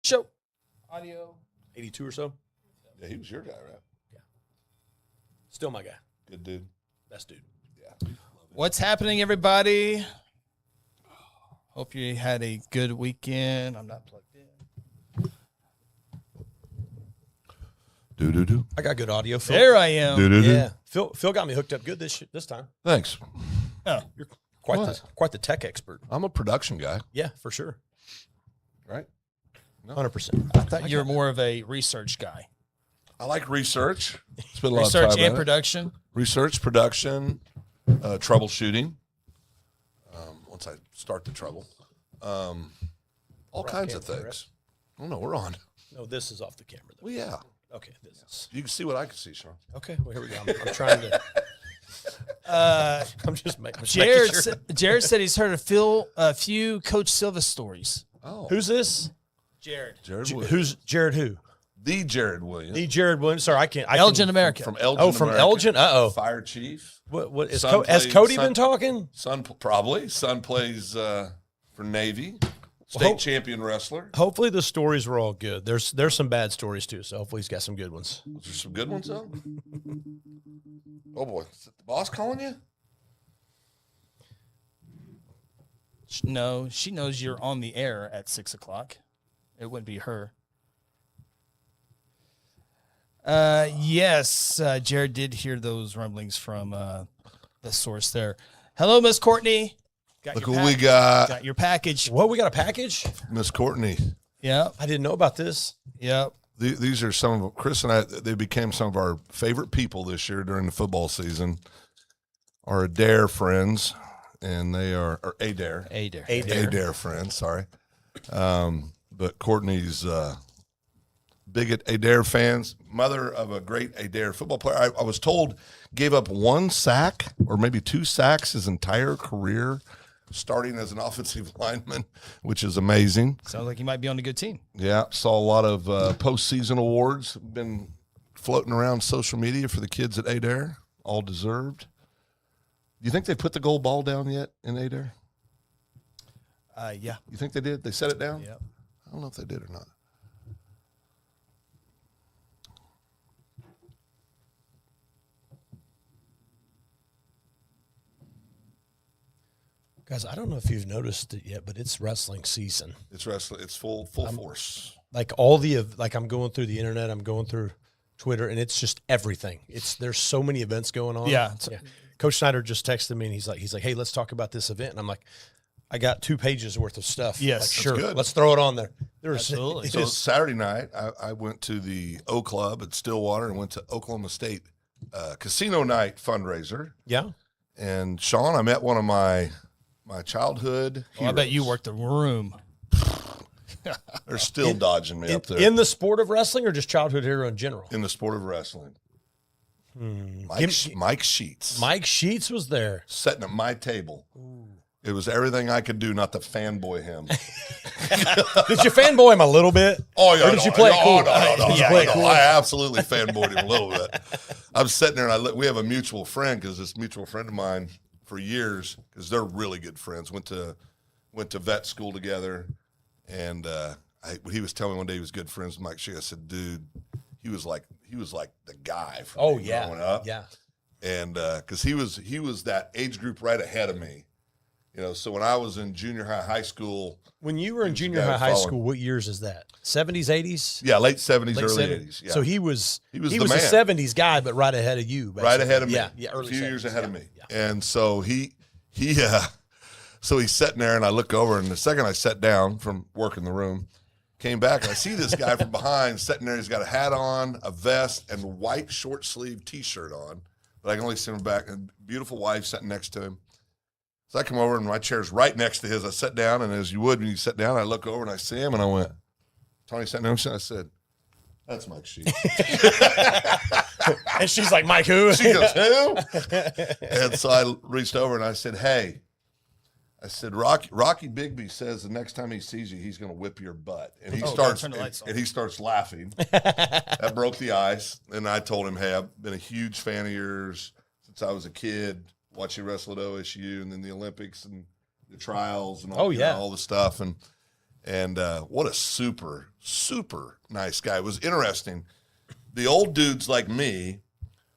Show. Audio. 82 or so. Yeah, he was your guy, right? Yeah. Still my guy. Good dude. Best dude. Yeah. What's happening, everybody? Hope you had a good weekend. I'm not plugged in. Do. I got good audio, Phil. There I am. Do. Yeah. Phil got me hooked up good this time. Thanks. Oh, You're quite the tech expert. I'm a production guy, Yeah, for sure. right? 100%. I thought you were more of a research guy. I like research. Spend a lot of Research time and on it. production. Research, production, troubleshooting. Once I start the trouble, all kinds of camera, things. Oh no, we're on. No, this is off the camera, though. Well, yeah. Okay, this is. You can see what I can see, Shawn. Okay, well, here we go. I'm trying to. I'm just making Jared, sure. Jared said he's heard a few Coach Silvis stories. Oh, Who's this? Jared. Jared Williams? Who's Jared who? The Jared Williams? The Jared Williams. Sorry, I can't. Elgin America. From Elgin. Oh, from America. Elgin? Uh-oh. Fire chief. What is Son has plays- Cody son- been talking? Son probably. Son plays for Navy. State champion wrestler. Hopefully the stories were all good. There's some bad stories too, so hopefully he's got some good ones. Was there some good ones though? Oh boy, is it the boss calling you? No, she knows you're on the air at 6 o'clock. It wouldn't be her. Yes, Jared did hear those rumblings from the source there. Hello, Miss Courtney. Got Look your what we got. Got your package. What, we got a package? Miss Courtney. Yep, I didn't know about this. yep. These are some of Chris and I. They became some of our favorite people this year during the football season. Our Adair friends, and they are Adair. Adair friends. Sorry, but Courtney's big Adair fans. Mother of a great Adair football player. I was told gave up 1 sack or maybe 2 sacks his entire career, starting as an offensive lineman, which is amazing. Sounds like you might be on a good team. Yeah, saw a lot of postseason awards been floating around social media for the kids at Adair, all deserved. Do you think they put the gold ball down yet in Adair? Yeah. You think they did? They set it down? Yep. I don't know if they did or not. Guys, I don't know if you've noticed it yet, but it's wrestling season. It's wrestling. It's full force. Like I'm going through the internet, I'm going through Twitter, and it's just everything. There's so many events going on. Yeah. Coach Snyder just texted me, and he's like, hey, let's talk about this event. And I'm like, I got 2 pages worth of stuff. Yes. Like, sure. good. Let's throw it on there. Absolutely. So Saturday night, I went to the O Club at Stillwater and went to Oklahoma State Casino Night fundraiser. Yeah. And Shawn, I met one of my childhood heroes. I bet you worked the room. They're still dodging me up there. In the sport of wrestling or just childhood hero in general? In the sport of wrestling. Give Mike Sheets. Mike Sheets was there. Sitting at my table. It was everything I could do not to fanboy him. Did you fanboy him a little bit? Oh, yeah. Or did you play it cool? No. Did you play it cool? I absolutely fanboyed him a little bit. I'm sitting there, and we have a mutual friend, because this mutual friend of mine for years, because they're really good friends, went to vet school together, and he was telling me one day he was good friends with Mike Shea. I said, dude, he was like the guy for me growing up. Yeah. And because he was that age group right ahead of me. You know, so when I was in junior high school. When you were in junior guy high following. school, what years is that? 70s, 80s? Yeah, late 70s, early 70s. 80s. Yeah. So he was the a man. 70s guy, but right ahead of you. Basically. Right ahead of me. Yeah, early a few 70s. years ahead of me. Yeah. And so so he's sitting there, and I look over, and the second I sat down from working the room, came back, and I see this guy from behind sitting there. He's got a hat on, a vest, and a white short sleeve T-shirt on, but I can only see him back. And beautiful wife sitting next to him. So I come over, and my chair's right next to his. I sat down, and as you would when you sit down, I look over, and I see him, and I went, Tony sitting there, I said, that's Mike Sheets. And she's like, Mike, who? She goes, who? And so I reached over, and I said, hey. I said, Rocky Bigby says the next time he sees you, he's going to whip your butt. And he starts laughing. That broke the ice. And I told him, hey, I've been a huge fan of yours since I was a kid, watching you wrestle at OSU and then the Olympics and the trials and all, all the stuff. And what a super, super nice guy. It was interesting. The old dudes like me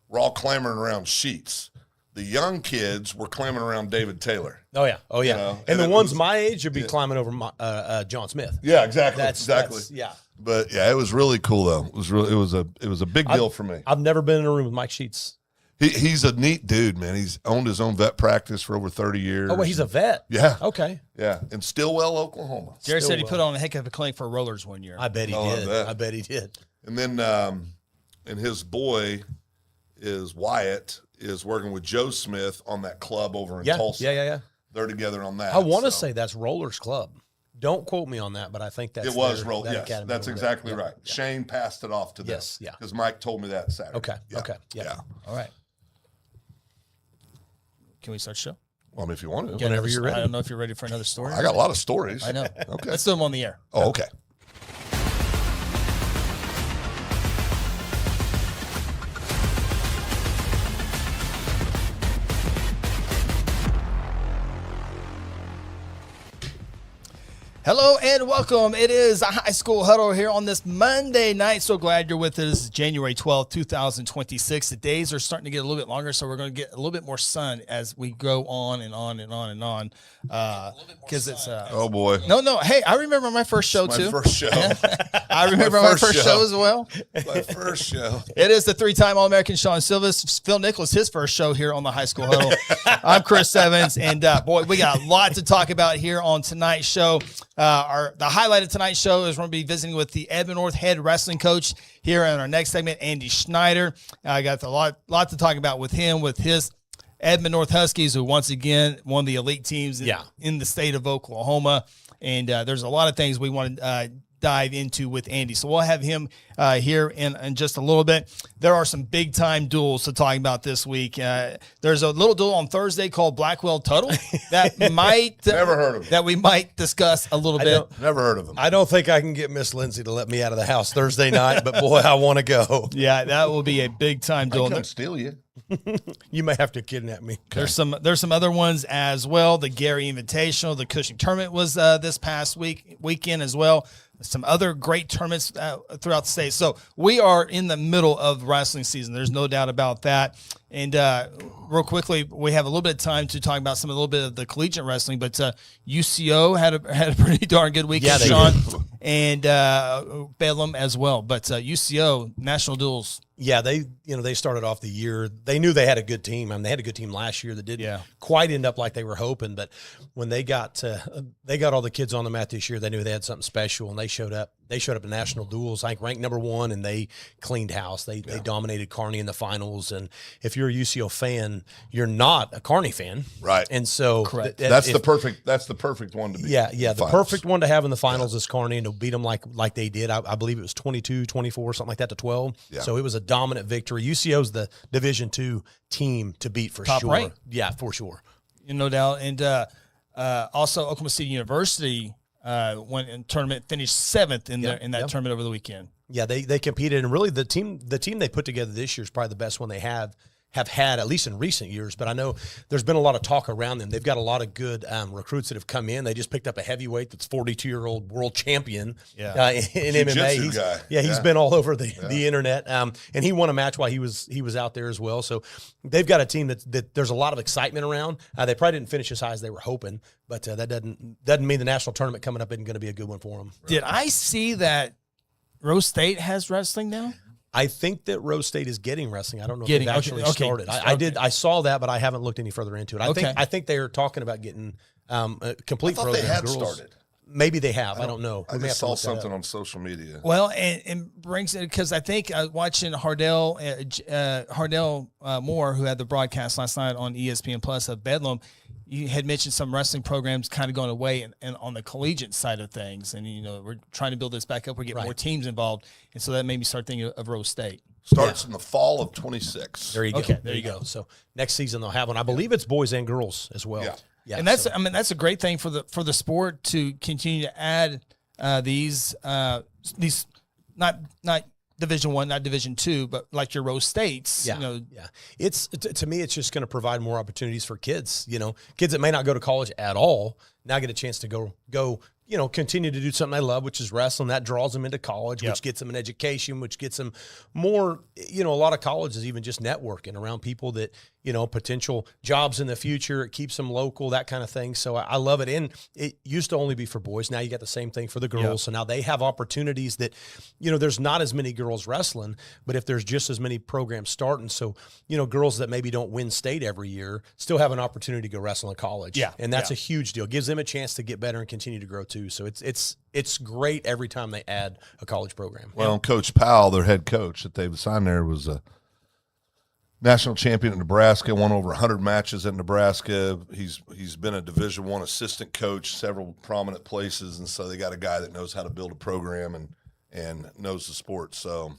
were all clamoring around Sheets. The young kids were clamoring around David Taylor. Oh yeah, You know? and the it ones was- my age would be climbing over John Smith. Yeah, exactly. That's yeah. But yeah, it was really cool though. It was a big deal for me. I've never been in a room with Mike Sheets. He's a neat dude, man. He's owned his own vet practice for over 30 years. Oh, well, he's a vet. Yeah. Okay. Yeah, in Stillwell, Oklahoma. Jared said he Still, put on a heck of a clinic for rollers one year. I bet he Oh, I did. bet. I bet he did. And then and his boy is Wyatt is working with Joe Smith on that club over in Yeah, Tulsa. yeah. They're together on that. I want to so. say that's Rollers Club. Don't quote me on that, but I think that's It was their- roll. that Yes, academy that's over exactly there. right. Yeah. Shane passed it off to them. Yes, yeah. Because Mike told me that Saturday. Okay, Yeah. okay, yeah. All right. Can we start the show? Well, I mean, if you want to. Whenever Another- you're ready. I don't know if you're ready for another story. I got a lot of stories. I know. Okay. Let's do them on the air. Oh, okay. Hello and welcome. It is a high school huddle here on this Monday night. So glad you're with us. January 12th, 2026. The days are starting to get a little bit longer, so we're going to get a little bit more sun as we go on and on and on and on. Because it's Oh, boy. no. Hey, I remember my first show My too. first show. I remember my first first show. show as well. My first show. It is the three-time All-American Shawn Silvis. Phil Nichols, his first show here on the High School Huddle. I'm Chris Evans, and boy, we got a lot to talk about here on tonight's show. The highlight of tonight's show is we're going to be visiting with the Edmond North head wrestling coach here in our next segment, Andy Schneider. I got a lot to talk about with him, with his Edmond North Huskies, who once again one of the elite teams in the state of Oklahoma. And there's a lot of things we want to dive into with Andy. So we'll have him here in just a little bit. There are some big time duels to talk about this week. There's a little duel on Thursday called Blackwell Tuttle that might Never heard of it. that we might discuss a little bit. Never heard of him. I don't think I can get Miss Lindsay to let me out of the house Thursday night, but boy, I want to go. Yeah, that will be a big time I duel. couldn't steal you. You may have to kidnap me. There's some other ones as well. The Gary Invitational, the Cushing Tournament was this past weekend as well. Some other great tournaments throughout the state. So we are in the middle of wrestling season. There's no doubt about that. And real quickly, we have a little bit of time to talk about a little bit of the collegiate wrestling. But UCO had a pretty darn good weekend, Yeah, they Shawn, did. and Bedlam as well. But UCO national duels. Yeah, they started off the year. They knew they had a good team. I mean, they had a good team last year that didn't quite end up like they were hoping. But when they got all the kids on the mat this year, they knew they had something special, and they showed up. They showed up in national duels, I think ranked number 1, and they cleaned house. They dominated Kearney in the finals. And if you're a UCO fan, you're not a Kearney fan, Right. And so That's the perfect one to be. Yeah, the Finals. perfect one to have in the finals is Kearney, and to beat them like they did. I believe it was 22-24, something like that, to 12. Yeah. So it was a dominant victory. UCO's the Division II team to beat for Top sure. rank. Yeah, for sure. No doubt. And also Oklahoma City University went in tournament, finished 7th in that tournament over the weekend. Yeah, they competed, and really the team they put together this year is probably the best one they have had, at least in recent years. But I know there's been a lot of talk around them. They've got a lot of good recruits that have come in. They just picked up a heavyweight that's 42-year-old world champion in MMA. He's been all over the internet, and he won a match while he was out there as well. So they've got a team that there's a lot of excitement around. They probably didn't finish as high as they were hoping, but that doesn't mean the national tournament coming up isn't going to be a good one for them. Did I see that Rose State has wrestling now? I think that Rose State is getting wrestling. I don't know if Getting- they've actually okay. started. Okay. I saw that, but I haven't looked any further into it. I think they are talking about getting a complete I thought program. they had girls. started. Maybe they have. I don't know. I We may just have to saw look that something up. on social media. Well, and brings it because I think watching Hardell Moore, who had the broadcast last night on ESPN Plus of Bedlam, you had mentioned some wrestling programs kind of going away and on the collegiate side of things. And, we're trying to build this back up. We're getting more teams involved. And so that made me start thinking of Rose State. Starts in the fall of 26. There you go. Okay, There you go. So next season they'll have one. I believe it's boys and girls as well. Yeah. And that's that's a great thing for the sport to continue to add these not Division I, not Division II, but like your Rose States. Yeah. It's to me, it's just going to provide more opportunities for kids. Kids that may not go to college at all now get a chance to go continue to do something they love, which is wrestling. That draws them into college, which gets them an education, which gets them more, a lot of colleges even just networking around people that, potential jobs in the future. It keeps them local, that kind of thing. So I love it. And it used to only be for boys. Now you got the same thing for the girls. Yep. So now they have opportunities that, there's not as many girls wrestling, but if there's just as many programs starting. So, girls that maybe don't win state every year still have an opportunity to go wrestle in college. Yeah. And that's a huge deal. Gives them a chance to get better and continue to grow too. So it's great every time they add a college program. Well, Coach Powell, their head coach that they've signed there, was a national champion in Nebraska, won over 100 matches at Nebraska. He's been a Division I assistant coach, several prominent places, and so they got a guy that knows how to build a program and knows the sport. So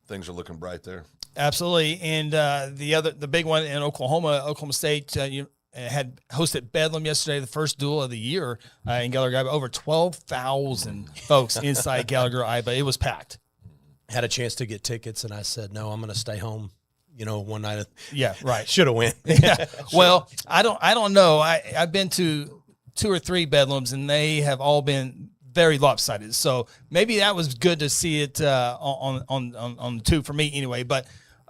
things are looking bright there. Absolutely. And the big one in Oklahoma State, had hosted Bedlam yesterday, the first duel of the year in Gallagher-Iba. Over 12,000 folks inside Gallagher-Iba. It was packed. Had a chance to get tickets, and I said, no, I'm going to stay home. One night. Right. Should have went. Well, I don't know. I've been to 2 or 3 Bedlams, and they have all been very lopsided. So maybe that was good to see it on 2 for me anyway. But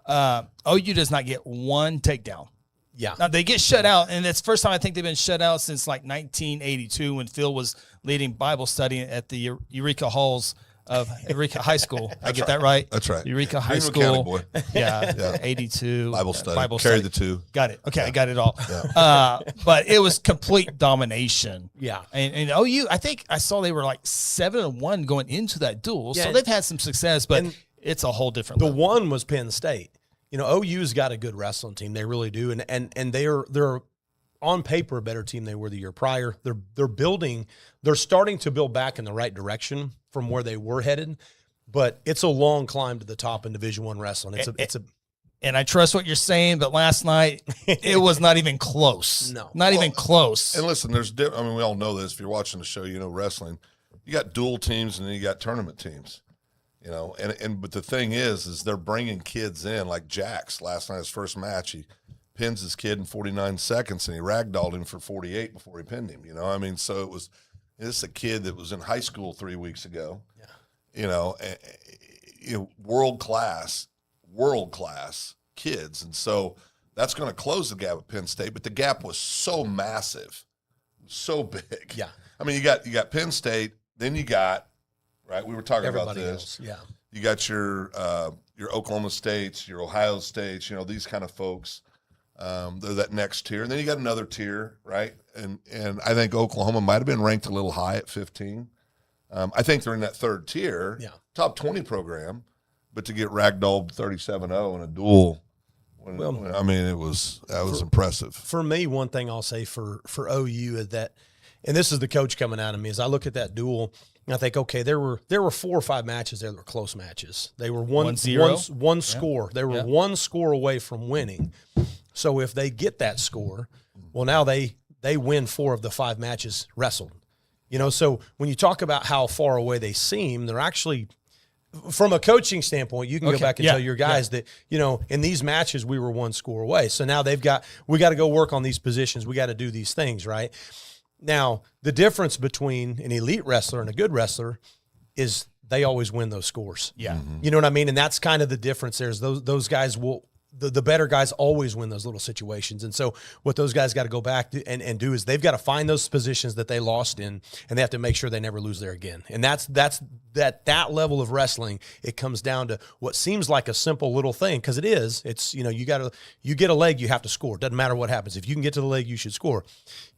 OU does not get one takedown. Yeah. Now they get shut out, and it's the first time I think they've been shut out since like 1982 when Phil was leading Bible study at the Eureka Halls of Eureka High School. I get that right? That's right. Eureka High Greenwood School. County boy. Yeah. 82. Bible study. Carry the 2. Got it. Okay, I got it all. Yeah. But it was complete domination. Yeah. And OU, I think I saw they were like 7-1 going into that duel. Yeah. So they've had some success, but it's a whole different level. The one was Penn State. OU's got a good wrestling team. They really do. And they're on paper a better team they were the year prior. They're starting to build back in the right direction from where they were headed, but it's a long climb to the top in Division I wrestling. And I trust what you're saying, but last night it was not even close. No, not even close. And listen, we all know this. If you're watching the show, wrestling. You got dual teams and then you got tournament teams. But the thing is they're bringing kids in like Jax last night. His first match, he pins his kid in 49 seconds and he ragdolled him for 48 before he pinned him. So it's a kid that was in high school 3 weeks ago. Yeah. World class kids, and so that's going to close the gap with Penn State. But the gap was so massive, so big. Yeah. You got Penn State, then you got. Right, we were talking Everybody about this. Else, yeah, you got your Oklahoma States, your Ohio States, these kind of folks. They're that next tier, and then you got another tier, right? And I think Oklahoma might have been ranked a little high at 15. I think they're in that third tier, top 20 program, but to get ragdolled 37-0 in a duel, that was impressive. For me, one thing I'll say for OU is that, and this is the coach coming out of me, as I look at that duel. And I think, okay, there were 4 or 5 matches there that were close matches. They were one score. They were 1 score away from winning. So if they get that score, well, now they win 4 of the 5 matches wrestled. So when you talk about how far away they seem, they're actually, from a coaching standpoint, you can go back and tell your guys that, in these matches we were 1 score away. So now we got to go work on these positions. We got to do these things, right? Now, the difference between an elite wrestler and a good wrestler is they always win those scores. Yeah. You know what I mean? And that's kind of the difference there is those guys will – the better guys always win those little situations. And so what those guys got to go back to and do is they've got to find those positions that they lost in, and they have to make sure they never lose there again. And that's that level of wrestling. It comes down to what seems like a simple little thing, because it is. It's, you get a leg, you have to score. Doesn't matter what happens. If you can get to the leg, you should score.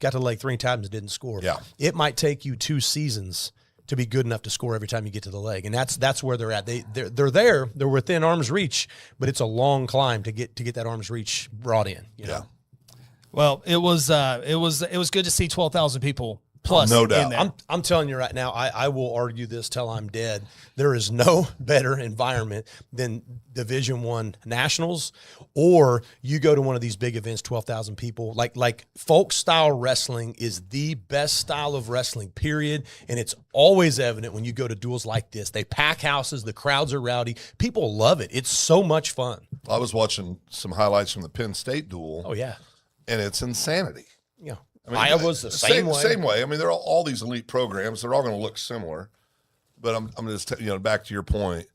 Got to the leg 3 times and didn't score. Yeah. It might take you 2 seasons to be good enough to score every time you get to the leg. And that's where they're at. They're there. They're within arm's reach, but it's a long climb to get that arm's reach brought in. You know? Well, it was good to see 12,000 people plus. No doubt. In there. I'm telling you right now, I will argue this till I'm dead. There is no better environment than Division I Nationals, or you go to one of these big events, 12,000 people. Like folk style wrestling is the best style of wrestling, period. And it's always evident when you go to duels like this. They pack houses, the crowds are rowdy. People love it. It's so much fun. I was watching some highlights from the Penn State duel. Oh, yeah. And it's insanity. Yeah. I mean, Iowa's the same way. Same way. I mean, they're all these elite programs. They're all going to look similar. But I'm just back to your point.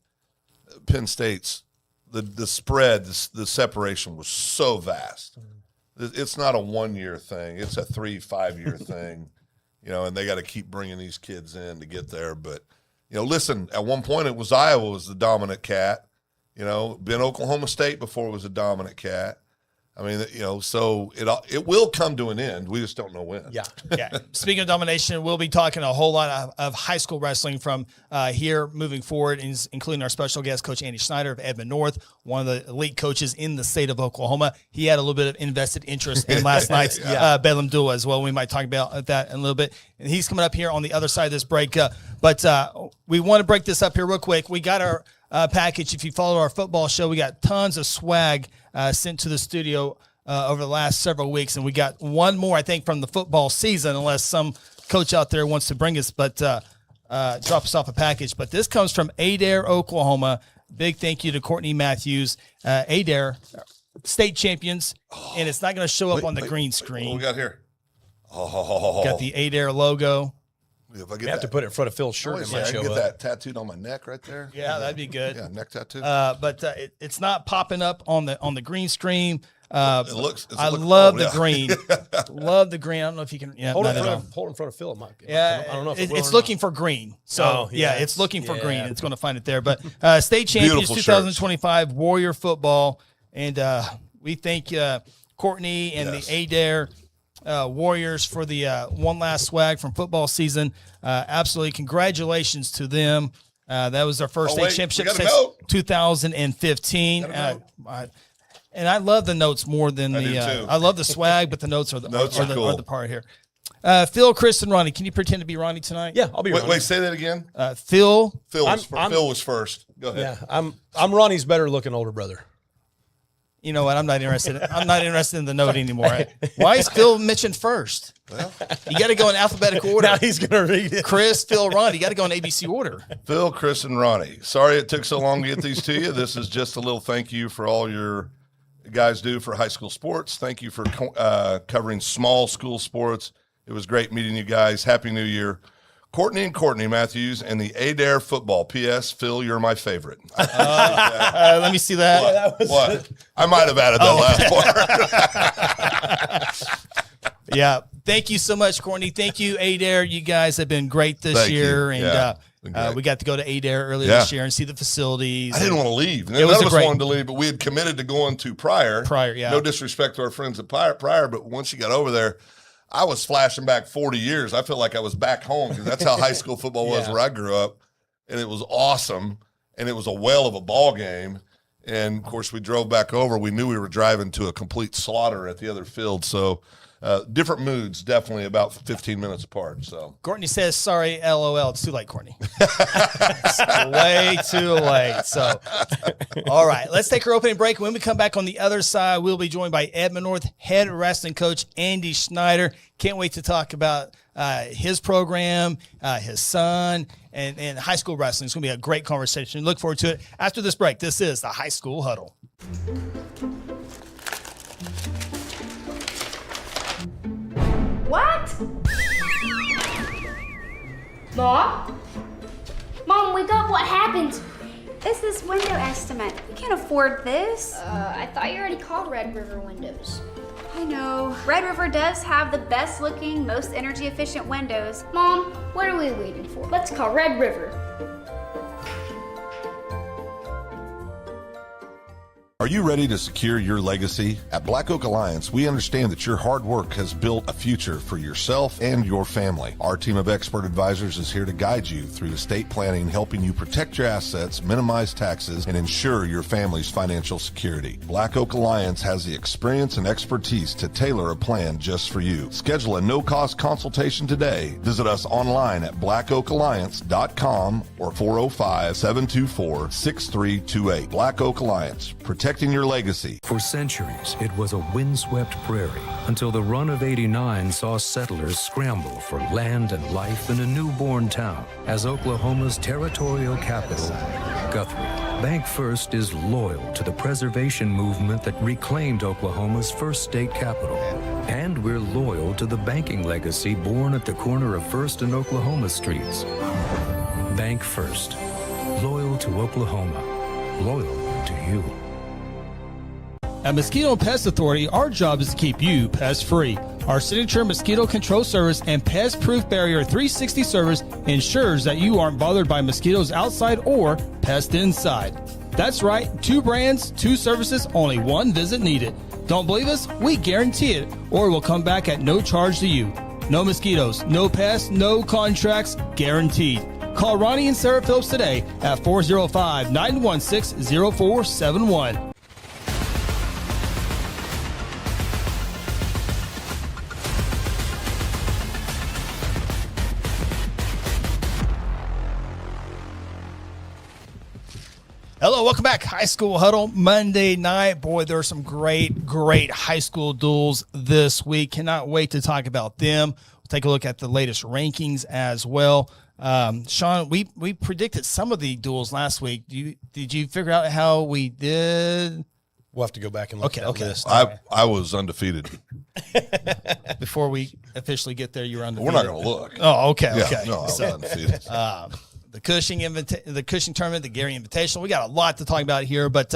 Penn State's the spread, the separation was so vast. It's not a 1 year thing. It's a 3-5 year thing. And they got to keep bringing these kids in to get there. But listen, at one point it was Iowa was the dominant cat. Been Oklahoma State before was a dominant cat. I mean, so it will come to an end. We just don't know when. Yeah. Speaking of domination, we'll be talking a whole lot of high school wrestling from here moving forward, including our special guest, Coach Andy Schneider of Edmond North, one of the elite coaches in the state of Oklahoma. He had a little bit of invested interest in last night's Bedlam duel as well. We might talk about that in a little bit. And he's coming up here on the other side of this break. But we want to break this up here real quick. We got our package. If you follow our football show, we got tons of swag sent to the studio over the last several weeks, and we got one more, I think, from the football season, unless some coach out there wants to bring us, but drop us off a package. But this comes from Adair, Oklahoma. Big thank you to Courtney Matthews. Adair, state champions, and it's not going to show up on the green screen. What we got here? Got the Adair logo. If I get You have to put it in front of Phil's shirt. I It might show get up. that tattooed on my neck right there. Yeah, that'd be good. Yeah, neck tattoo. But it's not popping up on the green screen. It looks. I love the green. Love the green. I don't know if you can. Yeah, Hold it in front of Phil. It might, yeah, I don't know if it's looking for green. So it's looking for green. It's going to find it there. But state champions Beautiful 2025 Warrior football, and we thank Courtney and the Adair Warriors for the one last swag from football season. Absolutely, congratulations to them. That was our first state championship since 2015. And I love the notes more than I love the swag, but the notes are the part here. Phil, Chris, and Ronnie. Can you pretend to be Ronnie tonight? Yeah, I'll be Ronnie. Wait, say that again. Phil. Phil was first. Go ahead. Yeah, I'm Ronnie's better looking older brother. You know what? I'm not interested. I'm not interested in the note anymore. Why is Phil mentioned first? Well, you got to go in alphabetical order. Now he's going to read it. Chris, Phil, Ronnie. You got to go in ABC order. Phil, Chris, and Ronnie. Sorry it took so long to get these to you. This is just a little thank you for all your guys do for high school sports. Thank you for covering small school sports. It was great meeting you guys. Happy New Year. Courtney Matthews and the Adair football. P.S. Phil, you're my favorite. Let me see that. What? I might have added that last part. Yeah. Thank you so much, Courtney. Thank you, Adair. You guys have been great this year. And we got to go to Adair earlier this year and see the facilities. I didn't want to leave. None of us wanted to leave, but we had committed to going to Pryor. No disrespect to our friends at Pryor, but once you got over there, I was flashing back 40 years. I felt like I was back home because that's how high school football was where I grew up. And it was awesome. And it was a whale of a ball game. And, of course, we drove back over. We knew we were driving to a complete slaughter at the other field. So, different moods, definitely about 15 minutes apart. So Courtney says, sorry, LOL. It's too late, Courtney. It's way too late. So, all right, let's take our opening break. When we come back on the other side, we'll be joined by Edmond North head wrestling coach Andy Schneider. Can't wait to talk about his program, his son, and high school wrestling. It's going to be a great conversation. Look forward to it after this break. This is the High School Huddle. What? Mom? Mom, wake up. What happened? It's this window estimate. We can't afford this. I thought you already called Red River Windows. I know. Red River does have the best looking, most energy efficient windows. Mom, what are we waiting for? Let's call Red River. Are you ready to secure your legacy? At Black Oak Alliance, we understand that your hard work has built a future for yourself and your family. Our team of expert advisors is here to guide you through estate planning, helping you protect your assets, minimize taxes, and ensure your family's financial security. Black Oak Alliance has the experience and expertise to tailor a plan just for you. Schedule a no-cost consultation today. Visit us online at blackoakalliance.com or 405-724-6328. Black Oak Alliance, protecting your legacy. For centuries, it was a windswept prairie until the run of '89 saw settlers scramble for land and life in a newborn town as Oklahoma's territorial capital, Guthrie. Bank First is loyal to the preservation movement that reclaimed Oklahoma's first state capital. And we're loyal to the banking legacy born at the corner of First and Oklahoma Streets. Bank First. Loyal to Oklahoma. Loyal to you. At Mosquito and Pest Authority, our job is to keep you pest-free. Our signature mosquito control service and pest-proof barrier 360 service ensures that you aren't bothered by mosquitoes outside or pests inside. That's right, 2 brands, 2 services, only 1 visit needed. Don't believe us? We guarantee it, or we'll come back at no charge to you. No mosquitoes, no pests, no contracts, guaranteed. Call Ronnie and Sarah Phillips today at 405-916-0471. Hello, welcome back. High School Huddle Monday night. Boy, there are some great high school duels this week. Cannot wait to talk about them. We'll take a look at the latest rankings as well. Shawn, we predicted some of the duels last week. Did you figure out how we did? We'll have to go back and look at that list. I was undefeated. Before we officially get there, you were undefeated. We're not going to look. Oh, okay. Yeah, Okay. no, I was undefeated. The Cushing tournament, the Gary Invitational. We got a lot to talk about here, but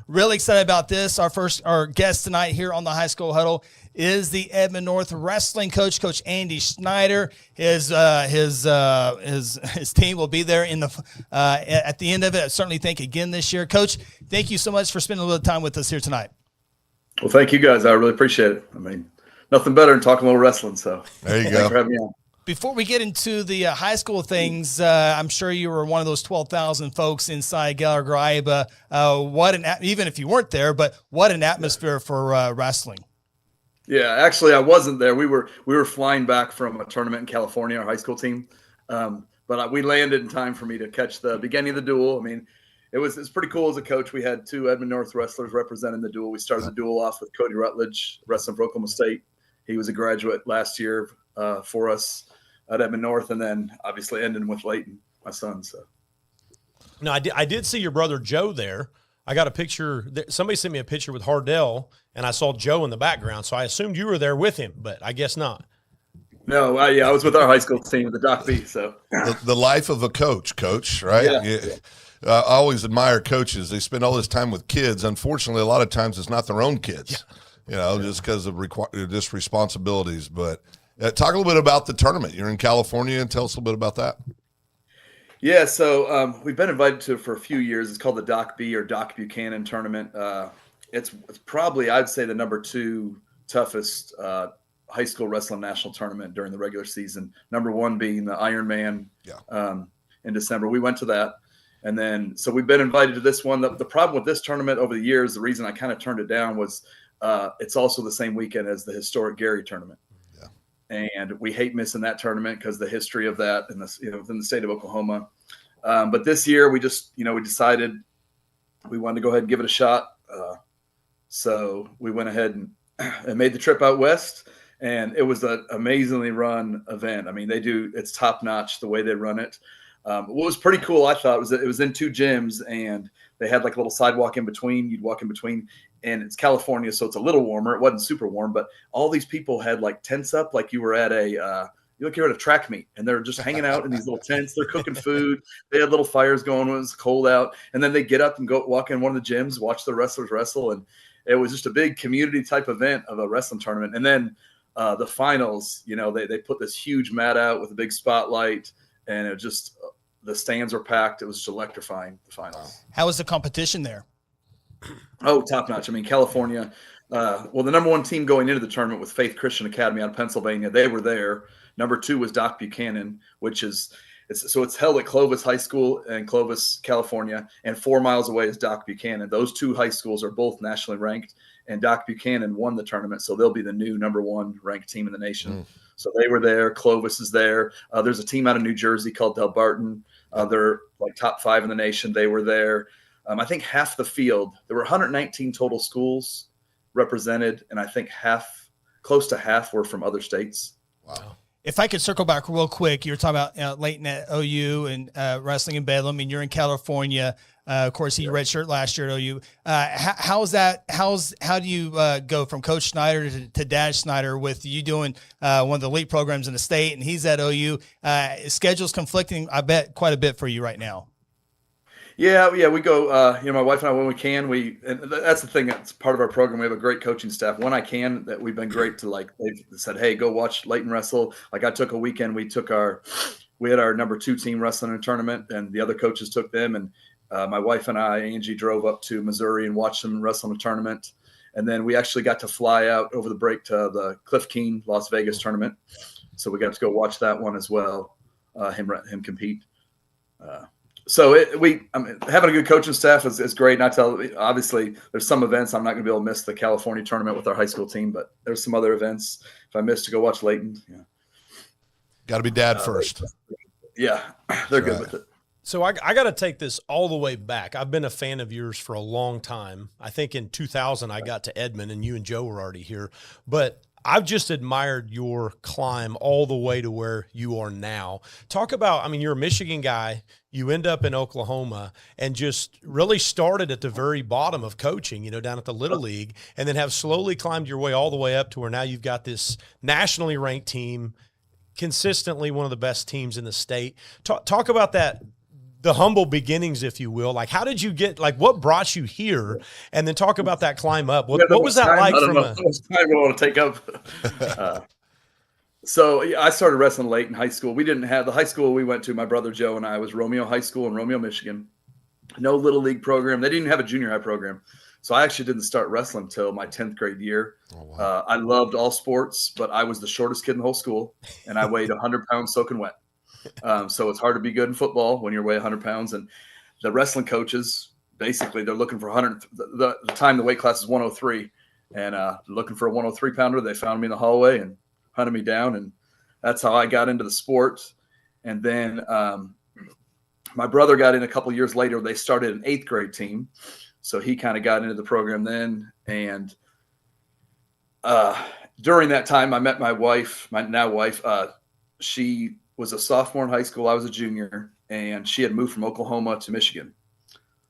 really excited about this. Our guest tonight here on the High School Huddle is the Edmond North wrestling coach, Coach Andy Schneider. His team will be there at the end of it. I certainly think again this year. Coach, thank you so much for spending a little time with us here tonight. Well, thank you guys. I really appreciate it. I mean, nothing better than talking a little wrestling. So there you go. Thanks for having me on. Before we get into the high school things, I'm sure you were one of those 12,000 folks inside Gallagher-Iba. Even if you weren't there, but what an atmosphere for wrestling. Yeah, actually, I wasn't there. We were flying back from a tournament in California, our high school team. But we landed in time for me to catch the beginning of the duel. I mean, it's pretty cool as a coach. We had 2 Edmond North wrestlers representing the duel. We started the duel off with Cody Rutledge, wrestling for Oklahoma State. He was a graduate last year for us at Edmond North, and then obviously ending with Leighton, my son. So, no, I did see your brother Joe there. I got a picture. Somebody sent me a picture with Hardell, and I saw Joe in the background, so I assumed you were there with him, but I guess not. No, I was with our high school team, the Doc B. So, the life of a coach, right? Yeah. I always admire coaches. They spend all this time with kids. Unfortunately, a lot of times it's not their own kids, just because of just responsibilities, but. Talk a little bit about the tournament. You're in California, and tell us a little bit about that. Yeah, so we've been invited to it for a few years. It's called the Doc B or Doc Buchanan tournament. It's probably, I'd say, the number 2 toughest high school wrestling national tournament during the regular season. Number 1 being the Ironman in December. We went to that. And then, so we've been invited to this one. The problem with this tournament over the years, the reason I kind of turned it down was it's also the same weekend as the historic Gary tournament. And we hate missing that tournament because the history of that within the state of Oklahoma. But this year we just, we decided we wanted to go ahead and give it a shot. So we went ahead and made the trip out west, and it was an amazingly run event. I mean, it's top notch the way they run it. What was pretty cool, I thought, was that it was in 2 gyms, and they had like a little sidewalk in between. You'd walk in between, and it's California, so it's a little warmer. It wasn't super warm, but all these people had like tents up, like you were at you're at a track meet, and they're just hanging out in these little tents. They're cooking food. They had little fires going when it was cold out, and then they get up and go walk in one of the gyms, watch the wrestlers wrestle, and it was just a big community type event of a wrestling tournament. And then the finals, they put this huge mat out with a big spotlight, and it just the stands were packed. It was just electrifying, the finals. How was the competition there? Oh, top notch. I mean, California, the number 1 team going into the tournament was Faith Christian Academy out of Pennsylvania. They were there. Number 2 was Doc Buchanan, it's held at Clovis High School in Clovis, California, and 4 miles away is Doc Buchanan. Those 2 high schools are both nationally ranked, and Doc Buchanan won the tournament, so they'll be the new number 1 ranked team in the nation. So they were there. Clovis is there. There's a team out of New Jersey called Del Barton. They're like top 5 in the nation. They were there. I think half the field, there were 119 total schools represented, and I think close to half were from other states. Wow. If I could circle back real quick, you were talking about Leighton at OU and wrestling in Bedlam, and you're in California. Of course, he redshirt last year at OU. How do you go from Coach Snyder to Dad Snyder with you doing one of the elite programs in the state, and he's at OU? Schedule's conflicting, I bet, quite a bit for you right now. Yeah, we go. My wife and I, when we can, and that's the thing. That's part of our program. We have a great coaching staff. When I can, that we've been great to they've said, hey, go watch Leighton wrestle. Like I took a weekend. We had our number 2 team wrestling in a tournament, and the other coaches took them. And my wife and I, Angie, drove up to Missouri and watched them wrestle in a tournament. And then we actually got to fly out over the break to the Cliff Keen Las Vegas tournament. So we got to go watch that one as well. Him compete. Having a good coaching staff is great. And obviously there's some events I'm not going to be able to miss the California tournament with our high school team, but there's some other events if I miss to go watch Leighton. Yeah. Got to be dad first. Yeah, they're good with it. So I got to take this all the way back. I've been a fan of yours for a long time. I think in 2000 I got to Edmond, and you and Joe were already here. But I've just admired your climb all the way to where you are now. Talk about, you're a Michigan guy. You end up in Oklahoma and just really started at the very bottom of coaching, down at the Little League, and then have slowly climbed your way all the way up to where now you've got this nationally ranked team, consistently one of the best teams in the state. Talk about that. The humble beginnings, if you will. Like, how did you get, what brought you here? And then talk about that climb up. What was that like? I don't know how much time we want to take up. So I started wrestling late in high school. We didn't have the high school we went to, my brother Joe and I, was Romeo High School in Romeo, Michigan. No little league program. They didn't have a junior high program. So I actually didn't start wrestling until my 10th grade year. Oh, wow. I loved all sports, but I was the shortest kid in the whole school, and I weighed 100 pounds soaking wet. So it's hard to be good in football when you weigh 100 pounds. And the wrestling coaches, basically, they're looking for 100. The time the weight class is 103, and looking for a 103 pounder. They found me in the hallway and hunted me down, and that's how I got into the sport. And then my brother got in a couple years later. They started an 8th grade team, so he kind of got into the program then. And during that time, I met my wife, my now wife. She was a sophomore in high school. I was a junior, and she had moved from Oklahoma to Michigan.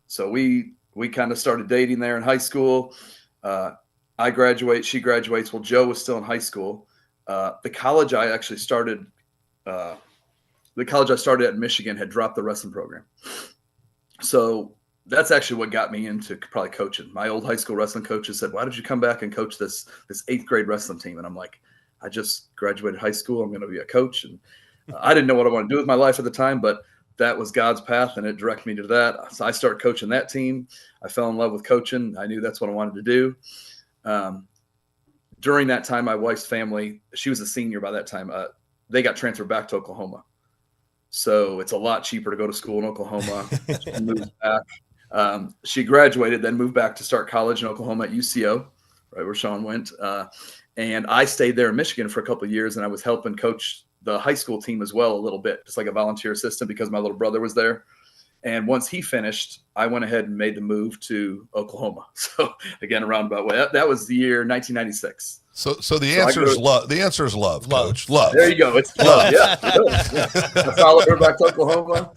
So we kind of started dating there in high school. I graduate, she graduates. Well, Joe was still in high school. The college I started at Michigan had dropped the wrestling program. So that's actually what got me into probably coaching. My old high school wrestling coaches said, why did you come back and coach this 8th grade wrestling team? And I'm like, I just graduated high school. I'm going to be a coach. And I didn't know what I wanted to do with my life at the time, but that was God's path, and it directed me to that. So I started coaching that team. I fell in love with coaching. I knew that's what I wanted to do. During that time, my wife's family, she was a senior by that time, they got transferred back to Oklahoma. So it's a lot cheaper to go to school in Oklahoma. She moved back. She graduated, then moved back to start college in Oklahoma at UCO, right where Shawn went. And I stayed there in Michigan for a couple of years, and I was helping coach the high school team as well a little bit, just like a volunteer assistant, because my little brother was there. And once he finished, I went ahead and made the move to Oklahoma. So again, a roundabout way. That was the year 1996. So the answer is love. The answer is love, Coach. Love. There you go. It's love. Yeah. I followed her back to Oklahoma.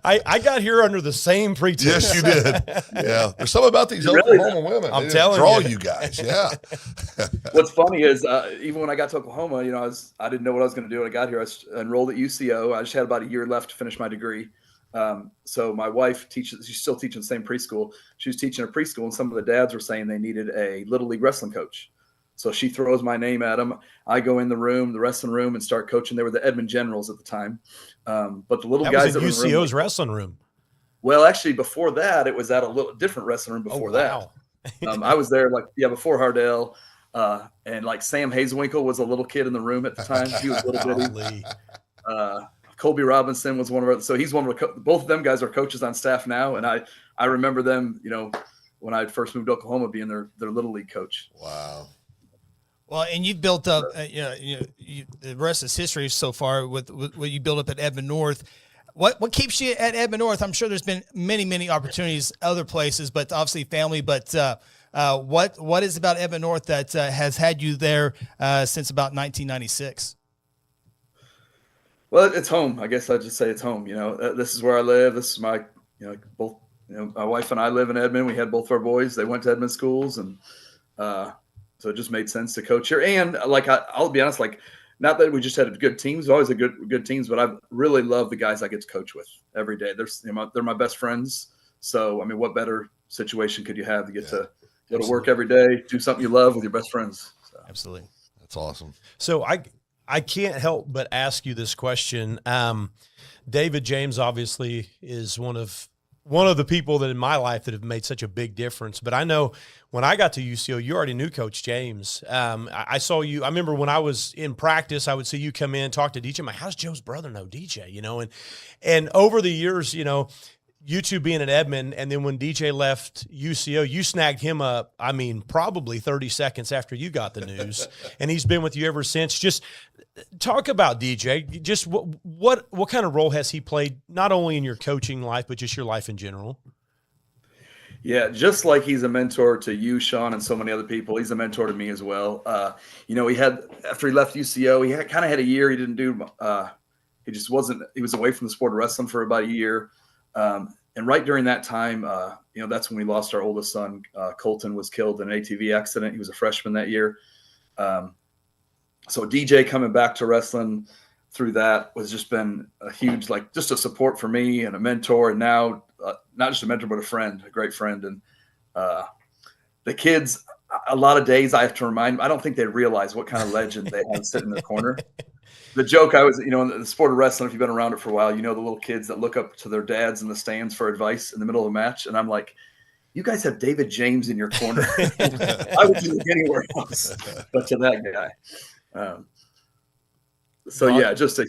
I got here under the same pretense. Yes, you did. Yeah. There's something about these Oklahoma women. I'm telling draw you. you guys. Yeah. What's funny is even when I got to Oklahoma, I didn't know what I was going to do when I got here. I was enrolled at UCO. I just had about a year left to finish my degree. So my wife teaches, she's still teaching the same preschool. She was teaching a preschool, and some of the dads were saying they needed a little league wrestling coach. So she throws my name at them. I go in the wrestling room, and start coaching. They were the Edmond Generals at the time. But the little guys that was in UCO's wrestling room. Well, actually, before that, it was at a little different wrestling room before that. I was there before Hardell. And Sam Hazewinkle was a little kid in the room at the time. He was a little bitty. Colby Robinson was one of our, so he's one of both of them guys are coaches on staff now. And I remember them, when I first moved to Oklahoma, being their little league coach. Wow. Well, and you've built up, the rest is history so far with what you built up at Edmond North. What keeps you at Edmond North? I'm sure there's been many, many opportunities other places, but obviously family. But what is about Edmond North that has had you there since about 1996? Well, it's home. I guess I'd just say it's home. This is where I live. This is my, both, my wife and I live in Edmond. We had both of our boys. They went to Edmond schools, and so it just made sense to coach here. And I'll be honest, not that we just had good teams, always a good teams, but I really love the guys I get to coach with every day. They're my best friends. So, I mean, what better situation could you have to get to go to work every day, do something you love with your best friends? So. Absolutely. That's awesome. So I can't help but ask you this question. David James obviously is one of the people that in my life that have made such a big difference. But I know when I got to UCO, you already knew Coach James. I saw you. I remember when I was in practice, I would see you come in, talk to DJ. I'm like, how's Joe's brother know DJ? And over the years, you two being in Edmond, and then when DJ left UCO, you snagged him up, probably 30 seconds after you got the news, and he's been with you ever since. Just talk about DJ. Just what kind of role has he played, not only in your coaching life, but just your life in general? Yeah, just like he's a mentor to you, Shawn, and so many other people, he's a mentor to me as well. He had, after he left UCO, he kind of had a year he didn't do he was away from the sport of wrestling for about a year. And right during that time, that's when we lost our oldest son. Colton was killed in an ATV accident. He was a freshman that year. So DJ coming back to wrestling through that was just been a huge, just a support for me and a mentor. And now not just a mentor, but a great friend. And the kids, a lot of days I have to remind them, I don't think they realize what kind of legend they have sitting in the corner. The joke in the sport of wrestling, if you've been around it for a while, the little kids that look up to their dads in the stands for advice in the middle of a match. And I'm like, you guys have David James in your corner. I would do it anywhere else, but to that guy. Just a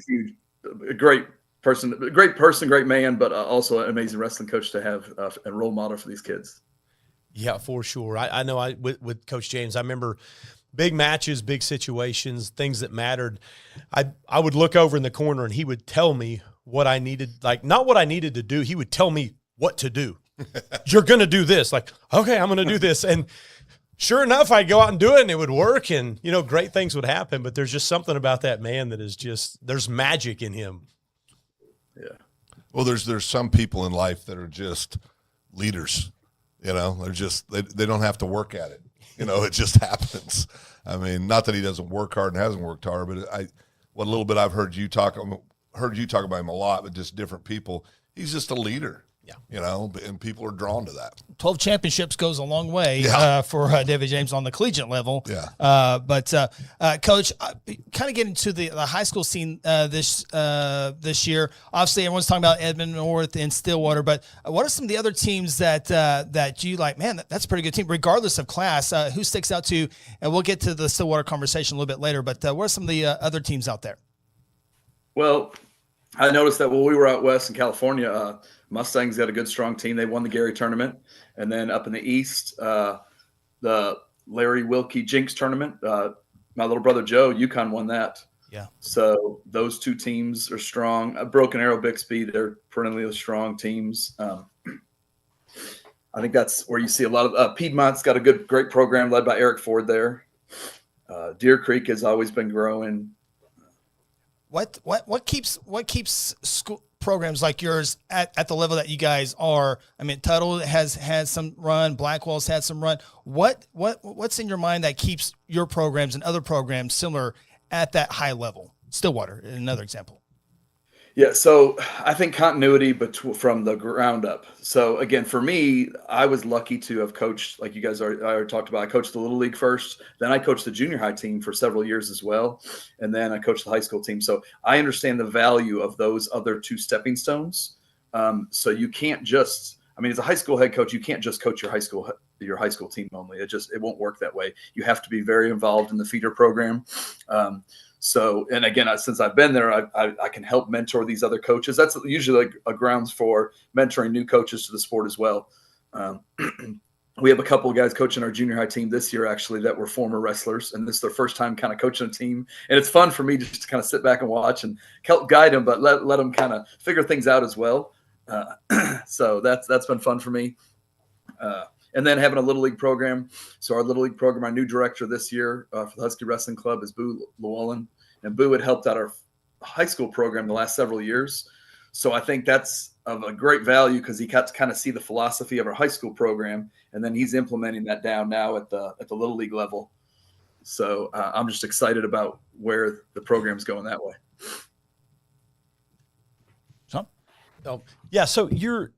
great person, great man, but also an amazing wrestling coach to have a role model for these kids. Yeah, for sure. I know with Coach James, I remember big matches, big situations, things that mattered. I would look over in the corner and he would tell me what I needed, not what I needed to do. He would tell me what to do. You're going to do this. Okay, I'm going to do this. And sure enough, I'd go out and do it and it would work and, great things would happen. But there's just something about that man that is there's magic in him. Yeah. Well, there's some people in life that are just leaders, they're just, they don't have to work at it. It just happens. Not that he doesn't work hard and hasn't worked hard, but what little bit I've heard you talk about him a lot, but just different people. He's just a leader. Yeah. And people are drawn to that. 12 championships goes a long way for David James on the collegiate level. Yeah. But Coach, kind of getting to the high school scene this year. Obviously, everyone's talking about Edmond North and Stillwater, but what are some of the other teams that you like? Man, that's a pretty good team, regardless of class. Who sticks out to you? And we'll get to the Stillwater conversation a little bit later. But what are some of the other teams out there? Well, I noticed that when we were out west in California, Mustangs got a good, strong team. They won the Gary tournament. And then up in the east, the Larry Wilkie Jinx tournament, my little brother Joe, UConn won that. Yeah. So those two teams are strong. Broken Arrow, Bixby, they're perennially strong teams. I think that's where you see a lot of Piedmont's got a great program led by Eric Ford there. Deer Creek has always been growing. What keeps school programs like yours at the level that you guys are? Tuttle has had some run, Blackwell's had some run. What's in your mind that keeps your programs and other programs similar at that high level? Stillwater, another example. Yeah, so I think continuity from the ground up. So again, for me, I was lucky to have coached, like you guys already talked about. I coached the Little League first, then I coached the junior high team for several years as well, and then I coached the high school team. So I understand the value of those other two stepping stones. So you can't just, as a high school head coach, you can't just coach your high school team only. It won't work that way. You have to be very involved in the feeder program. So, and again, since I've been there, I can help mentor these other coaches. That's usually a grounds for mentoring new coaches to the sport as well. We have a couple of guys coaching our junior high team this year, actually, that were former wrestlers, and this is their first time kind of coaching a team. And it's fun for me just to kind of sit back and watch and help guide them, but let them kind of figure things out as well. So that's been fun for me. And then having a Little League program. So our Little League program, our new director this year for the Husky Wrestling Club is Boo Llewellyn. And Boo had helped out our high school program the last several years. So I think that's of a great value because he got to kind of see the philosophy of our high school program, and then he's implementing that down now at the Little League level. So I'm just excited about where the program's going that way. Oh, yeah. So you're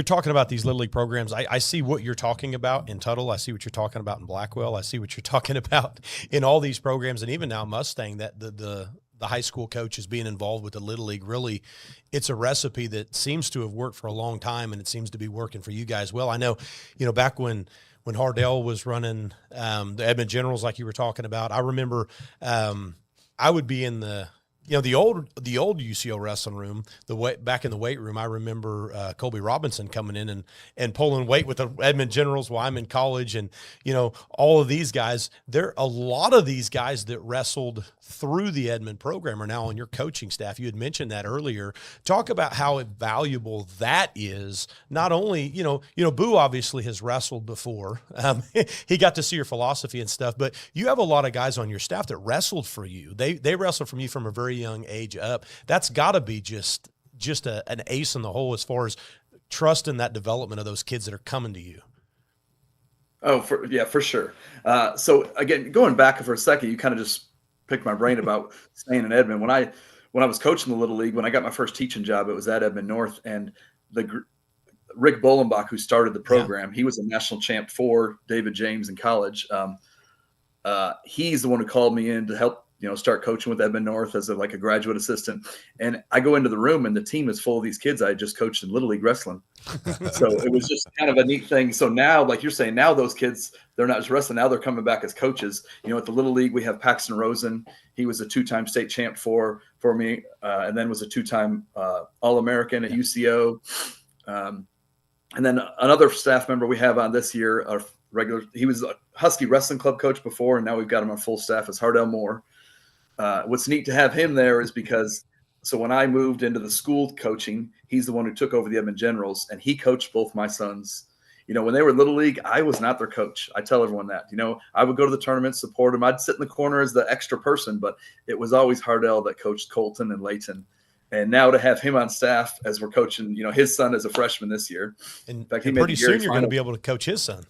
talking about these Little League programs. I see what you're talking about in Tuttle. I see what you're talking about in Blackwell. I see what you're talking about in all these programs, and even now Mustang, that the high school coach is being involved with the Little League. Really, it's a recipe that seems to have worked for a long time, and it seems to be working for you guys well. I know, back when Hardell was running the Edmond Generals, like you were talking about, I remember I would be in the old UCO wrestling room, back in the weight room. I remember Colby Robinson coming in and pulling weight with the Edmond Generals while I'm in college. And, all of these guys, a lot of these guys that wrestled through the Edmond program are now on your coaching staff. You had mentioned that earlier. Talk about how valuable that is. Not only, Boo obviously has wrestled before. He got to see your philosophy and stuff, but you have a lot of guys on your staff that wrestled for you. They wrestled from you from a very young age up. That's got to be just an ace in the hole as far as trusting that development of those kids that are coming to you. Oh, for sure. So again, going back for a second, you kind of just picked my brain about staying in Edmond. When I was coaching the Little League, when I got my first teaching job, it was at Edmond North, and Rick Bolenbach, who started the program, he was a national champ for David James in college. He's the one who called me in to help start coaching with Edmond North as a graduate assistant. And I go into the room and the team is full of these kids I had just coached in Little League wrestling. So it was just kind of a neat thing. So now, like you're saying, now those kids, they're not just wrestling. Now they're coming back as coaches. At the Little League, we have Paxton Rosen. He was a 2-time state champ for me, and then was a 2-time All-American at UCO. And then another staff member we have on this year, he was a Husky Wrestling Club coach before, and now we've got him on full staff as Hardell Moore. What's neat to have him there is because when I moved into the school coaching, he's the one who took over the Edmond Generals, and he coached both my sons. When they were Little League, I was not their coach. I tell everyone that. I would go to the tournament, support them. I'd sit in the corner as the extra person, but it was always Hardell that coached Colton and Layton. And now to have him on staff as we're coaching, his son is a freshman this year. In fact, pretty soon you're going to be able to coach his son.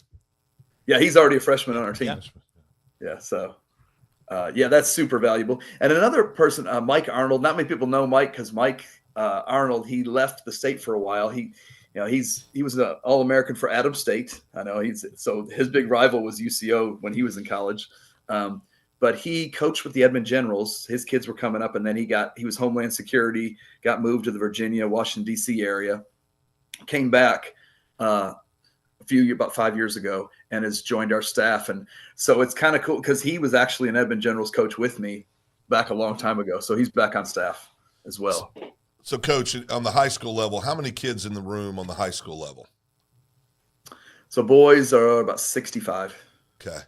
Yeah, he's already a freshman on our team. Yeah, so. That's super valuable. And another person, Mike Arnold. Not many people know Mike because Mike Arnold, he left the state for a while. He was an All-American for Adams State. I know so his big rival was UCO when he was in college. But he coached with the Edmond Generals. His kids were coming up, and then he was Homeland Security, got moved to the Virginia, Washington, D.C. area, came back about 5 years ago and has joined our staff. And so it's kind of cool because he was actually an Edmond Generals coach with me back a long time ago. So he's back on staff as well. So Coach, on the high school level, how many kids in the room on the high school level? So boys are about 65. Okay.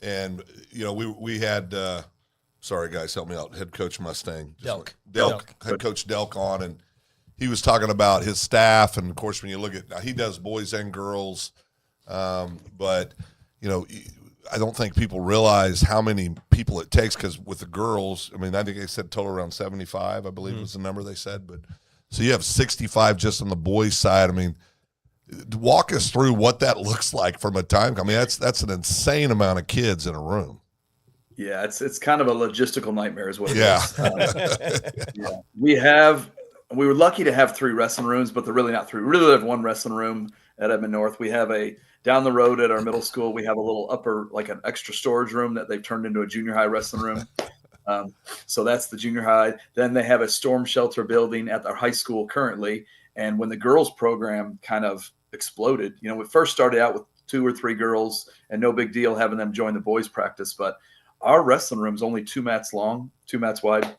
And, we had, sorry guys, help me out. Head coach Mustang. Head coach Delk on, and he was talking about his staff, and of course, when you look at, he does boys and girls, but I don't think people realize how many people it takes because with the girls, I think they said total around 75, I believe was the number they said. But so you have 65 just on the boys' side. Walk us through what that looks like from a time. That's an insane amount of kids in a room. Yeah, it's kind of a logistical nightmare, is what it is. We were lucky to have 3 wrestling rooms, but they're really not 3. We really have 1 wrestling room at Edmond North. We have down the road at our middle school, we have a little upper, an extra storage room that they've turned into a junior high wrestling room. So that's the junior high. Then they have a storm shelter building at our high school currently. And when the girls program kind of exploded, we first started out with 2 or 3 girls and no big deal having them join the boys practice. But our wrestling room is only 2 mats long, 2 mats wide.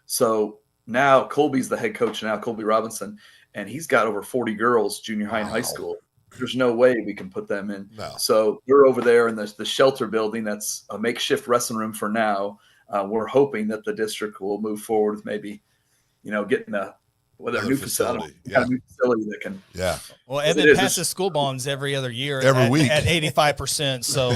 So now Colby's the head coach now, Colby Robinson, and he's got over 40 girls, junior high and high school. There's no way we can put them in. No. So we're over there in the shelter building. That's a makeshift wrestling room for now. We're hoping that the district will move forward with maybe, getting whether a new facility, yeah. new facility that can. Yeah. Well, Edmond passes school bonds every other year, every week at 85%. So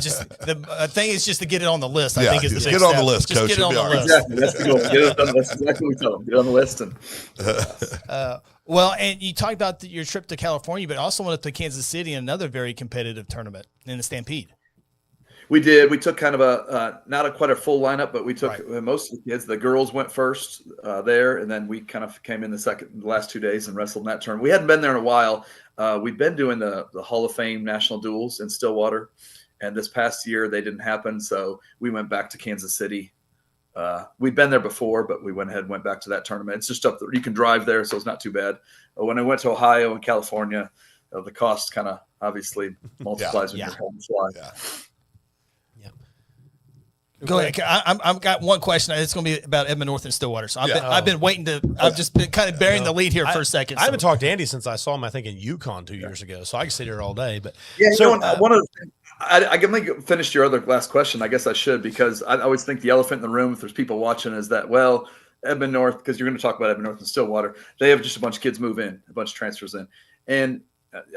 just the thing is just to get it on the list. I think is the big get step. on the list, just Coach. Get it on the list. Exactly. That's the goal. Get it on the list. Exactly what we tell them. Get on the list. And well, and you talked about your trip to California, but also went up to Kansas City in another very competitive tournament in the Stampede. We did. We took kind of a not quite a full lineup, but we took most of the kids. The girls went first there, and then we kind of came in the last 2 days and wrestled in that tournament. We hadn't been there in a while. We'd been doing the Hall of Fame national duels in Stillwater, and this past year they didn't happen, so we went back to Kansas City. We'd been there before, but we went ahead and went back to that tournament. It's just up there. You can drive there, so it's not too bad. But when I went to Ohio and California, the cost kind of obviously multiplies when you're home to fly. Yeah. Go ahead. I've got one question. It's going to be about Edmond North and Stillwater. So I've been waiting to. I've just been kind of bearing the lead here for a second. I haven't talked to Andy since I saw him, I think, in Yukon 2 years ago. So I can sit here all day. But one of the things, I can finish your other last question. I guess I should, because I always think the elephant in the room, if there's people watching, is that, well, Edmond North, because you're going to talk about Edmond North and Stillwater, they have just a bunch of kids move in, a bunch of transfers in. And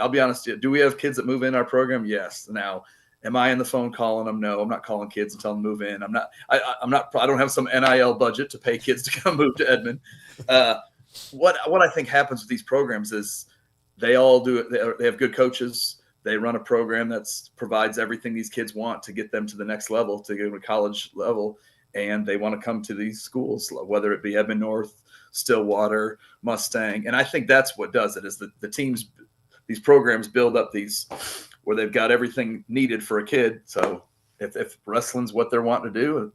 I'll be honest, do we have kids that move in our program? Yes. Now, am I on the phone calling them? No, I'm not calling kids and telling them to move in. I don't have some NIL budget to pay kids to come move to Edmond. What I think happens with these programs is they all do it. They have good coaches. They run a program that provides everything these kids want to get them to the next level, to get to college level. And they want to come to these schools, whether it be Edmond North, Stillwater, Mustang. And I think that's what does it, is the teams, these programs build up these where they've got everything needed for a kid. So if wrestling's what they're wanting to do,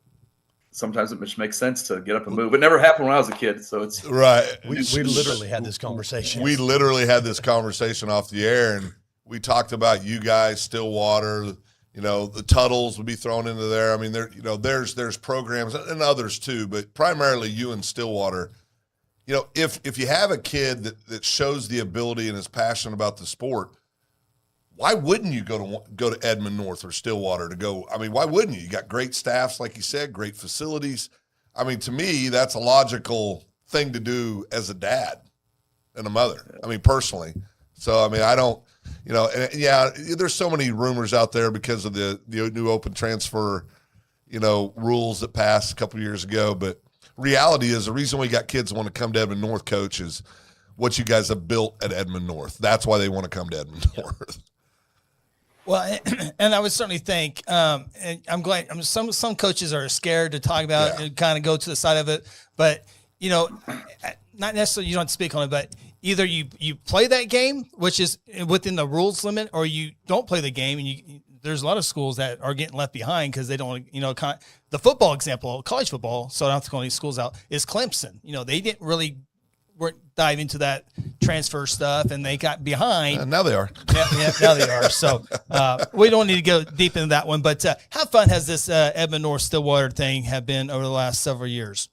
sometimes it just makes sense to get up and move. It never happened when I was a kid, so it's right. We literally had this conversation. We literally had this conversation off the air, and we talked about you guys, Stillwater. The Tuttles would be thrown into there. I mean, there's programs and others too, but primarily you and Stillwater. If you have a kid that shows the ability and is passionate about the sport, why wouldn't you go to Edmond North or Stillwater to go? I mean, why wouldn't you? You got great staffs, like you said, great facilities. I mean, to me, that's a logical thing to do as a dad and a mother. I mean, personally. So, I mean, I don't, there's so many rumors out there because of the new open transfer, rules that passed a couple of years ago. But reality is the reason we got kids want to come to Edmond North, Coach, is what you guys have built at Edmond North. That's why they want to come to Edmond North. Well, and I would certainly think, and I'm glad. Some coaches are scared to talk about it and kind of go to the side of it. But not necessarily you don't have to speak on it, but either you play that game, which is within the rules limit, or you don't play the game. And there's a lot of schools that are getting left behind because they don't. The football example, college football. So I don't have to call any schools out. Is Clemson? They didn't really dive into that transfer stuff, and they got behind. Now they are. Yeah, now they are. So we don't need to go deep into that one. But how fun has this Edmond North Stillwater thing have been over the last several years?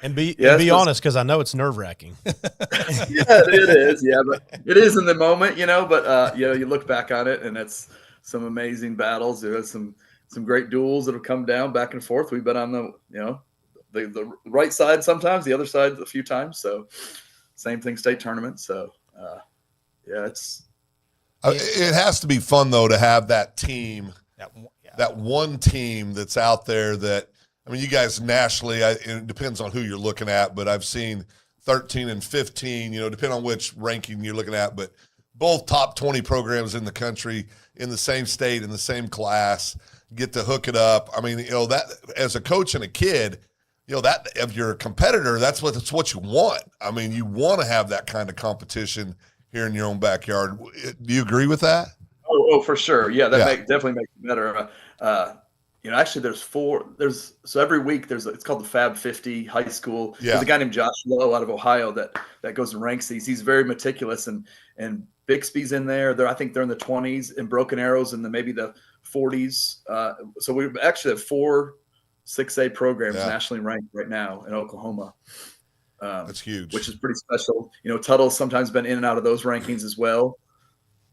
And be honest, because I know it's nerve-wracking. Yeah, it is. Yeah, but it is in the moment, But you look back on it, and it's some amazing battles. There's some great duels that have come down back and forth. We've been on the right side sometimes, the other side a few times. So same thing, state tournament. So it has to be fun though to have that team, that one team that's out there that, I mean, you guys nationally, it depends on who you're looking at, but I've seen 13 and 15, depending on which ranking you're looking at, but both top 20 programs in the country in the same state, in the same class, get to hook it up. I mean, that as a coach and a kid, that if you're a competitor, that's what you want. I mean, you want to have that kind of competition here in your own backyard. Do you agree with that? Oh, for sure. Yeah, definitely makes it better. Actually so every week it's called the Fab 50 high school. Yeah. There's a guy named Josh Lowe out of Ohio that goes and ranks these. He's very meticulous, and Bixby's in there. I think they're in the 20s, and Broken Arrow's in maybe the 40s. So we actually have 4 6A programs nationally ranked right now in Oklahoma. That's huge. Which is pretty special. Tuttle's sometimes been in and out of those rankings as well.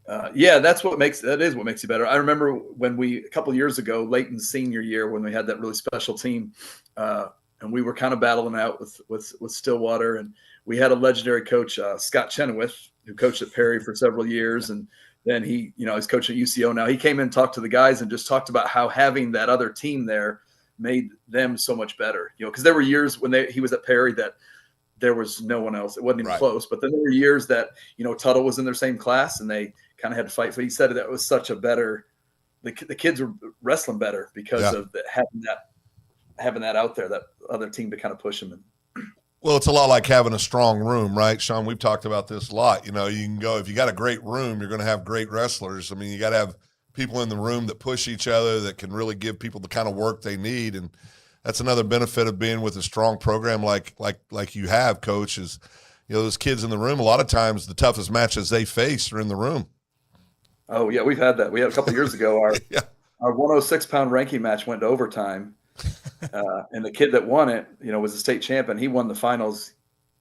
That is what makes you better. I remember when a couple of years ago, Leighton's senior year, when we had that really special team, and and we were kind of battling out with Stillwater, and we had a legendary coach, Scott Chenoweth, who coached at Perry for several years, and then he's coaching at UCO now. He came in and talked to the guys and just talked about how having that other team there made them so much better. Because there were years when he was at Perry that there was no one else. It wasn't even close. But then there were years that Tuttle was in their same class and they kind of had to fight. But he said that was such a better. The kids were wrestling better because of having that out there, that other team to kind of push them in. Well, it's a lot like having a strong room, right, Shawn? We've talked about this a lot. You can go, if you got a great room, you're going to have great wrestlers. I mean, you got to have people in the room that push each other, that can really give people the kind of work they need. And that's another benefit of being with a strong program like you have, Coach, is, those kids in the room, a lot of times the toughest matches they face are in the room. Oh, yeah, we've had that. We had a couple of years ago, our 106-pound ranking match went to overtime. And the kid that won it, was a state champion. He won the finals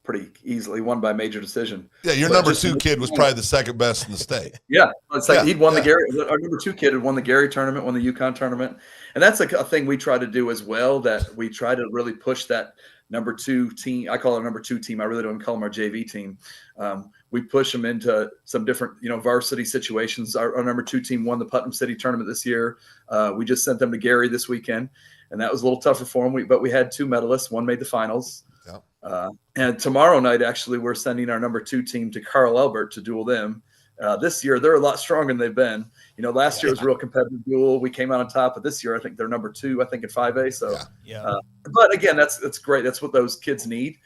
pretty easily. He won by major decision. Yeah, your number 2 kid was probably the second best in the state. Yeah, it's like he'd won the Gary. Our number 2 kid had won the Gary tournament, won the UConn tournament, and that's a thing we try to do as well. That we try to really push that number 2 team. I call it number 2 team. I really don't call them our JV team. We push them into some different, varsity situations. Our number 2 team won the Putnam City tournament this year. We just sent them to Gary this weekend, and that was a little tougher for them. But we had 2 medalists. One made the finals. Yeah. And tomorrow night, actually, we're sending our number 2 team to Carl Albert to duel them. This year, they're a lot stronger than they've been. Last year was a real competitive duel. We came out on top, but this year, I think they're number 2, I think, in 5A. So, but again, that's great. That's what those kids need.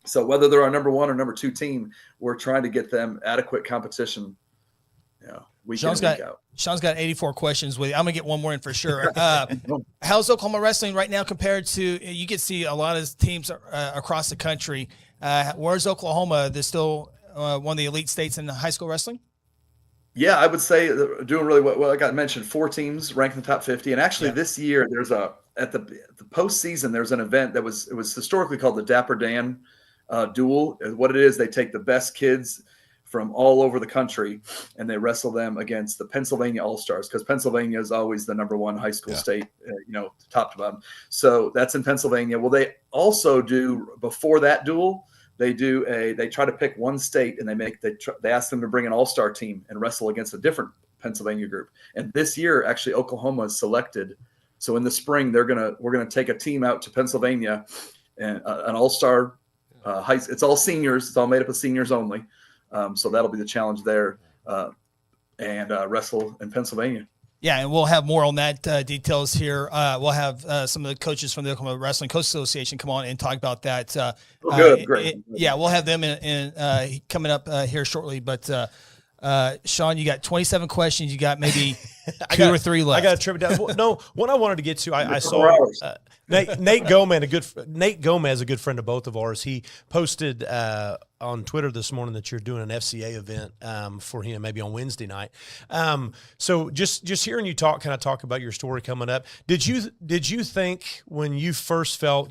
So whether they're our number 1 or number 2 team, we're trying to get them adequate competition. Week in, week out. Sean's got 84 questions with you. I'm going to get one more in for sure. How's Oklahoma wrestling right now compared to, you can see a lot of teams across the country. Where's Oklahoma? They're still one of the elite states in high school wrestling? Yeah, I would say they're doing really well. Like I mentioned, 4 teams ranked in the top 50. And actually this year, there's at the postseason, there's an event it was historically called the Dapper Dan duel. What it is, they take the best kids from all over the country and they wrestle them against the Pennsylvania All-Stars, because Pennsylvania is always the number 1 high school state, top to bottom. So that's in Pennsylvania. Well, they also do, before that duel, they try to pick one state and they ask them to bring an all-star team and wrestle against a different Pennsylvania group. And this year, actually, Oklahoma is selected. So in the spring, we're gonna take a team out to Pennsylvania and an all-star it's all seniors. It's all made up of seniors only. So that'll be the challenge there, and wrestle in Pennsylvania. Yeah, and we'll have more on that details here. We'll have some of the coaches from the Oklahoma Wrestling Coach Association come on and talk about that. Good, great. We'll have them in coming up here shortly. But Shawn, you got 27 questions. You got maybe 2 or 3 left. I got to trip it down. No, what I wanted to get to, I saw Nate Gomez, a good friend of both of ours. He posted on Twitter this morning that you're doing an FCA event for him, maybe on Wednesday night. So just hearing you talk about your story coming up, did you think when you first felt,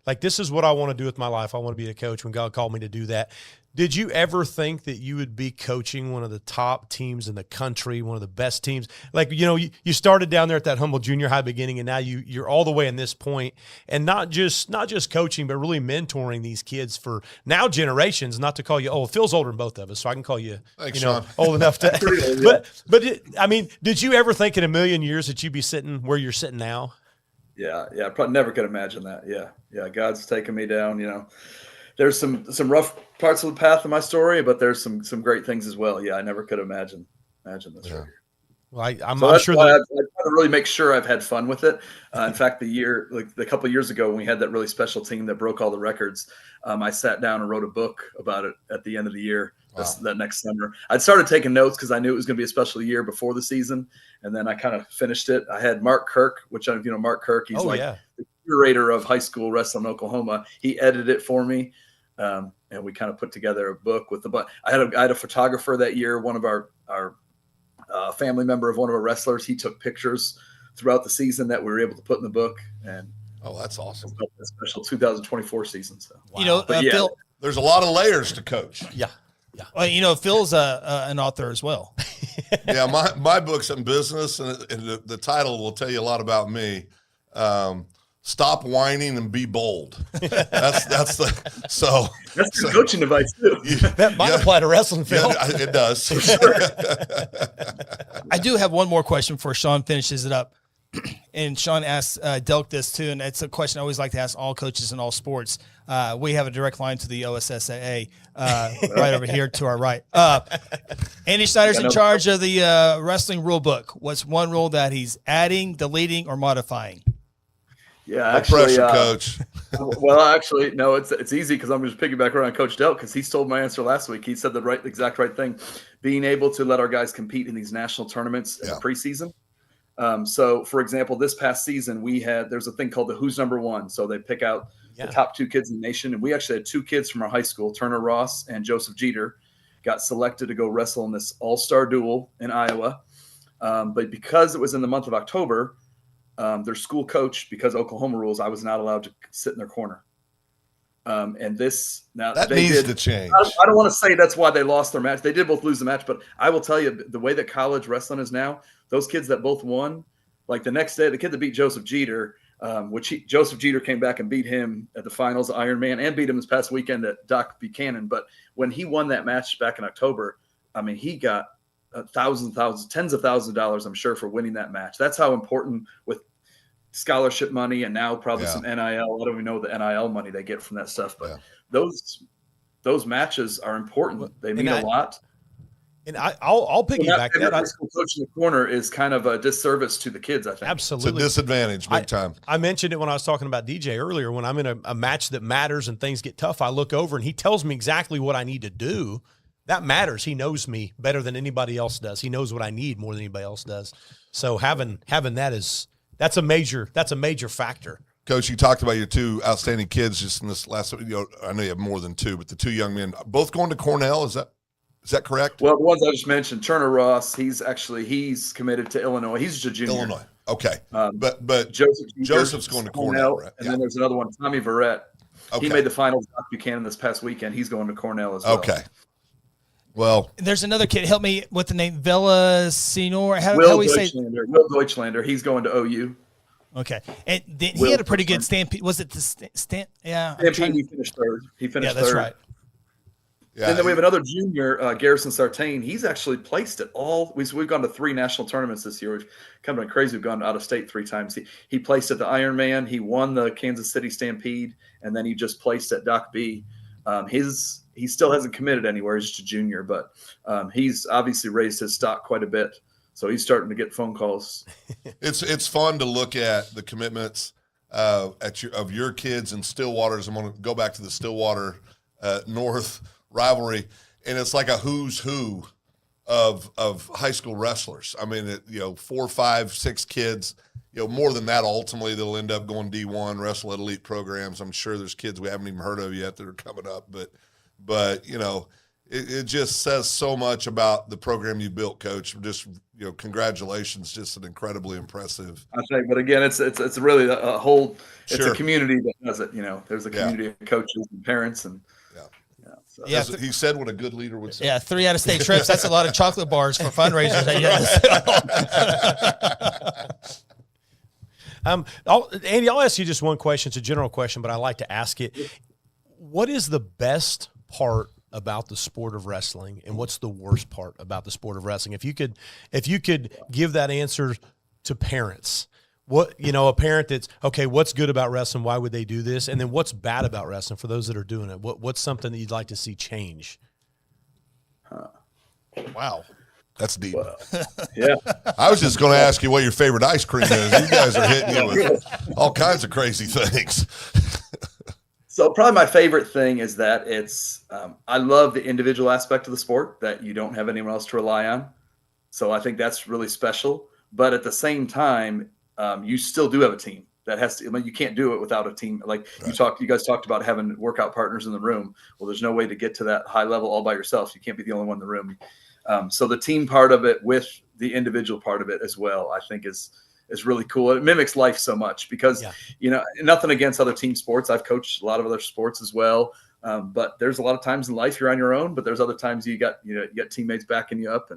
like this is what I want to do with my life, I want to be a coach, when God called me to do that, did you ever think that you would be coaching one of the top teams in the country, one of the best teams? Like, you started down there at that humble junior high beginning, and now you're all the way in this point, and not just coaching, but really mentoring these kids for now generations. Not to call you old. Phil's older than both of us, so I can call you, thanks, Shawn, old enough to. But did you ever think in a million years that you'd be sitting where you're sitting now? Yeah, I probably never could imagine that. Yeah, God's taken me down. There's some rough parts of the path of my story, but there's some great things as well. Yeah, I never could imagine this right here. Well, I'm sure that I try to really make sure I've had fun with it. In fact, a couple of years ago when we had that really special team that broke all the records, I sat down and wrote a book about it at the end of the year. Wow. That next summer, I'd started taking notes because I knew it was going to be a special year before the season, and then I kind of finished it. I had Mark Kirk, which Mark Kirk, he's the curator of high school wrestling in Oklahoma. He edited it for me. And we kind of put together a book with I had a photographer that year, one of our family member of one of our wrestlers. He took pictures throughout the season that we were able to put in the book. And that's awesome. A special 2024 season. So wow. Phil, there's a lot of layers to coach. Yeah. Well, Phil's an author as well. Yeah, my book's in business, and the title will tell you a lot about me. stop whining and be bold. That's good coaching advice too. That might apply to wrestling, Phil. Yeah, it does. I do have one more question before Shawn finishes it up. And Shawn asked Delk this too, and it's a question I always like to ask all coaches in all sports. We have a direct line to the OSSAA right over here to our right. Andy Snyder's in charge of the wrestling rule book. What's one rule that he's adding, deleting, or modifying? Yeah, no actually, pressure, Coach. Well, actually, no, it's easy because I'm just piggyback around Coach Delk because he stole my answer last week. He said the exact right thing, being able to let our guys compete in these national tournaments in the preseason. So, for example, this past season, there's a thing called the Who's Number One. So they pick out the top 2 kids in the nation. And we actually had 2 kids from our high school, Turner Ross and Joseph Jeter, got selected to go wrestle in this all-star duel in Iowa. But because it was in the month of October, their school coach, because Oklahoma rules, I was not allowed to sit in their corner. And this now that needs to change. I don't want to say that's why they lost their match. They did both lose the match, but I will tell you the way that college wrestling is now, those kids that both won, like the next day, the kid that beat Joseph Jeter, Joseph Jeter came back and beat him at the finals of Ironman and beat him this past weekend at Doc Buchanan. But when he won that match back in October, I mean, he got tens of thousands of dollars, I'm sure, for winning that match. That's how important with scholarship money and now probably some NIL. I don't even know the NIL money they get from that stuff, but those matches are important. They mean a lot. And I'll piggyback that. High school coach in the corner is kind of a disservice to the kids, I think. Absolutely. It's a disadvantage, big time. I mentioned it when I was talking about DJ earlier. When I'm in a match that matters and things get tough, I look over and he tells me exactly what I need to do. That matters. He knows me better than anybody else does. He knows what I need more than anybody else does. So having that that's a major factor. Coach, you talked about your 2 outstanding kids just in this last. I know you have more than 2, but the 2 young men, both going to Cornell. Is that correct? Well, the ones I just mentioned, Turner Ross, he's committed to Illinois. He's just a junior. Illinois. Okay. But Joseph's going to Cornell, right? And then there's another one, Tommy Verrett. Okay. He made the finals at Buchanan this past weekend. He's going to Cornell as well. Okay. Well, there's another kid. Help me with the name. Villa Senor. How we say? Will Deutschlander. He's going to OU. Okay, and he had a pretty good stampede. Was it the Stampede? Yeah, Stampede. He finished third. That's right. Yeah, and then we have another junior, Garrison Sartain. He's actually placed at all. We've gone to 3 national tournaments this year. We've kind of been crazy. We've gone out of state 3 times. He placed at the Ironman. He won the Kansas City Stampede, and then he just placed at Doc B. He still hasn't committed anywhere. He's just a junior, but he's obviously raised his stock quite a bit. So he's starting to get phone calls. It's fun to look at the commitments of your kids in Stillwater's. I'm going to go back to the Stillwater North rivalry, and it's like a who's who of high school wrestlers. I mean, 4, 5, 6 kids. More than that, ultimately they'll end up going D1, wrestle at elite programs. I'm sure there's kids we haven't even heard of yet that are coming up, but it just says so much about the program you built, Coach. Just congratulations, just an incredibly impressive. I think, but again, it's really a whole. It's a community that does it. There's a community of coaches and parents and. He said what a good leader would say. Yeah, 3 out-of-state trips. That's a lot of chocolate bars for fundraisers. Andy, I'll ask you just one question. It's a general question, but I like to ask it. What is the best part about the sport of wrestling, and what's the worst part about the sport of wrestling? If you could give that answer to parents, a parent that's okay, what's good about wrestling? Why would they do this? And then what's bad about wrestling for those that are doing it? What's something that you'd like to see change? Wow. That's deep. Yeah. I was just going to ask you what your favorite ice cream is. You guys are hitting you with all kinds of crazy things. So probably my favorite thing is that I love the individual aspect of the sport, that you don't have anyone else to rely on. So I think that's really special. But at the same time, you still do have a team that has to. You can't do it without a team. Like you guys talked about having workout partners in the room. Well, there's no way to get to that high level all by yourself. You can't be the only one in the room. So the team part of it with the individual part of it as well, I think is really cool. It mimics life so much because, nothing against other team sports. I've coached a lot of other sports as well. But there's a lot of times in life you're on your own, but there's other times you got teammates backing you up.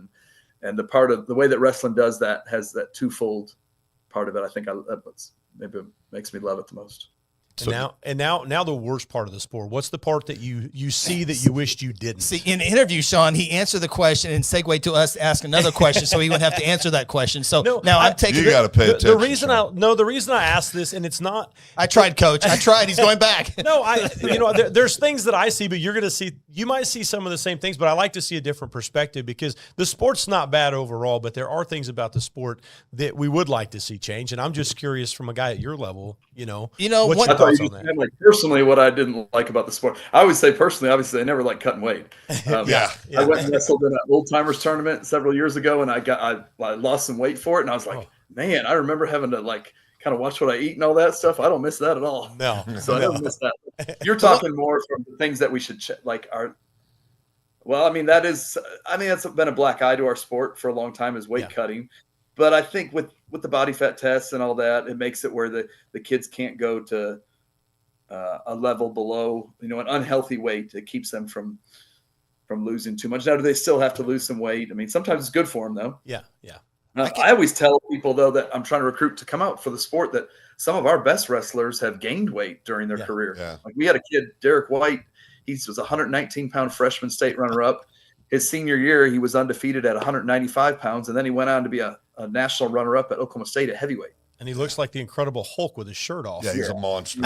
And the way that wrestling does that has that twofold part of it. I think that's maybe makes me love it the most. And now the worst part of the sport. What's the part that you see that you wished you didn't? See, in the interview, Shawn, he answered the question and segued to us to ask another question, so he wouldn't have to answer that question. So now I'm taking. You got to pay attention. The reason I asked this, and it's not. I tried, Coach. I tried. He's going back. No, there's things that I see, but you're going to see. You might see some of the same things, but I like to see a different perspective because the sport's not bad overall, but there are things about the sport that we would like to see change. And I'm just curious, from a guy at your level, what's your thoughts on that? Like personally, what I didn't like about the sport, I always say personally, obviously, I never liked cutting weight. I went and wrestled in an old timers tournament several years ago, and I lost some weight for it, and I was like, man, I remember having to kind of watch what I eat and all that stuff. I don't miss that at all. No, so I don't miss that. You're talking more from the things that we should check, that's been a black eye to our sport for a long time is weight cutting. But I think with the body fat tests and all that, it makes it where the kids can't go to a level below, an unhealthy weight that keeps them from losing too much. Now, do they still have to lose some weight? I mean, sometimes it's good for them, though. Yeah. I always tell people, though, that I'm trying to recruit to come out for the sport that some of our best wrestlers have gained weight during their career. Yeah. Like we had a kid, Derek White. He was a 119-pound freshman state runner-up. His senior year, he was undefeated at 195 pounds, and then he went on to be a national runner-up at Oklahoma State at heavyweight. And he looks like the Incredible Hulk with his shirt off. Yeah, he's a monster.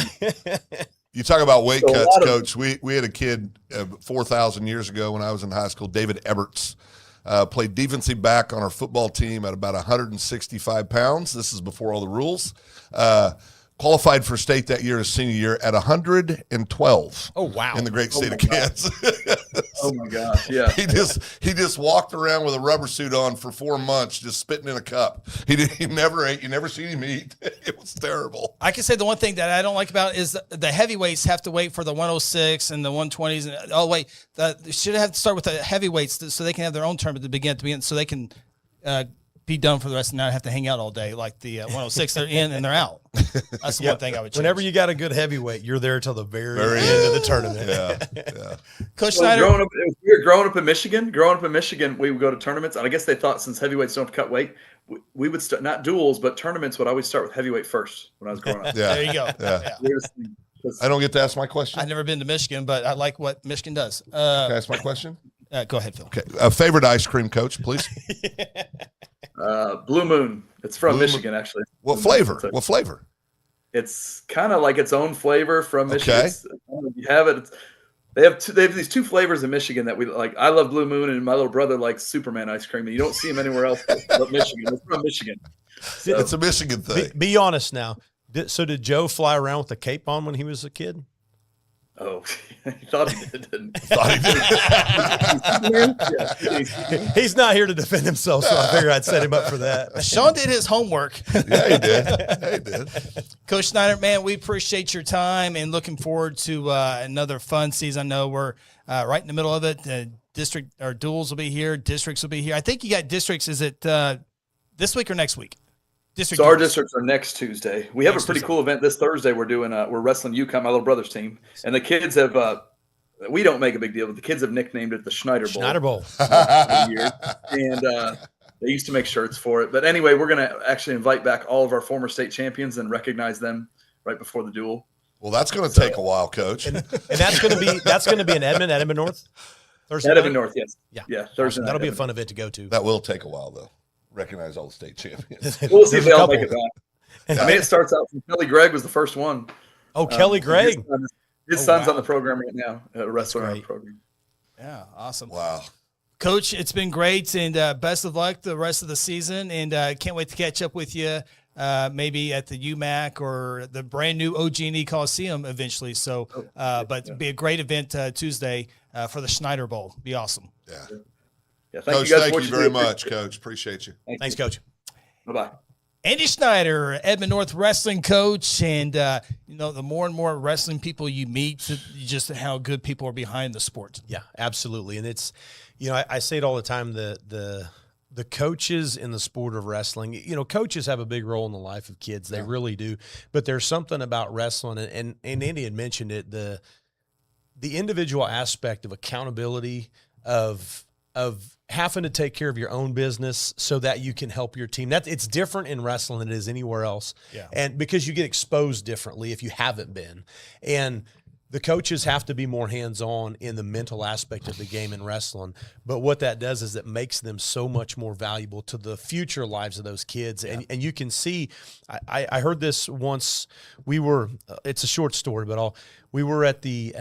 You talk about weight cuts, Coach. We had a kid 4,000 years ago when I was in high school, David Eberts, played defensive back on our football team at about 165 pounds. This is before all the rules. Qualified for state that year, his senior year, at 112. Oh, wow. In the great state of Kansas. Oh, my gosh, yeah. He just walked around with a rubber suit on for 4 months, just spitting in a cup. He never ate. You never seen him eat. It was terrible. I can say the one thing that I don't like about it is the heavyweights have to wait for the 106 and the 120s. And they should have to start with the heavyweights so they can have their own term at the beginning so they can be done for the rest and not have to hang out all day like the 106. They're in and they're out. That's the one thing I would change. Whenever you got a good heavyweight, you're there till the very end of the tournament. Yeah. Coach Snyder. Growing up in Michigan, we would go to tournaments. And I guess they thought since heavyweights don't cut weight, we would start, not duels, but tournaments would always start with heavyweight first when I was growing up. There you go. Yeah. I don't get to ask my question. I've never been to Michigan, but I like what Michigan does. Can I ask my question? Go ahead, Phil. Okay. Favorite ice cream, Coach, please. Blue Moon. It's from Michigan, actually. What flavor? What flavor? It's kind of like its own flavor from Michigan. Okay. You have it. They have these two flavors in Michigan that we like. I love Blue Moon, and my little brother likes Superman ice cream. And you don't see them anywhere else but Michigan. It's from Michigan. So, it's a Michigan thing. Be honest now. So did Joe fly around with a cape on when he was a kid? Oh, he thought he did, didn't he? Yeah. He's not here to defend himself, so I figured I'd set him up for that. Shawn did his homework. Yeah, he did. Coach Snyder, man, we appreciate your time and looking forward to another fun season. I know we're right in the middle of it. District or duels will be here. Districts will be here. I think you got districts. Is it this week or next week? So our districts are next Tuesday. We have a pretty cool event this Thursday. We're doing we're wrestling UConn, my little brother's team, and the kids have. We don't make a big deal, but the kids have nicknamed it the Schneider Bowl. Schneider Bowl. And they used to make shirts for it. But anyway, we're going to actually invite back all of our former state champions and recognize them right before the duel. Well, that's going to take a while, Coach. And that's going to be in Edmond North. Thursday Edmond North, yes. Yeah. Thursday. That'll be a fun event to go to. That will take a while, though. Recognize all the state champions. We'll see if they all make it back. I mean, it starts out from Kelly Gregg was the first one. Oh, Kelly Gregg. His son's on the program right now, wrestler on the program. Yeah, awesome. Wow. Coach, it's been great, and best of luck the rest of the season, and can't wait to catch up with you maybe at the UMAC or the brand new OG&E Coliseum eventually. So, but it'll be a great event Tuesday for the Schneider Bowl. Be awesome. Yeah. Yeah, Coach, thank you very much, Coach. Appreciate you. Thanks, Coach. Bye-bye. Andy Schneider, Edmond North wrestling coach, and the more and more wrestling people you meet, just how good people are behind the sport. Yeah, absolutely. And it's, I say it all the time, the coaches in the sport of wrestling, coaches have a big role in the life of kids. They really do. But there's something about wrestling, and Andy had mentioned it, the individual aspect of accountability, of having to take care of your own business so that you can help your team. It's different in wrestling than it is anywhere else. Yeah. And because you get exposed differently if you haven't been. And the coaches have to be more hands-on in the mental aspect of the game in wrestling. But what that does is it makes them so much more valuable to the future lives of those kids. Yeah. And you can see, I heard this once. It's a short story, but we were at the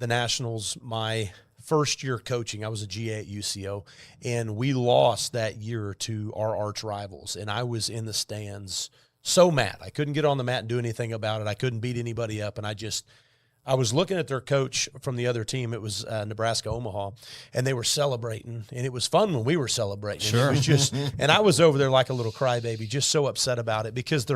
Nationals, my first year coaching. I was a GA at UCO, and we lost that year to our arch rivals. And I was in the stands so mad. I couldn't get on the mat and do anything about it. I couldn't beat anybody up, and I was looking at their coach from the other team. It was Nebraska Omaha, and they were celebrating, and it was fun when we were celebrating. Sure. And it was and I was over there like a little crybaby, just so upset about it because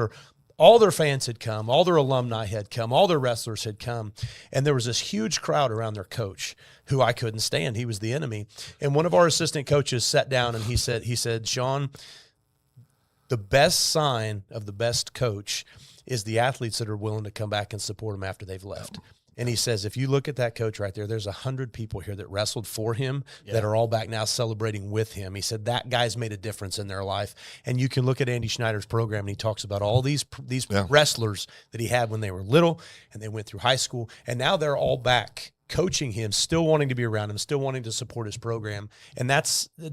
all their fans had come, all their alumni had come, all their wrestlers had come, and there was this huge crowd around their coach who I couldn't stand. He was the enemy. And one of our assistant coaches sat down and he said, Shawn, the best sign of the best coach is the athletes that are willing to come back and support him after they've left. And he says, if you look at that coach right there, there's 100 people here that wrestled for him that are all back now celebrating with him. He said that guy's made a difference in their life. And you can look at Andy Schneider's program, and he talks about all these wrestlers that he had when they were little and they went through high school. And now they're all back coaching him, still wanting to be around him, still wanting to support his program. And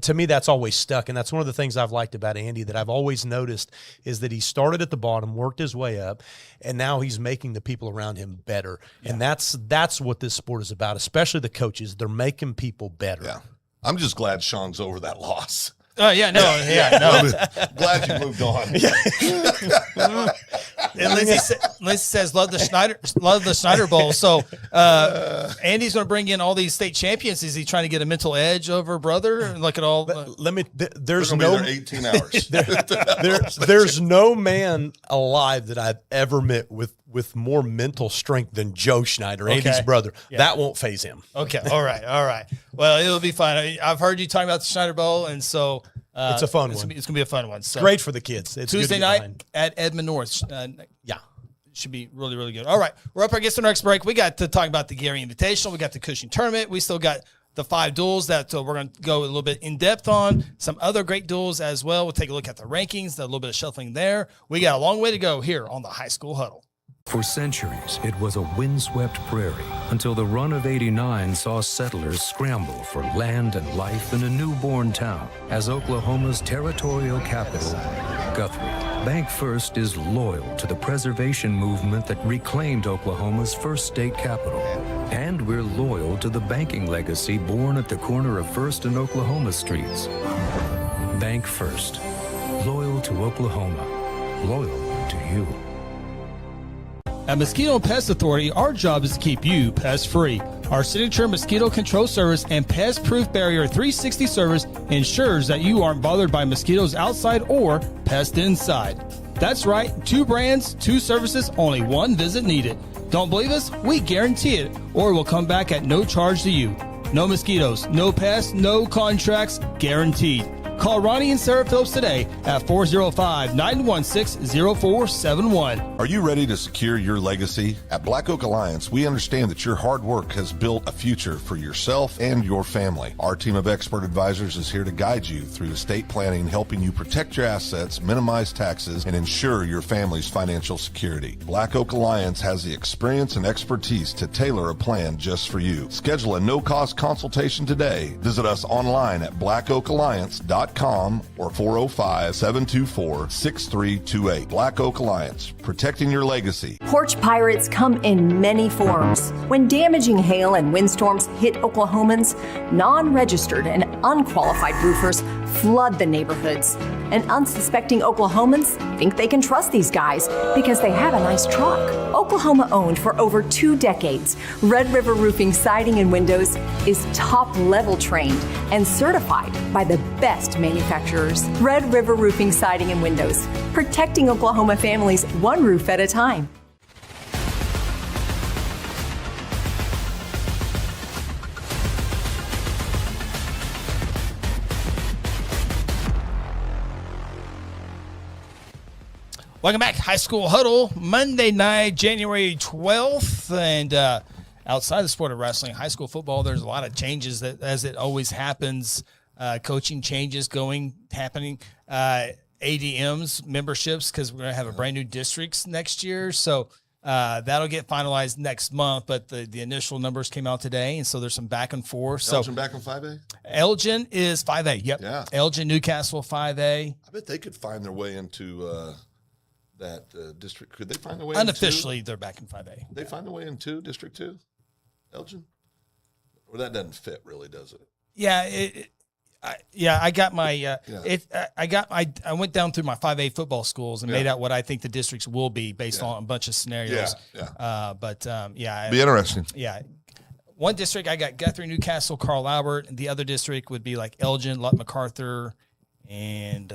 to me, that's always stuck. And that's one of the things I've liked about Andy that I've always noticed is that he started at the bottom, worked his way up, and now he's making the people around him better. Yeah. And that's what this sport is about, especially the coaches. They're making people better. Yeah. I'm just glad Shawn's over that loss. Oh, yeah, no. Glad you moved on. And Lindsay says, love the Schneider Bowl. So Andy's going to bring in all these state champions. Is he trying to get a mental edge over brother? Look at all. There's no 18 hours. There's no man alive that I've ever met with more mental strength than Joe Schneider, Andy's brother. Yeah. That won't faze him. Okay. All right. Well, it'll be fine. I've heard you talking about the Schneider Bowl, and so it's a fun one. It's going to be a fun one. So, great for the kids. It's Tuesday night at Edmond North. Should be really, really good. All right. We're up against the next break. We got to talk about the Gary Invitational. We got the Cushing Tournament. We still got the 5 duels that we're going to go a little bit in depth on. Some other great duels as well. We'll take a look at the rankings, a little bit of shuffling there. We got a long way to go here on the High School Huddle. For centuries, it was a windswept prairie until the run of '89 saw settlers scramble for land and life in a newborn town as Oklahoma's territorial capital, Guthrie. Bank First is loyal to the preservation movement that reclaimed Oklahoma's first state capital. And we're loyal to the banking legacy born at the corner of First and Oklahoma Streets. Bank First. Loyal to Oklahoma. Loyal to you. At Mosquito and Pest Authority, our job is to keep you pest-free. Our signature mosquito control service and pest-proof barrier 360 service ensures that you aren't bothered by mosquitoes outside or pests inside. That's right, 2 brands, 2 services, only 1 visit needed. Don't believe us? We guarantee it, or we'll come back at no charge to you. No mosquitoes, no pests, no contracts, guaranteed. Call Ronnie and Sarah Phillips today at 405-916-0471. Are you ready to secure your legacy? At Black Oak Alliance, we understand that your hard work has built a future for yourself and your family. Our team of expert advisors is here to guide you through estate planning, helping you protect your assets, minimize taxes, and ensure your family's financial security. Black Oak Alliance has the experience and expertise to tailor a plan just for you. Schedule a no-cost consultation today. Visit us online at blackoakalliance.com or 405-724-6328. Black Oak Alliance, protecting your legacy. Porch pirates come in many forms. When damaging hail and windstorms hit Oklahomans, non-registered and unqualified roofers flood the neighborhoods. And unsuspecting Oklahomans think they can trust these guys because they have a nice truck. Oklahoma owned for over 2 decades, Red River Roofing Siding and Windows is top level trained and certified by the best manufacturers. Red River Roofing Siding and Windows, protecting Oklahoma families 1 roof at a time. Welcome back, High School Huddle, Monday night, January 12th. And outside the sport of wrestling, high school football, there's a lot of changes that, as it always happens. coaching changes happening. ADMs memberships, because we're going to have a brand new districts next year. So that'll get finalized next month, but the initial numbers came out today, and so there's some back and forth. Elgin back in 5A? Elgin is 5A. Yep. Yeah. Elgin, Newcastle, 5A. I bet they could find their way into that district. Could they find their way Unofficially, they're back in 5A. They find their way in District 2? Elgin? Or that doesn't fit really, does it? Yeah, I got my I went down through my 5A football schools and made out what I think the districts will be based on a bunch of scenarios. Be interesting. Yeah. One district I got Guthrie, Newcastle, Carl Albert, and the other district would be like Elgin, Lott MacArthur, and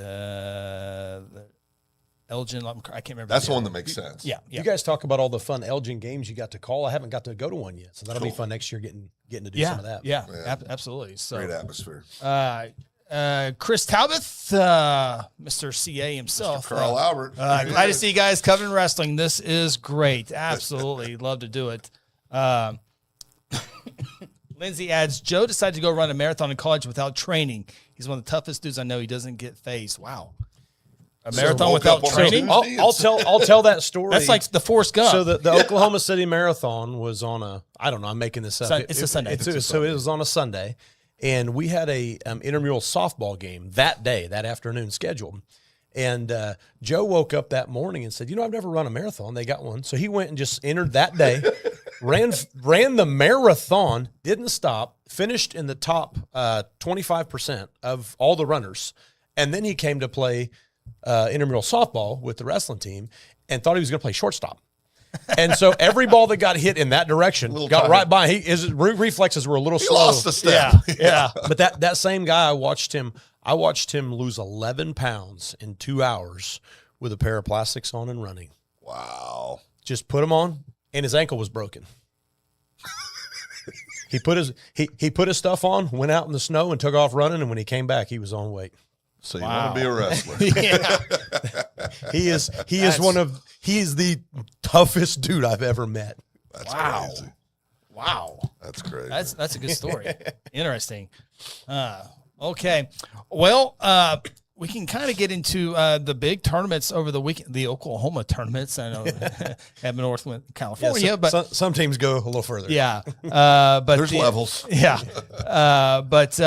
Elgin, Lott MacArthur. I can't remember. That's the one that makes sense. Yeah. You guys talk about all the fun Elgin games you got to call. I haven't got to go to one yet, so that'll be fun next year getting to do some of that. Yeah, absolutely. So great atmosphere. Chris Talbot, Mr. CA himself. Mr. Carl Albert. Glad to see you guys covering wrestling. This is great. Absolutely. Love to do it. Lindsay adds, Joe decided to go run a marathon in college without training. He's one of the toughest dudes I know. He doesn't get phased. Wow. A marathon without training? I'll tell that story. That's like the Forrest Gump. So the Oklahoma City Marathon was on I don't know, I'm making this up. It's a Sunday. So it was on a Sunday, and we had a intramural softball game that day, that afternoon scheduled. And Joe woke up that morning and said, I've never run a marathon. They got one. So he went and just entered that day, ran the marathon, didn't stop, finished in the top 25% of all the runners. And then he came to play intramural softball with the wrestling team and thought he was going to play shortstop. And so every ball that got hit in that direction got right by. His reflexes were a little slow. Lost a step. Yeah. But that same guy, I watched him lose 11 pounds in 2 hours with a pair of plastics on and running. Wow. Just put them on, and his ankle was broken. He put his stuff on, went out in the snow, and took off running. And when he came back, he was on weight. So you want to be a wrestler? He is the toughest dude I've ever met. That's crazy. Wow. That's crazy. That's a good story. Interesting. Okay. Well, we can kind of get into the big tournaments over the weekend, the Oklahoma tournaments. I know have North California, but some teams go a little further. Yeah. But there's levels. Yeah. But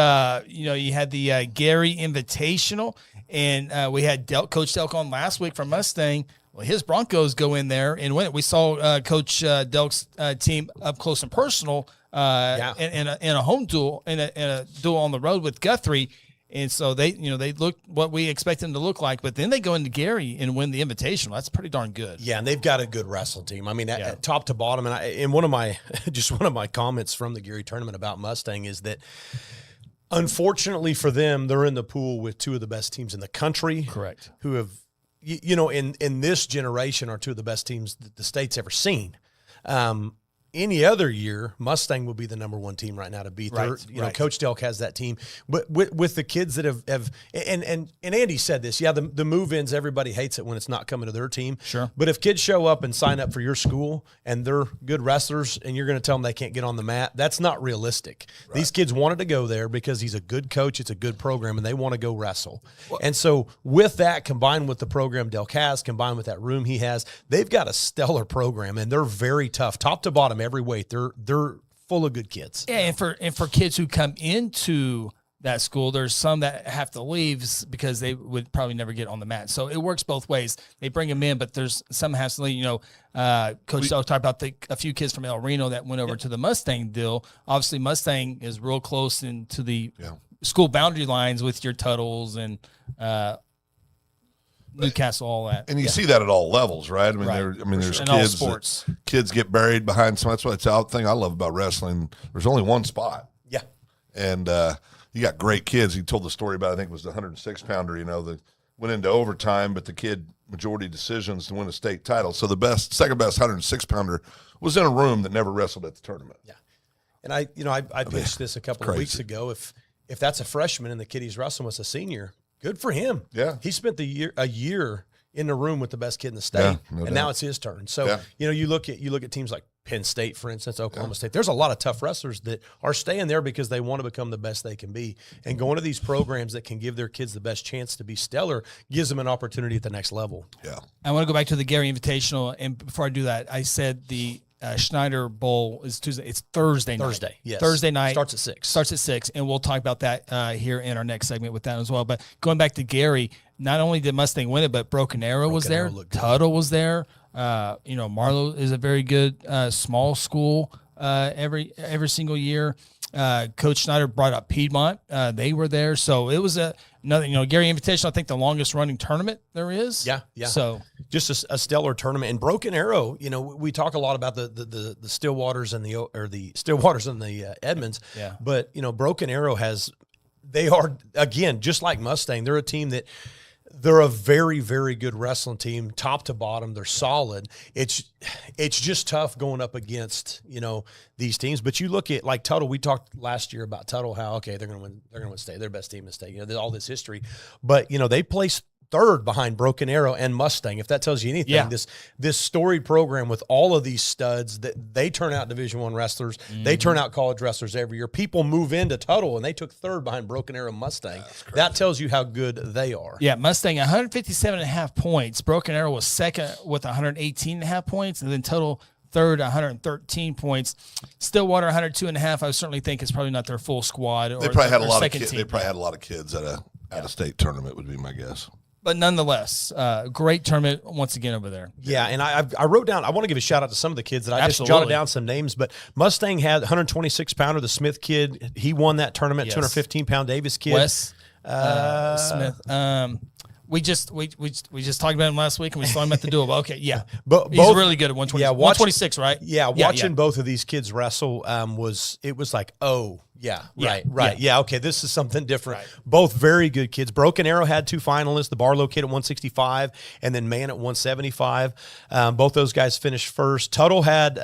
you had the Gary Invitational, and we had Coach Delk on last week from Mustang. Well, his Broncos go in there and win it. We saw Coach Delk's team up close and personal in a home duel, in a duel on the road with Guthrie. And so they look what we expect them to look like, but then they go into Gary and win the Invitational. That's pretty darn good. Yeah, and they've got a good wrestle team. I mean, at top to bottom. And one of my comments from the Gary tournament about Mustang is that, unfortunately for them, they're in the pool with two of the best teams in the country. Correct. Who have, in this generation, are two of the best teams that the state's ever seen. Any other year, Mustang will be the number one team right now to beat. Right. Coach Delk has that team, but with the kids that have and Andy said this. Yeah, the move-ins, everybody hates it when it's not coming to their team. Sure. But if kids show up and sign up for your school and they're good wrestlers, and you're going to tell them they can't get on the mat, that's not realistic. Right. These kids wanted to go there because he's a good coach. It's a good program, and they want to go wrestle. Well, and so with that, combined with the program Delk has, combined with that room he has, they've got a stellar program, and they're very tough, top to bottom. Every weight, they're full of good kids. Yeah, and for kids who come into that school, there's some that have to leave because they would probably never get on the mat. So it works both ways. They bring them in, but there's some has to leave. Coach Delk talked about a few kids from El Reno that went over to the Mustang deal. Obviously, Mustang is real close into the school boundary lines with your Tuttles and Newcastle, all that, and you see that at all levels, right? There's in kids. All sports. Kids get buried behind some. That's what it's the thing I love about wrestling. There's only one spot. Yeah, and you got great kids. He told the story about, I think it was the 106 pounder. That went into overtime, but the kid majority decisions to win a state title. So the second best 106 pounder was in a room that never wrestled at the tournament. Yeah, and I pitched this a couple of weeks ago. If that's a freshman and the kid he's wrestling was a senior, good for him. Yeah. He spent a year in the room with the best kid in the state, and now it's his turn. So, you look at teams like Penn State, for instance, Oklahoma State. There's a lot of tough wrestlers that are staying there because they want to become the best they can be. And going to these programs that can give their kids the best chance to be stellar gives them an opportunity at the next level. Yeah. I want to go back to the Gary Invitational. And before I do that, I said the Schneider Bowl is Tuesday. It's Thursday night. Thursday, yes. Thursday night. Starts at 6. Starts at 6. And we'll talk about that here in our next segment with that as well. But going back to Gary, not only did Mustang win it, but Broken Arrow was there. Tuttle was there. Marlowe is a very good small school every single year. Coach Schneider brought up Piedmont. They were there. So it was another, Gary Invitational, I think the longest running tournament there is. Yeah. So just a stellar tournament. And Broken Arrow, we talk a lot about the Stillwaters and the Stillwaters and the Edmonds. Yeah. But, Broken Arrow they are, again, just like Mustang, they're a team that they're a very, very good wrestling team, top to bottom. They're solid. It's just tough going up against, these teams. But you look at like Tuttle. We talked last year about Tuttle, how, okay, they're going to win. They're going to win state. Their best team in state. There's all this history. But, they placed third behind Broken Arrow and Mustang. If that tells you anything, this storied program with all of these studs, that they turn out Division I wrestlers, they turn out college wrestlers every year. People move into Tuttle, and they took third behind Broken Arrow and Mustang. That tells you how good they are. Yeah, Mustang 157.5 points. Broken Arrow was second with 118.5 points, and then Tuttle third, 113 points. Stillwater 102.5. I certainly think it's probably not their full squad. They probably had a lot of kids. They probably had a lot of kids at a state tournament, would be my guess. But nonetheless, great tournament once again over there. Yeah, and I wrote down, I want to give a shout out to some of the kids that I just jotted down some names, but Mustang had 126-pounder, the Smith kid. He won that tournament, 215-pound Davis kid. Wes Smith. We just talked about him last week, and we saw him at the duel. Okay, yeah. But he's really good at 120. Yeah, 126, right? Yeah, watching both of these kids wrestle was like, oh, right. Yeah, okay, this is something different. Right. Both very good kids. Broken Arrow had 2 finalists, the Barlow kid at 165 and then Mann at 175. Both those guys finished first. Tuttle had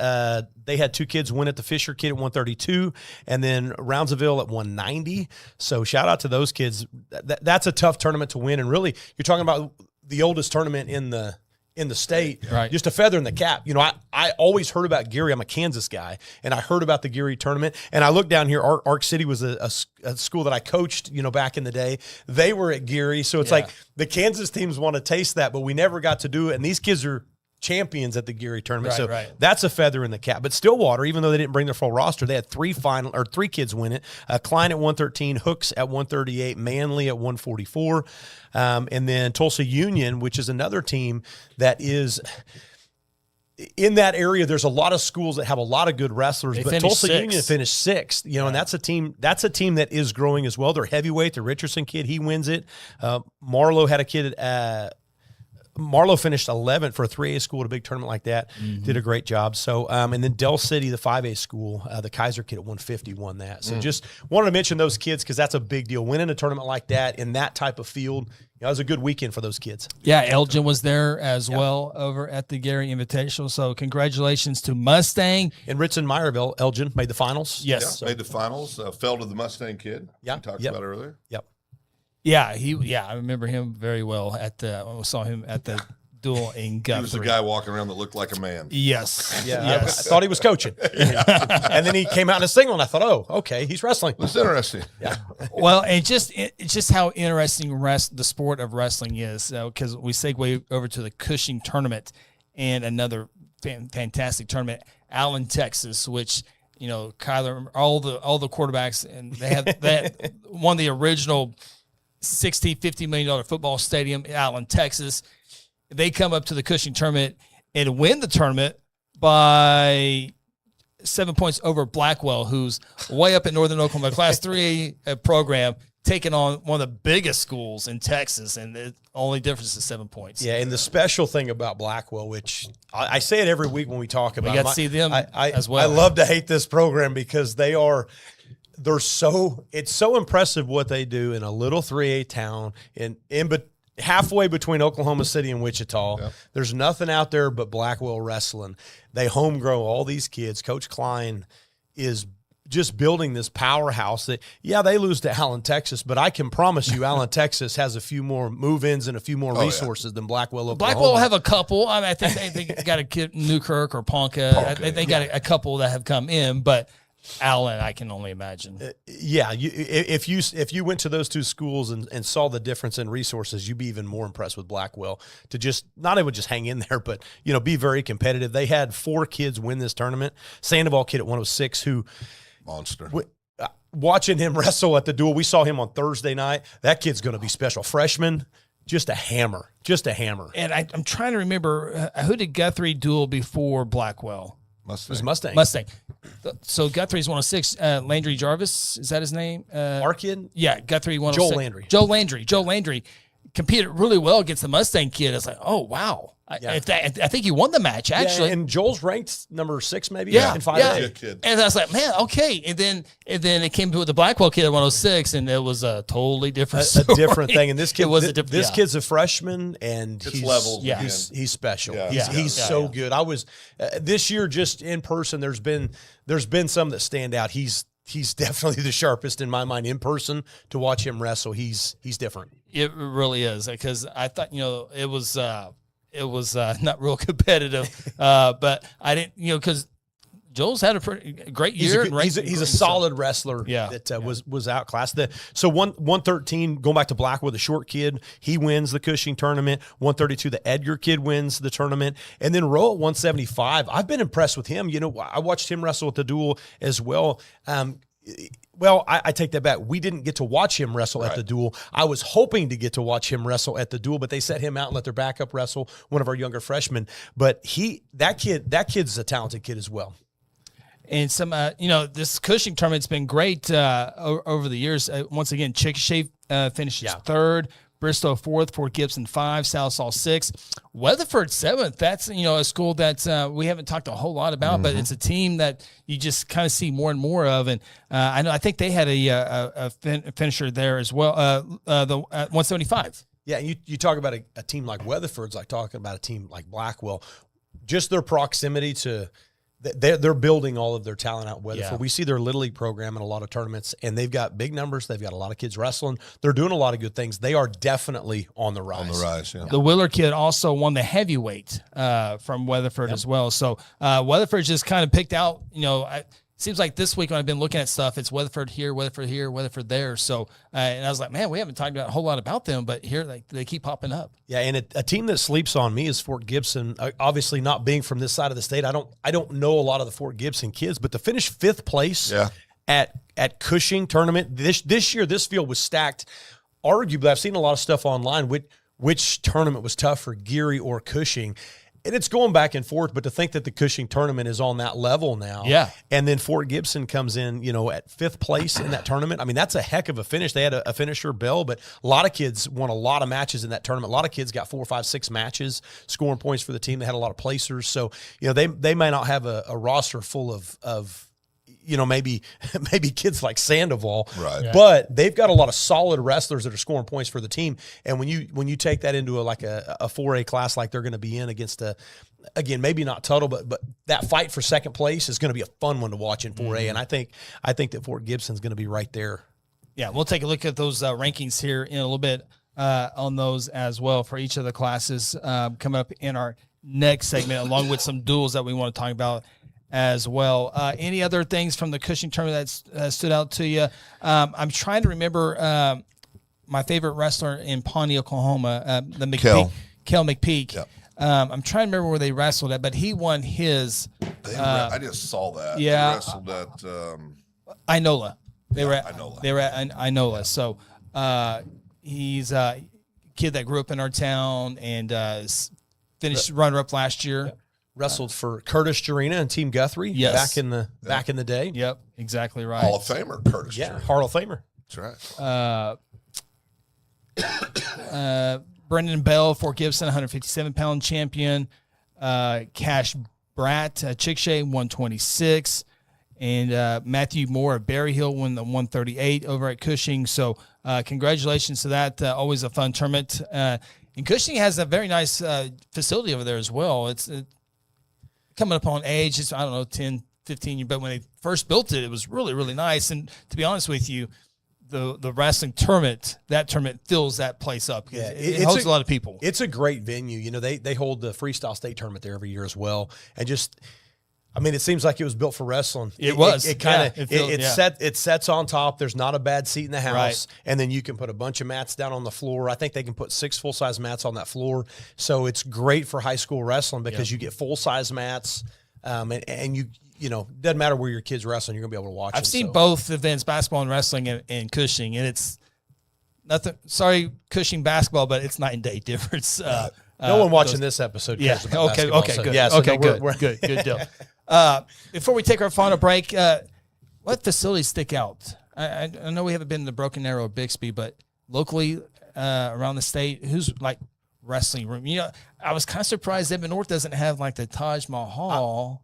they had 2 kids win it, the Fisher kid at 132 and then Roundsville at 190. So shout out to those kids. That's a tough tournament to win, and really you're talking about the oldest tournament in the state, right? Just a feather in the cap. I always heard about Geary. I'm a Kansas guy, and I heard about the Geary tournament. And I looked down here. Arc City was a school that I coached, back in the day. They were at Geary, so it's like the Kansas teams want to taste that, but we never got to do it. And these kids are champions at the Geary tournament, that's a feather in the cap. But Stillwater, even though they didn't bring their full roster, they had 3 kids win it. Klein at 113, Hooks at 138, Manley at 144, and then Tulsa Union, which is another team that is in that area. There's a lot of schools that have a lot of good wrestlers, but Tulsa Union finished 6th. and that's a team that is growing as well. They're heavyweight. The Richardson kid, he wins it. Marlowe had a kid Marlowe finished 11th for a 3A school at a big tournament like that. Did a great job. So, and then Del City, the 5A school, the Kaiser kid at 150 won that. So just wanted to mention those kids because that's a big deal. Winning a tournament like that in that type of field, it was a good weekend for those kids. Yeah, Elgin was there as well over at the Gary Invitational. So congratulations to Mustang. And Ritson Meyerville, Elgin, made the finals. Yes. Made the finals. Fell to the Mustang kid. Yeah. We talked about earlier. Yep. Yeah, I remember him very well I saw him at the duel in Guthrie. He was the guy walking around that looked like a man. Yes. Yeah. Yes. I thought he was coaching. And then he came out in a single, and I thought, oh, okay, he's wrestling. That's interesting. Yeah. Well, it's just how interesting the sport of wrestling is, because we segue over to the Cushing tournament and another fantastic tournament, Allen, Texas, which Kyler, all the quarterbacks, and they had one of the original $50 million football stadium in Allen, Texas. They come up to the Cushing tournament and win the tournament by 7 points over Blackwell, who's way up in Northern Oklahoma, Class 3A program, taking on one of the biggest schools in Texas, and the only difference is 7 points. Yeah, and the special thing about Blackwell, which I say it every week when we talk about, we got to see them as well. I love to hate this program because it's so impressive what they do in a little 3A town but halfway between Oklahoma City and Wichita. Yep. There's nothing out there but Blackwell wrestling. They homegrow all these kids. Coach Klein is just building this powerhouse that, yeah, they lose to Allen, Texas, but I can promise you Allen, Texas has a few more move-ins and a few more resources than Blackwell, Oklahoma. Blackwell have a couple. I mean, I think they got a kid, Newkirk or Ponca. They got a couple that have come in, but Allen, I can only imagine. If you went to those two schools and saw the difference in resources, you'd be even more impressed with Blackwell to just not able to just hang in there, but be very competitive. They had 4 kids win this tournament. Sandoval kid at 106 who monster. Watching him wrestle at the duel, we saw him on Thursday night. That kid's going to be special. Freshman, just a hammer. And I'm trying to remember who did Guthrie duel before Blackwell? Mustang. It was Mustang. So Guthrie's 106. Landry Jarvis, is that his name? Our kid? Yeah, Guthrie 106. Joe Landry competed really well against the Mustang kid. It's like, oh, wow. I think he won the match, actually. Yeah, and Joel's ranked number 6 maybe in 5A. Kid. And I was like, man, okay. And then it came to the Blackwell kid at 106, and it was a totally different a different thing. And this kid kid's a freshman, and he's levels. Yeah. He's special. Yeah. He's so good. I was this year just in person. There's been some that stand out. He's definitely the sharpest in my mind in person. To watch him wrestle, he's different. It really is, because I thought it was not real competitive, but I didn't, because Joel's had a pretty great year. He's a solid wrestler. That was outclassed. So 113 going back to Blackwell, the short kid, he wins the Cushing tournament. 132, the Edgar kid wins the tournament, and then Rowe at 175. I've been impressed with him. I watched him wrestle at the duel as well. Well, I take that back. We didn't get to watch him wrestle at the duel. I was hoping to get to watch him wrestle at the duel, but they set him out and let their backup wrestle, one of our younger freshmen. But that kid's a talented kid as well. And this Cushing tournament's been great over the years. Once again, Chickasha finishes 3rd. Bristow 4th, Fort Gibson 5, Southall 6, Weatherford 7th. That's a school that we haven't talked a whole lot about, but it's a team that you just kind of see more and more of. And I think they had a finisher there as well, the 175. Yeah, you talk about a team like Weatherford's like talking about a team like Blackwell. Just their proximity to. They're building all of their talent out with Weatherford. We see their Little League program in a lot of tournaments, and they've got big numbers. They've got a lot of kids wrestling. They're doing a lot of good things. They are definitely on the rise. The Wheeler kid also won the heavyweight from Weatherford as well. So Weatherford just kind of picked out, it seems like this week when I've been looking at stuff, it's Weatherford here, Weatherford there. So, and I was like, man, we haven't talked about a whole lot about them, but here they keep popping up. Yeah, and a team that sleeps on me is Fort Gibson. Obviously, not being from this side of the state, I don't know a lot of the Fort Gibson kids, but to finish 5th place at Cushing tournament this year, this field was stacked. Arguably, I've seen a lot of stuff online. Which tournament was tough for Geary or Cushing? And it's going back and forth, but to think that the Cushing tournament is on that level now, and then Fort Gibson comes in, at 5th place in that tournament. I mean, that's a heck of a finish. They had a finisher, Bell, but a lot of kids won a lot of matches in that tournament. A lot of kids got 4, 5, 6 matches, scoring points for the team. They had a lot of placers. So, they may not have a roster full of maybe kids like Sandoval, but they've got a lot of solid wrestlers that are scoring points for the team. And when you take that into a 4A class like they're going to be in against again, maybe not Tuttle, but that fight for 2nd place is going to be a fun one to watch in 4A. And I think that Fort Gibson's going to be right there. Yeah, we'll take a look at those rankings here in a little bit on those as well for each of the classes coming up in our next segment, along with some duels that we want to talk about as well. Any other things from the Cushing tournament that stood out to you? I'm trying to remember my favorite wrestler in Pawnee, Oklahoma, the McPeak, Kel McPeak. Yep. I'm trying to remember where they wrestled at, but he won his. I just saw that. Yeah, they wrestled at Inola. They were at Inola. They were at Inola. So he's a kid that grew up in our town and finished runner-up last year. Yep. Wrestled for Curtis Jarena and Team Guthrie back in the day. Yep, exactly right. Hall of Famer Curtis. Hall of Famer. That's right. Brendan Bell, Fort Gibson, 157-pound champion. Cash Bratt, Chickasha, 126. And Matthew Moore of Berry Hill won the 138 over at Cushing. So congratulations to that. Always a fun tournament. And Cushing has a very nice facility over there as well. It's coming up on age. It's, 10, 15 years. But when they first built it, it was really, really nice. And to be honest with you, the wrestling tournament, that tournament fills that place up. Yeah, it holds a lot of people. It's a great venue. You know, they hold the freestyle state tournament there every year as well. And just, I mean, it seems like it was built for wrestling. It was. It kind of it sets on top. There's not a bad seat in the house, and then you can put a bunch of mats down on the floor. I think they can put 6 full-size mats on that floor. So it's great for high school wrestling because you get full-size mats, and you know, doesn't matter where your kid's wrestling, you're gonna be able to watch. I've seen both events, basketball and wrestling, and Cushing, and it's nothing. Sorry, Cushing basketball, but it's night and day difference. No one watching this episode cares about basketball. Okay, so, good. Yeah, so okay, no, good deal. Before we take our final break, what facilities stick out? I know we haven't been in the Broken Arrow or Bixby, but locally around the state, who's like wrestling room? You know, I was kind of surprised Edmond North doesn't have like the Taj Mahal.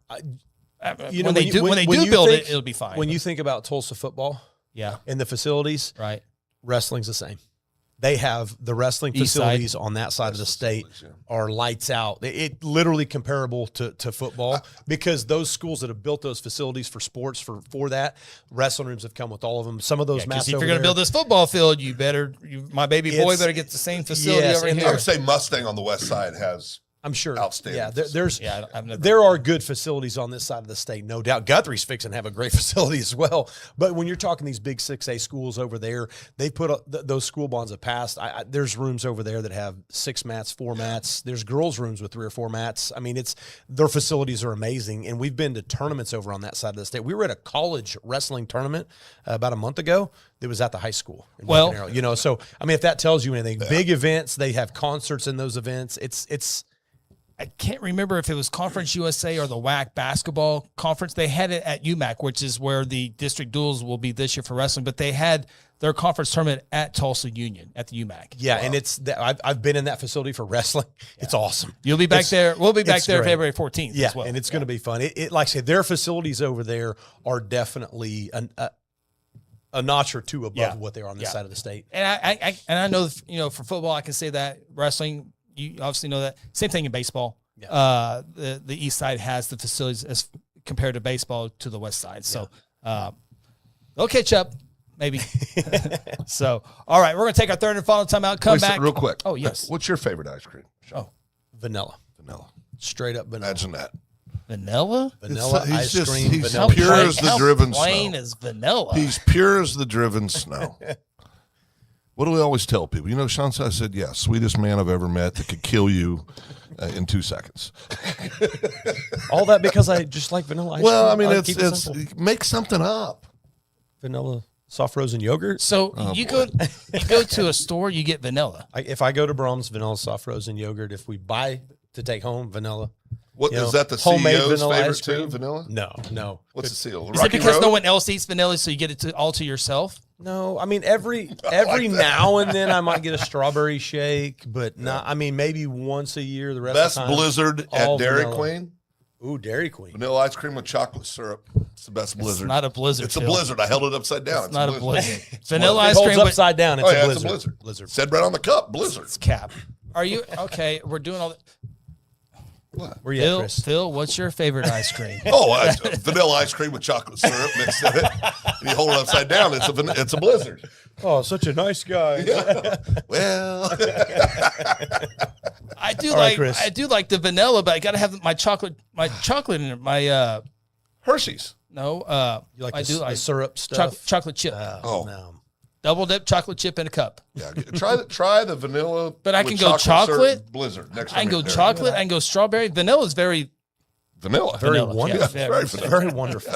You know, when they do build it, it'll be fine. When you think about Tulsa football, yeah, and the facilities, right, wrestling's the same. They have the wrestling facilities on that side of the state are lights out. It literally comparable to football because those schools that have built those facilities for sports for that wrestling rooms have come with all of them. Some of those mats. If you're going to build this football field, you better my baby boy better get the same facility over here. I would say Mustang on the west side has. I'm sure. Outstanding. Yeah, there are good facilities on this side of the state, no doubt. Guthrie's fixing to have a great facility as well. But when you're talking these big 6A schools over there, they put those school bonds have passed. There's rooms over there that have 6 mats, 4 mats. There's girls' rooms with 3 or 4 mats. I mean, their facilities are amazing. And we've been to tournaments over on that side of the state. We were at a college wrestling tournament about a month ago. It was at the high school. Well, you know, so I mean, if that tells you anything, big events, they have concerts in those events. It's. I can't remember if it was Conference USA or the WAC basketball conference. They had it at UMAC, which is where the district duels will be this year for wrestling. But they had their conference tournament at Tulsa Union at the UMAC. Yeah, wow. And I've been in that facility for wrestling. Yeah. It's awesome. You'll be back there. We'll be back there February 14th. Yeah, as well. And it's going to be fun. It like I said, their facilities over there are definitely a notch or two above what they are on this side of the state. And I know, you know, for football, I can say that. Wrestling, you obviously know that. Same thing in baseball. Yeah. The east side has the facilities as compared to baseball to the west side. So they'll catch up, maybe. So, all right, we're going to take our third and final timeout. Come back. Real quick. Oh, yes. What's your favorite ice cream, Shawn? Oh, vanilla. Straight up vanilla. Imagine that. Vanilla? Vanilla ice cream. He's vanilla pure as the driven snow. Plain as vanilla. He's pure as the driven snow. What do we always tell people? You know, Shawn said, I said, yeah, sweetest man I've ever met that could kill you in 2 seconds. All that because I just like vanilla ice cream. Well, I mean, it's make something up. Vanilla soft frozen yogurt. So you go to a store, you get vanilla. If I go to Brahms, vanilla soft frozen yogurt. If we buy to take home, vanilla. What is that? The homemade CEO's vanilla favorite ice cream? too? Vanilla? No. What's the seal? Is it because no one else eats vanilla, so you get it all to yourself? No, I mean every now and then I might get a strawberry shake, but not. I mean maybe once a year. The rest of the time, Blizzard at Dairy Queen. Ooh, Dairy Queen. Vanilla ice cream with chocolate syrup. It's the best Blizzard. It's not a Blizzard. It's a Blizzard. I held it upside down. It's not a Blizzard. Vanilla ice cream upside down. It's a Blizzard. It's a Blizzard. Blizzard. Said right on the cup. Blizzard. It's cap. Are you okay? We're doing all that. What? Where you at, Chris? Phil, what's your favorite ice cream? Vanilla ice cream with chocolate syrup mixed in it. And you hold it upside down. It's a Blizzard. Oh, such a nice guy. Yeah. Well, I do like the vanilla, but I got to have my chocolate in it. My Hershey's. No, you like the syrup stuff? Chocolate chip. No. Double dip chocolate chip in a cup. Yeah, try the vanilla. But I can go chocolate. Blizzard. Next I can go chocolate. I can go strawberry. Vanilla is very vanilla. Very wonderful. Yeah, very wonderful.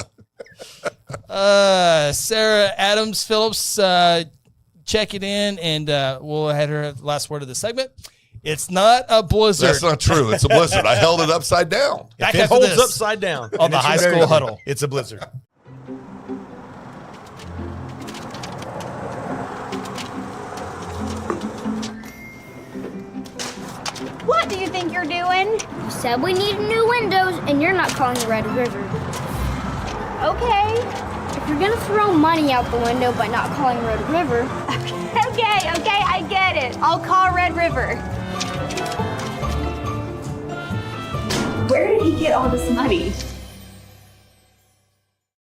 Sarah Adams Phillips checking in, and we'll have her last word of the segment. It's not a Blizzard. That's not true. It's a Blizzard. I held it upside down. If it holds upside down on the high school huddle. It's a Blizzard. What do you think you're doing? You said we need new windows, and you're not calling Red River. Okay. If you're gonna throw money out the window by not calling Red River. Okay, I get it. I'll call Red River. Where did he get all this money?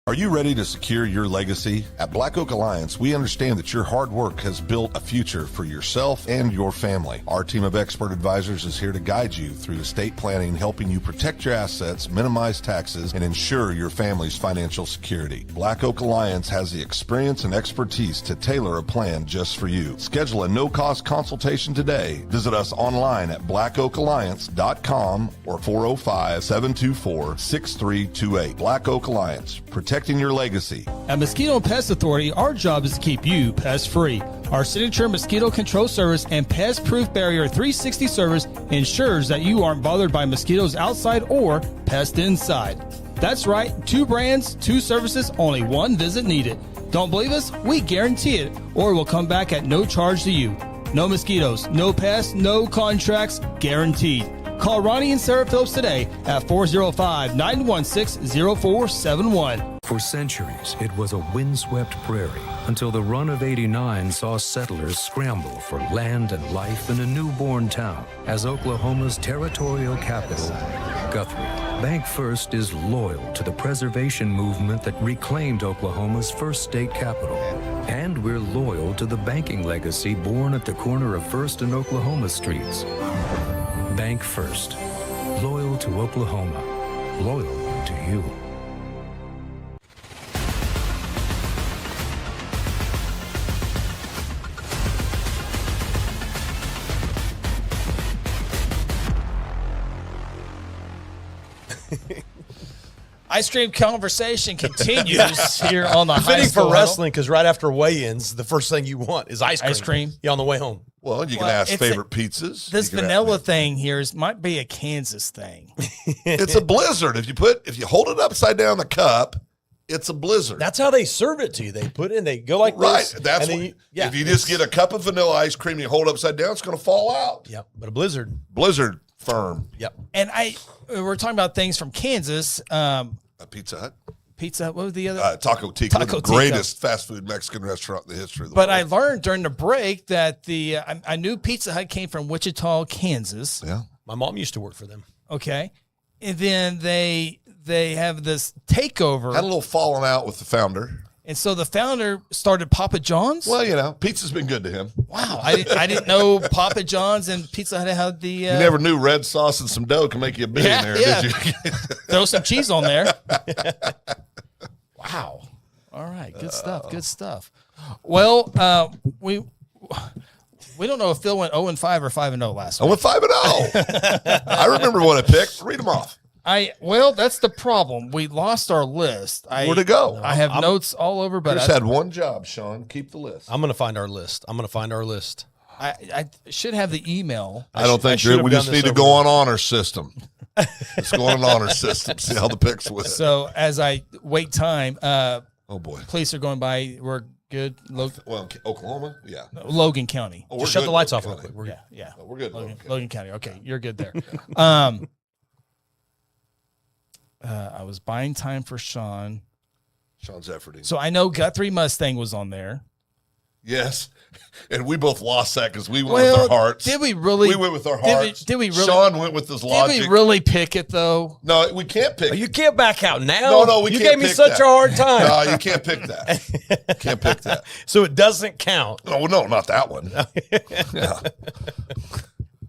Are you ready to secure your legacy? At Black Oak Alliance, we understand that your hard work has built a future for yourself and your family. Our team of expert advisors is here to guide you through estate planning, helping you protect your assets, minimize taxes, and ensure your family's financial security. Black Oak Alliance has the experience and expertise to tailor a plan just for you. Schedule a no-cost consultation today. Visit us online at blackoakalliance.com or 405-724-6328. Black Oak Alliance, protecting your legacy. At Mosquito and Pest Authority, our job is to keep you pest-free. Our signature mosquito control service and pest-proof barrier 360 service ensures that you aren't bothered by mosquitoes outside or pests inside. That's right, 2 brands, 2 services, only 1 visit needed. Don't believe us? We guarantee it, or we'll come back at no charge to you. No mosquitoes, no pests, no contracts, guaranteed. Call Ronnie and Sarah Phillips today at 405-916-0471. For centuries, it was a windswept prairie until the run of '89 saw settlers scramble for land and life in a newborn town as Oklahoma's territorial capital, Guthrie. Bank First is loyal to the preservation movement that reclaimed Oklahoma's first state capital. And we're loyal to the banking legacy born at the corner of First and Oklahoma streets. Bank First. Loyal to Oklahoma. Loyal to you. Ice cream conversation continues here on the High Fitting School for Huddle. wrestling, because right after weigh-ins, the first thing you want is ice cream. Ice cream. Yeah, on the way home. Well, you can Well, ask it's favorite pizzas. This You can vanilla thing here might be a Kansas thing. it's a blizzard. If you hold it upside down the cup, it's a blizzard. That's how they serve it to you. They put it in, they go like right. this. That's and what, then yeah, if you just get a cup of vanilla ice cream and you hold it upside down, it's going to fall out. Yep, but a blizzard. Blizzard firm. Yep. And we're talking about things from Kansas. A Pizza Hut. Pizza, what was the other? Taco Tico, Taco the greatest fast food Mexican restaurant in the history of the But world. I learned during the break that I knew Pizza Hut came from Wichita, Kansas. Yeah. My mom used to work for them. Okay. And then they have this takeover. Had a little falling out with the founder. And so the founder started Papa John's. Well, pizza's been good to him. Wow. I didn't know Papa John's and Pizza Hut had the... You never knew red sauce and some dough can make you a billionaire, yeah. did you? Throw some cheese on there. Wow. All right. Good stuff. Good stuff. Well, we don't know if Phil went 0-5 or 5-0 last I week. went 5-0. I remember what I picked. Read them off. Well, that's the problem. We lost our list. Where'd it go? I have notes all over, but Chris had one job, Shawn. Keep the list. I'm going to find our list. I should have the email. I don't think we just need to go on honor system. Let's go on an honor system. See how the picks went. So as I wait time, oh boy, police are going by. We're good. Oklahoma, yeah. Logan County. Oh, Just shut the lights off real quick. Yeah. Oh, we're good. Logan County. Okay, you're good there. I was buying time for Shawn. Shawn's efforting. So I know Guthrie Mustang was on there. Yes. And we both lost that because we went with our hearts. Did we really? We went with our hearts. Did we really? Shawn went with his logic. Did we really pick it, though? No, we can't pick. You can't back out now. No, we you can't gave me pick such that. a hard time. No, you can't pick that. Can't pick that. So it doesn't count. No, not that one. Yeah.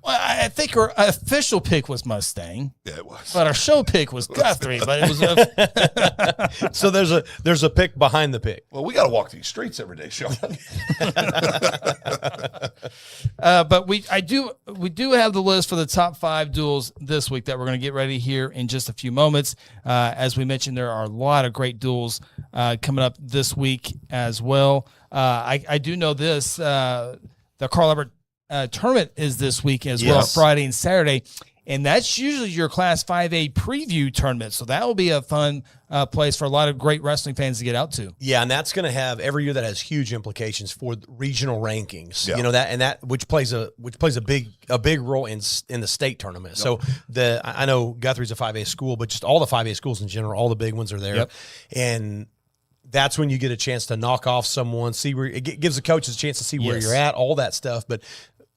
Well, I think our official pick was Mustang. Yeah, it was. But our show pick was Guthrie. But it was So there's a pick behind the pick. Well, we got to walk these streets every day, Shawn. But we do have the list for the top 5 duels this week that we're going to get ready here in just a few moments. As we mentioned, there are a lot of great duels coming up this week as well. I do know this. The Carl Albert tournament is this week as well, Friday and Saturday. And that's usually your Class 5A preview tournament. So that will be a fun place for a lot of great wrestling fans to get out to. Yeah, and that's going to have every year that has huge implications for regional rankings. Yeah. You know that which plays a big role in the state tournament. Yep. So I know Guthrie's a 5A school, but just all the 5A schools in general, all the big ones are there. Yep. And that's when you get a chance to knock off someone, see where it gives the coaches a chance to see where you're at, all that stuff. But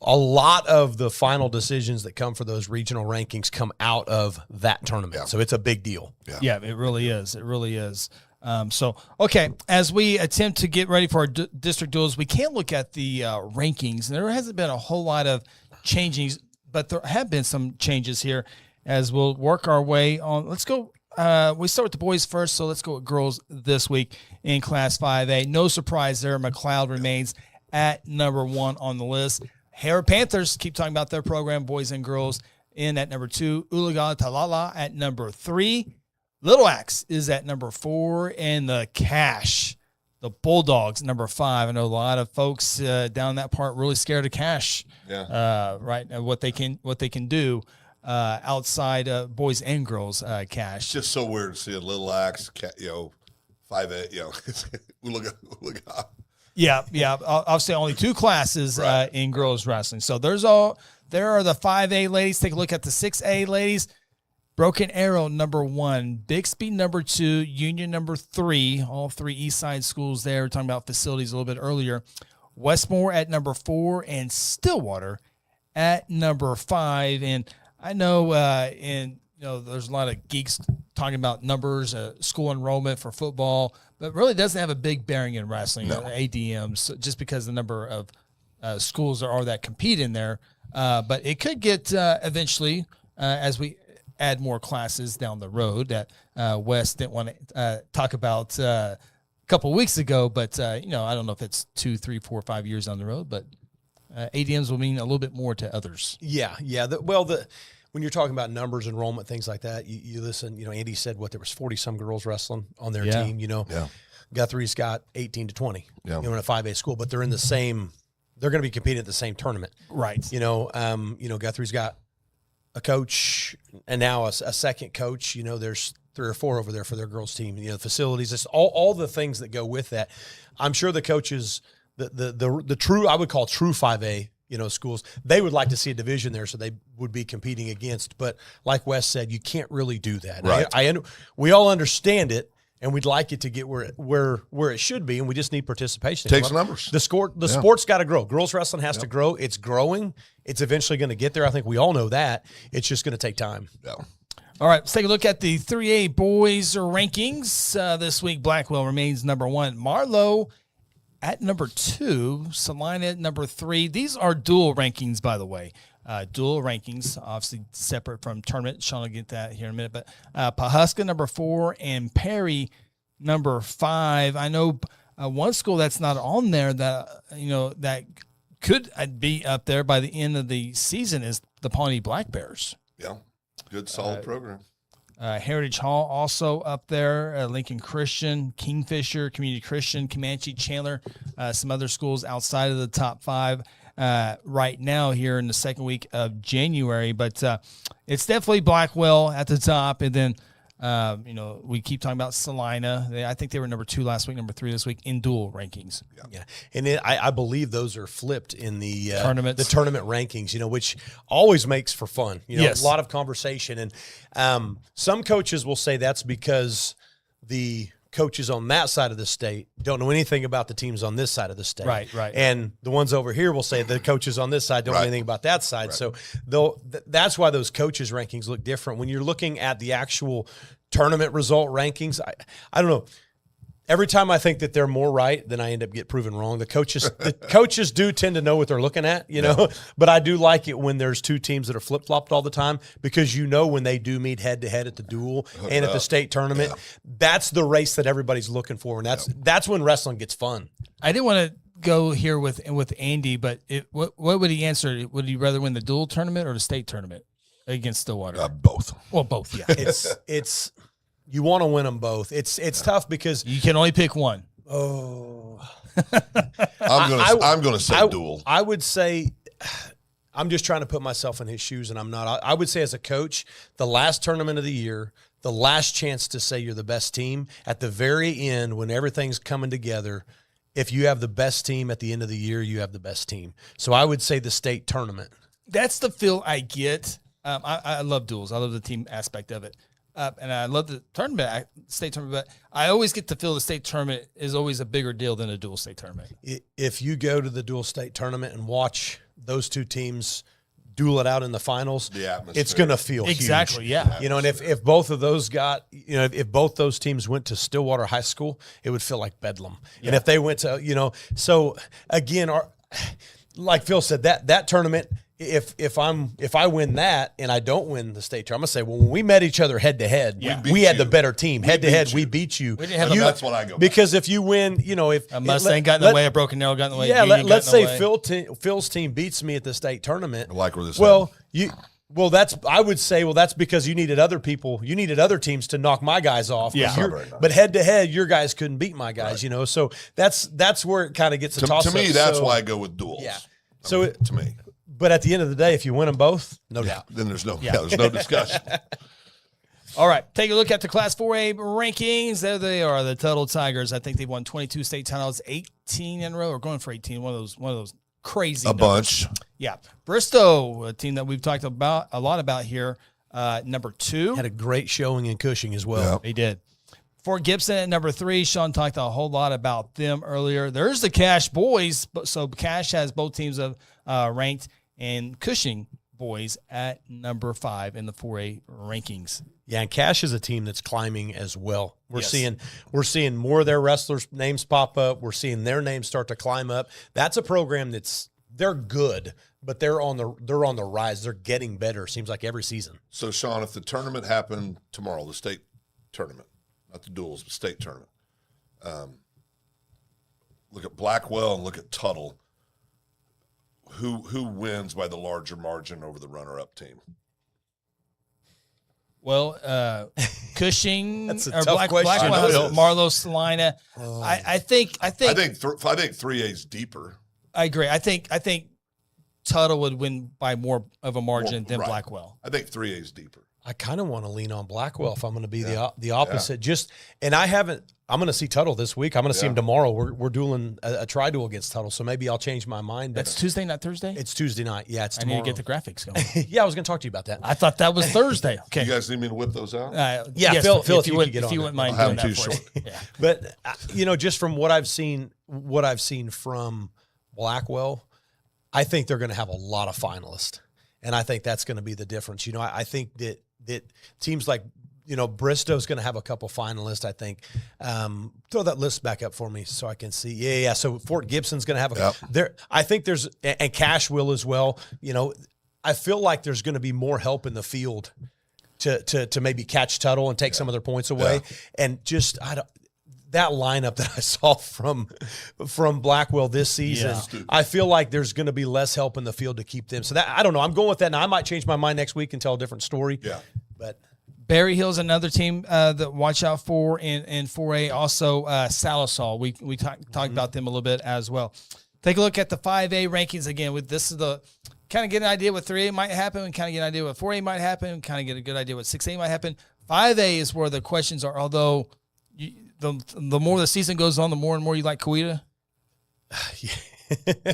a lot of the final decisions that come for those regional rankings come out of that tournament. Yeah. So it's a big deal. Yeah, it really is. It really is. Okay, as we attempt to get ready for our district duels, we can't look at the rankings. There hasn't been a whole lot of changes, but there have been some changes here as we'll work our way on. Let's go. We start with the boys first, so let's go with girls this week in Class 5A. No surprise there. McLeod remains at number 1 on the list. Hara Panthers keep talking about their program, boys and girls, in at number 2. Ulaga Talala at number 3. Little Axe is at number 4, and the Cash, the Bulldogs, number 5. I know a lot of folks down that part really scared of Cash. Yeah. Right. What they can do outside boys and girls. Cash. It's just so weird to see a Little Axe, 5A. Look up. Yeah. I'll say only 2 classes in girls wrestling. So there are the 5A ladies. Take a look at the 6A ladies. Broken Arrow, number 1. Bixby, number 2. Union, number 3. All 3 East Side schools there. We're talking about facilities a little bit earlier. Westmore at number 4. And Stillwater at number 5. And I know there's a lot of geeks talking about numbers, school enrollment for football, but really doesn't have a big bearing in wrestling, ADMs, just because the number of schools are that compete in there. But it could get eventually, as we add more classes down the road that Wes didn't want to talk about a couple of weeks ago, but I don't know if it's 2, 3, 4, 5 years down the road, but ADMs will mean a little bit more to others. Yeah. When you're talking about numbers, enrollment, things like that, you listen. Andy said there was 40-some girls wrestling on their team. Guthrie's got 18 to 20. In a 5A school, but they're in the same. They're going to be competing at the same tournament, right? Guthrie's got a coach and now a second coach. There's 3 or 4 over there for their girls team. Facilities, just all the things that go with that. I'm sure the coaches, the true, I would call true 5A, schools, they would like to see a division there so they would be competing against. But like Wes said, you can't really do that. Right. We all understand it, and we'd like it to get where it should be, and we just need participation. Takes numbers. The sport's got to grow. Girls wrestling has to grow. It's growing. It's eventually going to get there. I think we all know that. It's just going to take time. Yeah. All right, let's take a look at the 3A boys rankings. This week, Blackwell remains number 1. Marlowe at number 2. Salina at number 3. These are dual rankings, by the way. Dual rankings, obviously separate from tournament. Shawn will get that here in a minute. But Pawhuska, number 4, and Perry, number 5. I know one school that's not on there that, that could be up there by the end of the season is the Pawnee Black Bears. Yeah, good, solid program. Heritage Hall also up there, Lincoln Christian, Kingfisher, Community Christian, Comanche, Chandler, some other schools outside of the top 5 right now here in the second week of January. But it's definitely Blackwell at the top. And then, we keep talking about Salina. I think they were number 2 last week, number 3 this week in dual rankings. Yeah. And I believe those are flipped in the tournament rankings, which always makes for fun. Yes. A lot of conversation. And some coaches will say that's because the coaches on that side of the state don't know anything about the teams on this side of the state. Right. And the ones over here will say the coaches on this side don't know anything about that side. Right. So that's why those coaches rankings look different. When you're looking at the actual tournament result rankings, I don't know. Every time I think that they're more right, then I end up getting proven wrong. The coaches do tend to know what they're looking at, but I do like it when there's 2 teams that are flip-flopped all the time, because when they do meet head-to-head at the duel and at the state tournament, that's the race that everybody's looking for, and that's when wrestling gets fun. I didn't want to go here with Andy, but what would he answer? Would he rather win the dual tournament or the state tournament against Stillwater? Both. Well, both, yeah. It's you want to win them both. It's tough because you can only pick one. Oh, I'm gonna say dual. I would say, I'm just trying to put myself in his shoes, and I'm not. I would say as a coach, the last tournament of the year, the last chance to say you're the best team at the very end when everything's coming together. If you have the best team at the end of the year, you have the best team. So I would say the state tournament. That's the feel I get. I love duels. I love the team aspect of it. And I love the tournament, state tournament, but I always get to feel the state tournament is always a bigger deal than a dual state tournament. If you go to the dual state tournament and watch those 2 teams duel it out in the finals, it's going to feel exactly huge. Yeah. You know, and if both of those if both those teams went to Stillwater High School, it would feel like bedlam. Yeah. And if they went to, so again, like Phil said, that tournament, if I win that and I don't win the state tournament, I'm gonna say, well, when we met each other head to head, we had the better team. Head to head, we beat you. We didn't have that's what I go because back. If you win, if a Mustang got in the way, a broken arrow got in the way. Yeah, let's say Phil's team beats me at the state tournament. I like where this. I would say, that's because you needed other people. You needed other teams to knock my guys off. Yeah. But head to head, your guys couldn't beat my guys. Right. So that's where it kind of gets a toss. To me, that's why I go with duels. Yeah. To me. But at the end of the day, if you win them both, no doubt. Then there's no discussion. All right, take a look at the Class 4A rankings. There they are, the Tuttle Tigers. I think they've won 22 state titles, 18 in a row, or going for 18. One of those crazy numbers. Bunch. Yeah. Bristow, a team that we've talked about a lot about here, number 2. Had a great showing in Cushing as well. Yep. They did. Fort Gibson at number 3. Shawn talked a whole lot about them earlier. There's the Cash boys. So Cash has both teams of ranked, and Cushing boys at number 5 in the 4A rankings. Yeah, and Cash is a team that's climbing as well. We're seeing more of their wrestlers' names pop up. We're seeing their names start to climb up. That's a program they're good, but they're on the rise. They're getting better. Seems like every season. So Shawn, if the tournament happened tomorrow, the state tournament, not the duels, but state tournament. Look at Blackwell and look at Tuttle. Who wins by the larger margin over the runner-up team? Well, Cushing That's a or tough question. Blackwell, Marlowe, Salina. I think 3A's deeper. I agree. I think Tuttle would win by more of a margin than Blackwell. I think 3A's deeper. I kind of want to lean on Blackwell if I'm going to be the opposite. Yeah. I'm going to see Tuttle this week. I'm going to see him tomorrow. We're dueling a tri-duel against Tuttle, so maybe I'll change my mind. That's Tuesday, not Thursday? It's Tuesday night. Yeah, it's tomorrow. I need to get the graphics going. Yeah, I was going to talk to you about that. I thought that was Thursday. Okay. You guys need me to whip those out? Yes, Phil, if you wouldn't mind doing that for us. Yeah. But just from what I've seen from Blackwell, I think they're going to have a lot of finalists, and I think that's going to be the difference. I think that teams like Bristow's going to have a couple finalists, I think. Throw that list back up for me so I can see. Yeah. So Fort Gibson's going to have I think there's, and Cash will as well. I feel like there's going to be more help in the field to maybe catch Tuttle and take some of their points away. Yeah. And just, that lineup that I saw from Blackwell this season, I feel like there's going to be less help in the field to keep them. So that, I don't know. I'm going with that. Now I might change my mind next week and tell a different story. Yeah. But Berry Hill's another team that watch out for in 4A. Also, Salisal. We talked about them a little bit as well. Take a look at the 5A rankings again. This is the kind of get an idea what 3A might happen, and kind of get an idea what 4A might happen, kind of get a good idea what 6A might happen. 5A is where the questions are. Although the more the season goes on, the more and more you like Coweta.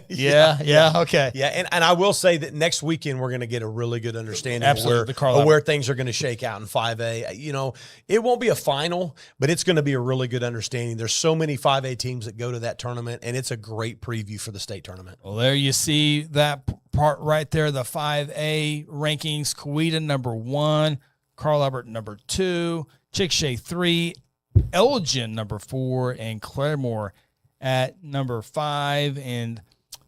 Yeah. Okay. Yeah, and I will say that next weekend we're going to get a really good understanding of where things are going to shake out in 5A. It won't be a final, but it's going to be a really good understanding. There's so many 5A teams that go to that tournament, and it's a great preview for the state tournament. Well, there you see that part right there, the 5A rankings. Coweta number 1, Carl Albert number 2, Chickasha 3, Elgin number 4, and Claremore at number 5. And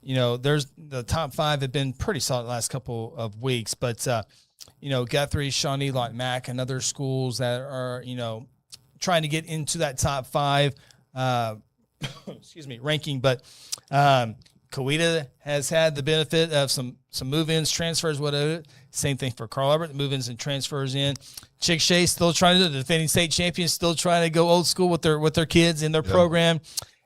there's the top 5 have been pretty solid the last couple of weeks, but Guthrie, Shawnee, Lott, Mac, and other schools that are trying to get into that top 5 ranking. But Coweta has had the benefit of some move-ins, transfers, whatever. Same thing for Carl Albert, move-ins and transfers in. Chickasha still trying to, the defending state champions, still trying to go old school with their kids in their program.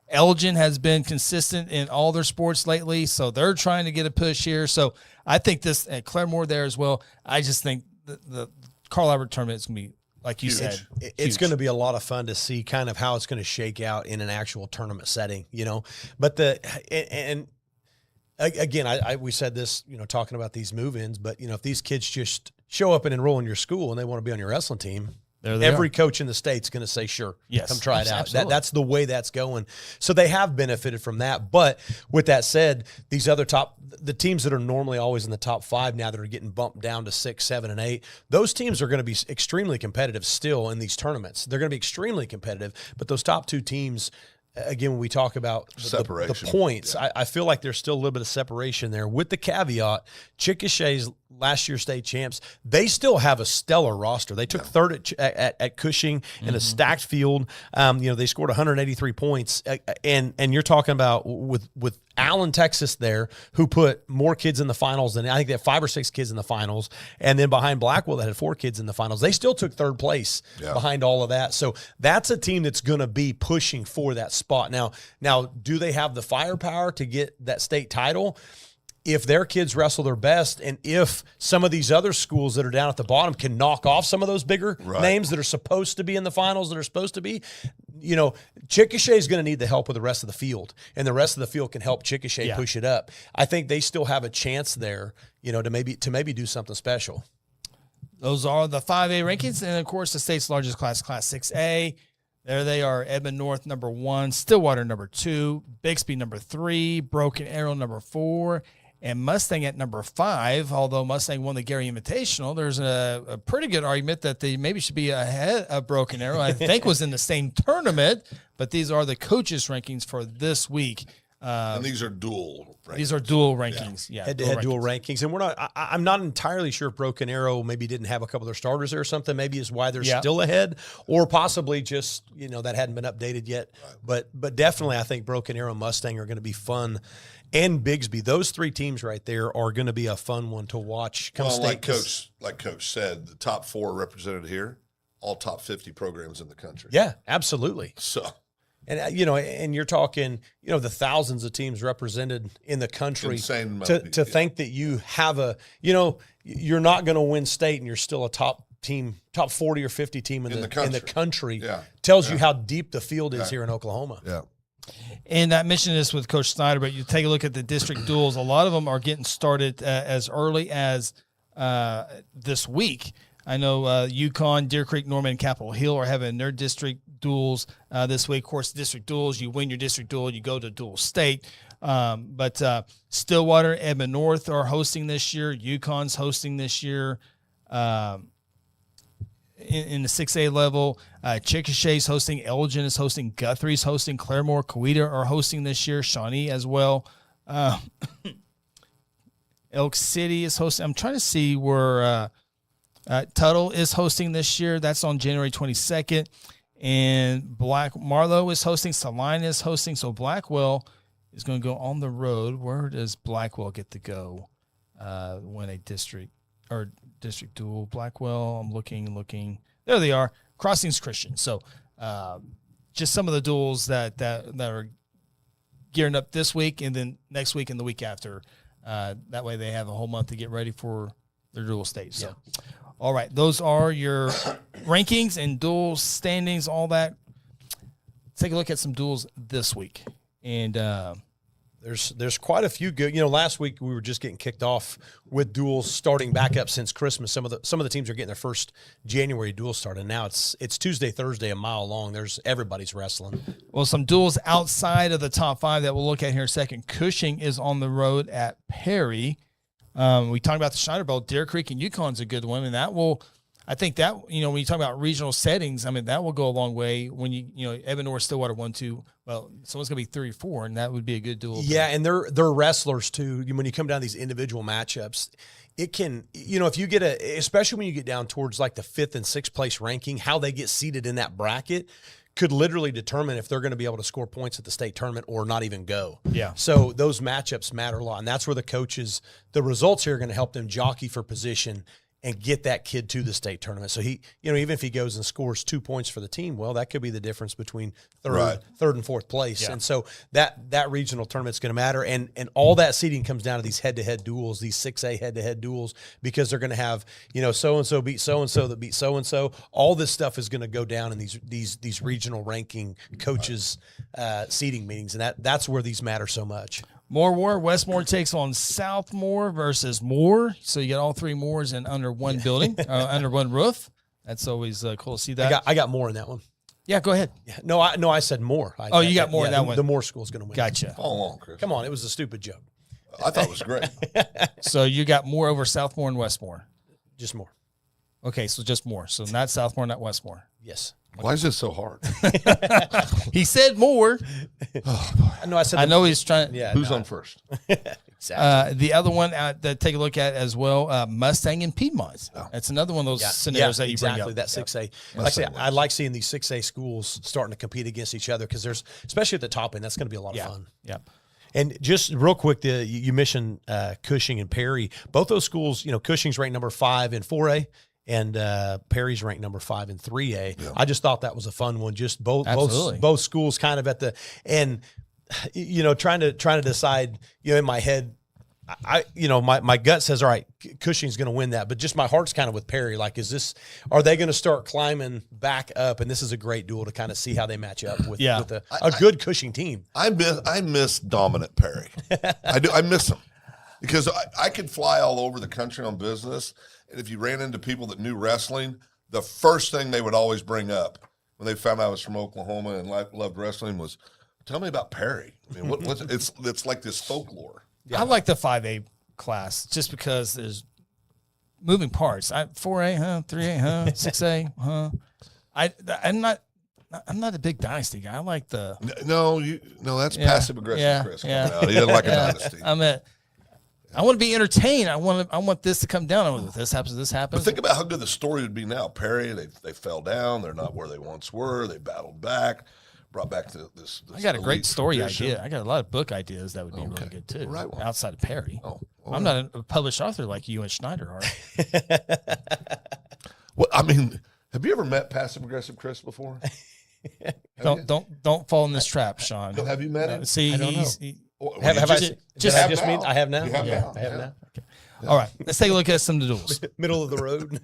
Elgin has been consistent in all their sports lately, so they're trying to get a push here. So I think this at Claremore there as well. I just think the Carl Albert tournament is going to be, like you said, it's going to be a lot of fun to see kind of how it's going to shake out in an actual tournament setting, But again, we said this, talking about these move-ins, but if these kids just show up and enroll in your school and they want to be on your wrestling team, every coach in the state's going to say, sure, yes, come try it out. absolutely. That's the way that's going. So they have benefited from that. But with that said, these other the teams that are normally always in the top 5 now that are getting bumped down to 6, 7, and 8, those teams are going to be extremely competitive still in these tournaments. They're going to be extremely competitive, but those top 2 teams, again, when we talk about the points, I feel like there's still a little bit of separation there. With the caveat, Chickasha's last year state champs, they still have a stellar roster. They took third at Cushing in a stacked field. They scored 183 points, and you're talking about with Allen, Texas there, who put more kids in the finals than I think they had 5 or 6 kids in the finals, and then behind Blackwell that had 4 kids in the finals. They still took third place behind all of that. So that's a team that's going to be pushing for that spot. Now, do they have the firepower to get that state title? If their kids wrestle their best, and if some of these other schools that are down at the bottom can knock off some of those bigger names that are supposed to be in the finals, that are supposed to be, Chickasha is going to need the help of the rest of the field, and the rest of the field can help Chickasha push it up. I think they still have a chance there, to maybe do something special. Those are the 5A rankings, and of course the state's largest class 6A. There they are: Edmond North number 1, Stillwater number 2, Bixby number 3, Broken Arrow number 4. And Mustang at number 5, although Mustang won the Gary Invitational, there's a pretty good argument that they maybe should be ahead of Broken Arrow. I think was in the same tournament, but these are the coaches' rankings for this week. And these are dual rankings. These are dual rankings. Yeah, head-to-head dual rankings. And I'm not entirely sure if Broken Arrow maybe didn't have a couple of their starters there or something, maybe is why they're still ahead, or possibly just, that hadn't been updated yet. Right. But definitely I think Broken Arrow and Mustang are going to be fun. And Bigsby, those 3 teams right there are going to be a fun one to watch. Like Coach said, the top 4 represented here, all top 50 programs in the country. Yeah, absolutely. So, and and you're talking, the thousands of teams represented in the country. Insane to think that you have you're not going to win state and you're still a top 40 or 50 team in the country. Tells you how deep the field is here in Oklahoma. Yeah. And I mentioned this with Coach Snyder, but you take a look at the district duels. A lot of them are getting started as early as this week. I know Yukon, Deer Creek, Norman, and Capitol Hill are having their district duels this week. Of course, district duels, you win your district duel, you go to dual state. But Stillwater, Edmond North are hosting this year. Yukon's hosting this year. In the 6A level, Chickasha's hosting, Elgin is hosting, Guthrie's hosting, Claremore, Coweta are hosting this year, Shawnee as well. Elk City is hosting. I'm trying to see where Tuttle is hosting this year. That's on January 22nd. And Marlow is hosting, Salina is hosting. So Blackwell is going to go on the road. Where does Blackwell get to go when a district duel? Blackwell, I'm looking. There they are. Crossings Christian. So just some of the duels that are gearing up this week, and then next week and the week after. That way they have a whole month to get ready for their dual stage. So, all right, those are your rankings and dual standings, all that. Let's take a look at some duels this week. And There's quite a few good. Last week we were just getting kicked off with duels starting back up since Christmas. Some of the teams are getting their first January duel start, and now it's Tuesday, Thursday, a mile long. Everybody's wrestling. Well, some duels outside of the top 5 that we'll look at here in a second. Cushing is on the road at Perry. We talked about the Schneider Bowl. Deer Creek and Yukon's a good one, and that will. I think that, when you talk about regional settings, I mean, that will go a long way when Evan North, Stillwater 1-2. Well, someone's going to be 3-4, and that would be a good duel. Yeah, and they're wrestlers too. When you come down to these individual matchups, it can, if you get especially when you get down towards like the 5th and 6th place ranking, how they get seated in that bracket could literally determine if they're going to be able to score points at the state tournament or not even go. Yeah. So those matchups matter a lot, and that's where the results here are going to help them jockey for position and get that kid to the state tournament. So he, even if he goes and scores 2 points for the team, well, that could be the difference between third and 4th place. Yeah. And so that regional tournament's going to matter. And all that seeding comes down to these head-to-head duels, these 6A head-to-head duels, because they're going to have, so-and-so beat so-and-so that beat so-and-so. All this stuff is going to go down in these regional ranking coaches seeding meetings. And that's where these matter so much. Moore, Westmore takes on Southmore versus Moore. So you get all 3 Moores in under one building, under one roof. That's always cool to see that. I got more in that one. Yeah, go ahead. Yeah. No, I said more. You got more in that one. The more school's going to win. Gotcha. Follow along, Chris. Come on, it was a stupid joke. I thought it was great. So you got more over Southmore and Westmore. Just more. Okay, so just more. So not Southmore, not Westmore. Yes. Why is this so hard? He said more. No, I said. I know he's trying. Yeah. Who's on first? Exactly. The other one to take a look at as well, Mustang and Piedmont. That's another one of those scenarios that you bring up. That 6A. Like I say, I like seeing these 6A schools starting to compete against each other because there's, especially at the top end, that's going to be a lot of fun. Yeah. And just real quick, you mentioned Cushing and Perry. Both those schools, Cushing's ranked number 5 in 4A. And Perry's ranked number 5 in 3A. Yeah. I just thought that was a fun one. Just both schools kind of at the and trying to decide. In my head, my gut says, all right, Cushing's going to win that, but just my heart's kind of with Perry. Like, are they going to start climbing back up? And this is a great duel to kind of see how they match up with a good Cushing team. I miss dominant Perry. I do. I miss him because I could fly all over the country on business. And if you ran into people that knew wrestling, the first thing they would always bring up when they found out I was from Oklahoma and loved wrestling was, "Tell me about Perry." I mean, it's like this folklore. Yeah. I like the 5A class just because there's moving parts. 4A, 3A, 6A, I'm not a big dynasty guy. I like the that's passive aggressive, Chris. Yeah. He doesn't like a dynasty. I want to be entertained. I want this to come down. This happens. This happens. But think about how good the story would be now. Perry, they fell down. They're not where they once were. They battled back, brought back to this. I got a great story idea. I got a lot of book ideas that would be really good too. Right one. Outside of Perry. I'm not a published author like you and Schneider are. Well, I mean, have you ever met passive aggressive Chris before? Don't fall in this trap, Shawn. Have you met him? See, I don't know. have I just mean I have now? I have now. Okay. All right, let's take a look at some of the duels. Middle of the road.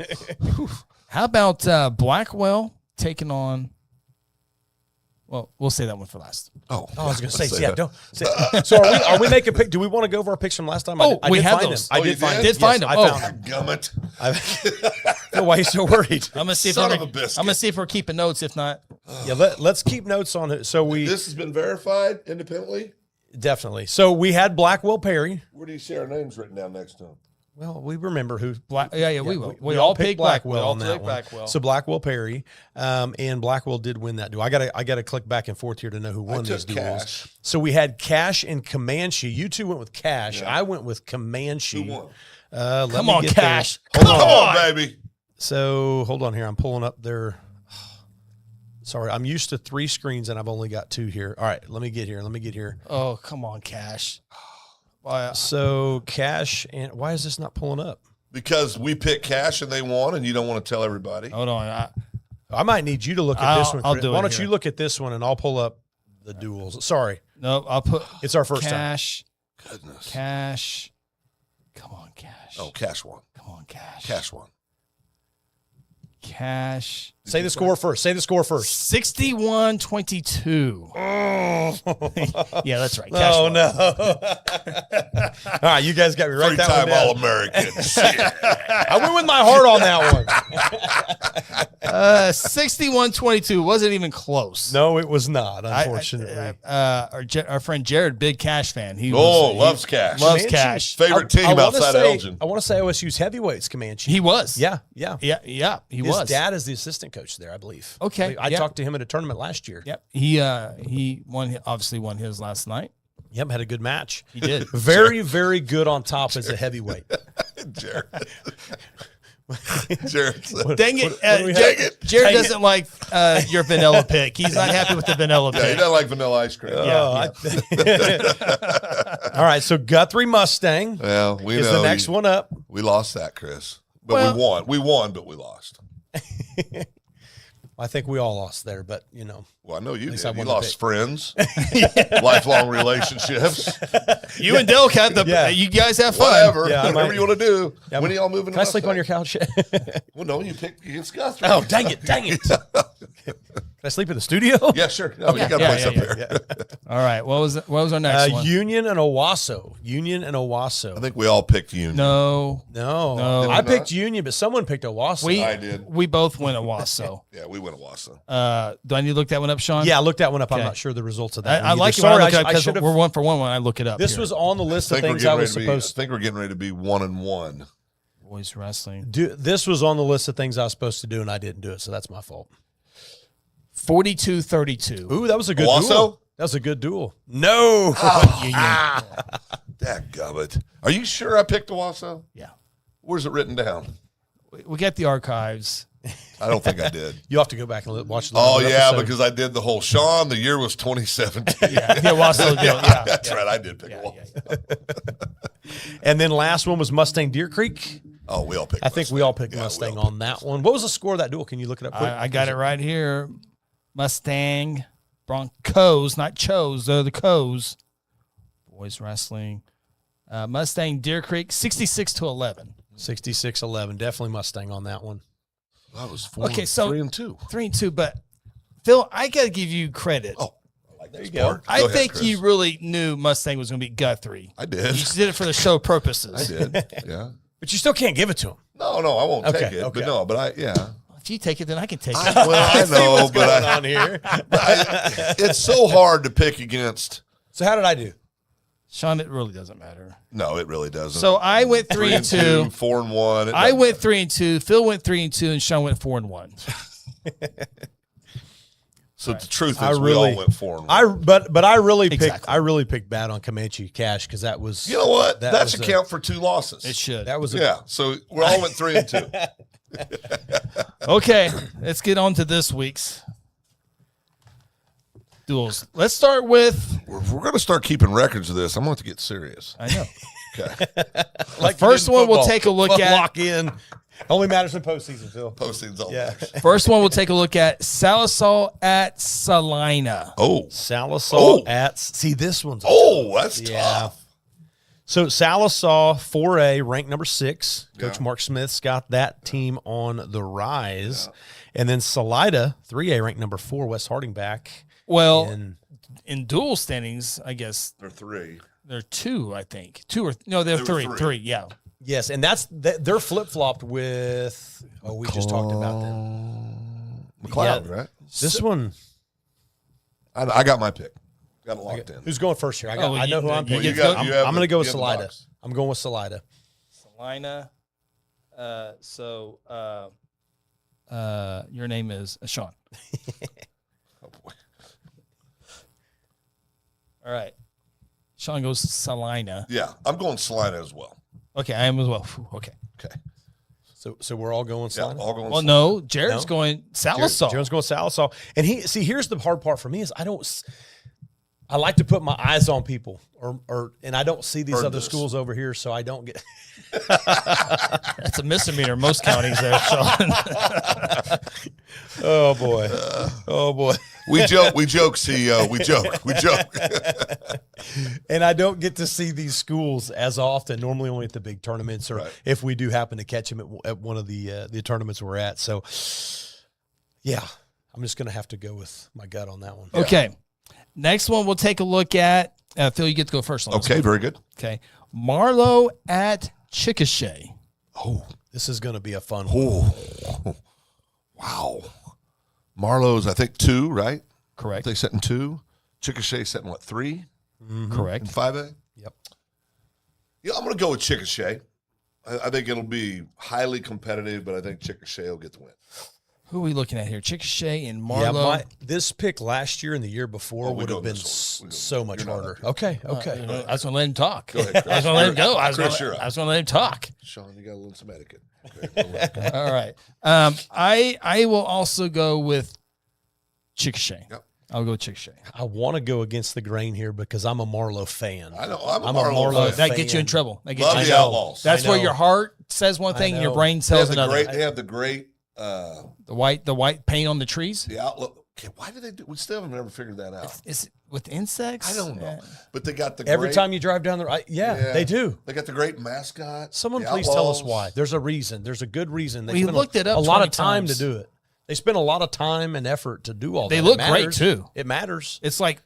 How about Blackwell taking on? Well, we'll say that one for last. Oh, I was going to say, yeah. Don't. So are we making pick? Do we want to go over our picks from last time? We have those. I did find them. I found them. Gummit. Why are you so worried? I'm gonna see if we're keeping notes. If not, let's keep notes on it. So this has been verified independently. Definitely. So we had Blackwell Perry. Where do you see our names written down next to them? Well, we remember who. We will. We all picked Blackwell on that one. Blackwell. So Blackwell Perry, and Blackwell did win that duel. I gotta click back and forth here to know who won these duels. Cash. So we had Cash and Comanche. You two went with Cash. Yeah. I went with Comanche. Who won? Come on, Cash. Come on, baby. So hold on here. I'm pulling up their. Sorry, I'm used to 3 screens and I've only got 2 here. All right, let me get here. Oh, come on, Cash. So Cash, and why is this not pulling up? Because we picked Cash and they won, and you don't want to tell everybody. Hold on, I might need you to look at this one. I'll do it. Why don't you look at this one and I'll pull up the duels? Sorry, no, I'll put. It's our first Cash. Time. Goodness, Cash. Come on, Cash. Oh, Cash won. Come on, Cash. Cash won. Cash. Say the score first. 61-22. Yeah, that's right. Cash won. No. All right, you guys got me right. Three-time All-American. I went with my heart on that one. 61-22 wasn't even close. No, it was not. Unfortunately, our friend Jared, big Cash fan. Loves Cash. Loves Cash. Favorite team outside Elgin. I want to say OSU's heavyweights Comanche. He was. Yeah. He was. His dad is the assistant coach there, I believe. Okay. I talked to him at a tournament last year. Yep. He obviously won his last night. Yep, had a good match. He did. Very, very good on top as a heavyweight. Jared. Dang it. Jared doesn't like your vanilla pick. He's not happy with the vanilla pick. He doesn't like vanilla ice cream. All right, so Guthrie Mustang is the next one up. We lost that, Chris. But we won. We won, but we lost. I think we all lost there, but Well, I know you did. You lost friends, lifelong relationships. You and Delk had you guys have fun. Whatever. Whatever you want to do. Yeah, when are y'all moving? Can I sleep on your couch? Well, no, you picked against Guthrie. Oh, dang it. I sleep in the studio? Yeah, sure. No, you got a place up there. All right. What was our next one? Union and Owasso. Union and Owasso. I think we all picked Union. No. I picked Union, but someone picked Owasso. I did. We both went Owasso. Yeah, we went Owasso. Do I need to look that one up, Sean? Yeah, I looked that one up. Okay. I'm not sure the results of that. I like it. Sorry, I should have. we're 1 for 1 when I look it up. This was on the list of things I was supposed I think we're getting ready to be 1-1. Boys wrestling. This was on the list of things I was supposed to do, and I didn't do it, so that's my fault. 42-32. Ooh, that was a good Owasso? duel. That was a good duel. No. Dadgubbit. Are you sure I picked Owasso? Yeah. Where's it written down? We got the archives. I don't think I did. You have to go back and watch the episode. Because I did the whole Shawn. The year was 2017. Yeah, Owasso deal. Yeah, that's right. I did pick Owasso. And then last one was Mustang Deer Creek. Oh, we all picked. I think we all picked Mustang on that one. What was the score of that duel? Can you look it up quick? I got it right here. Mustang Broncos, not Chos. They're the Coes. Boys wrestling. Mustang Deer Creek, 66-11. 66-11. Definitely Mustang on that one. That was 3-2. 3-2. But Phil, I got to give you credit. Oh, I like there you go. I think you really knew Mustang was going to be Guthrie. I did. You just did it for the show purposes. I did. Yeah. But you still can't give it to him. No, I won't take it. Okay. But no, but If you take it, then I can take it. I know, but on here. It's so hard to pick against. So how did I do? Sean, it really doesn't matter. No, it really doesn't. So I went 3-2. 4-1. I went 3-2. Phil went 3-2, and Sean went 4-1. So the truth is, we all went 4-1. But I really picked bad on Comanche Cash because that was. You know what? That should count for 2 losses. It should. That was So we all went 3-2. Okay, let's get on to this week's duels. Let's start with. If we're going to start keeping records of this, I'm going to get serious. I know. Okay. The first one we'll take a look at. Lock in. Only matters in postseason, Phil. Postseason's all. Yeah. First one we'll take a look at Salisal at Salina. Oh. Salisal at. See, this one's. That's tough. So Salisal 4A, ranked number 6. Coach Mark Smith's got that team on the rise. And then Salida, 3A, ranked number 4, West Harding back. Well, in dual standings, I guess. They're 3. They're 2, I think. 2 or no, they're 3. 3, yeah. Yes, and they're flip-flopped with we just talked about them. McLeod, right? This one. I got my pick. Got it locked in. Who's going first here? I know who I'm picking. I'm going to go with Salida. I'm going with Salida. Salina. Your name is Shawn. Oh boy. All right. Shawn goes Salina. Yeah, I'm going Salina as well. Okay, I am as well. Okay. So we're all going Salina? Yeah, all going Well, no, Jared's going Salisal. Jared's going Salisal. And here's the hard part for me is I like to put my eyes on people and I don't see these other schools over here, so I don't get. That's a misdemeanor in most counties there, Shawn. Oh boy. Oh boy. We joke, CEO. We joke. And I don't get to see these schools as often, normally only at the big tournaments or if we do happen to catch them at one of the tournaments we're at. So, yeah, I'm just going to have to go with my gut on that one. Okay. Next one we'll take a look at. Phil, you get to go first. Okay, very good. Okay. Marlowe at Chickasha. Oh, this is going to be a fun one. Oh, wow. Marlowe's, I think, 2, right? Correct. They set in 2. Chickasha set in what, 3? Mm-hmm. Correct. In 5A? Yep. Yeah, I'm going to go with Chickasha. I think it'll be highly competitive, but I think Chickasha will get the win. Who are we looking at here? Chickasha and Marlowe. Yeah, this pick last year and the year before would have been so much harder. Okay. I was going to let him talk. Go ahead, I was going to let him go. I was going to let him talk. Shawn, you got a little some etiquette. Okay, all right. I will also go with Chickasha. Yep. I'll go with Chickasha. I want to go against the grain here because I'm a Marlowe fan. I know. I'm a Marlowe fan. That gets you in trouble. That gets Love you the Outlaws. That's where your heart says one thing and your brain says another. They have the great the white paint on the trees. The outlook. Okay, why do they do? We still have never figured that out. Is it with insects? I don't know. But they got the Every time you drive down the road, they do. They got the great mascot. Someone please tell us why. There's a reason. There's a good reason. We looked it up. a lot of time to do it. They spend a lot of time and effort to do all that. They look great, too. It matters. It's like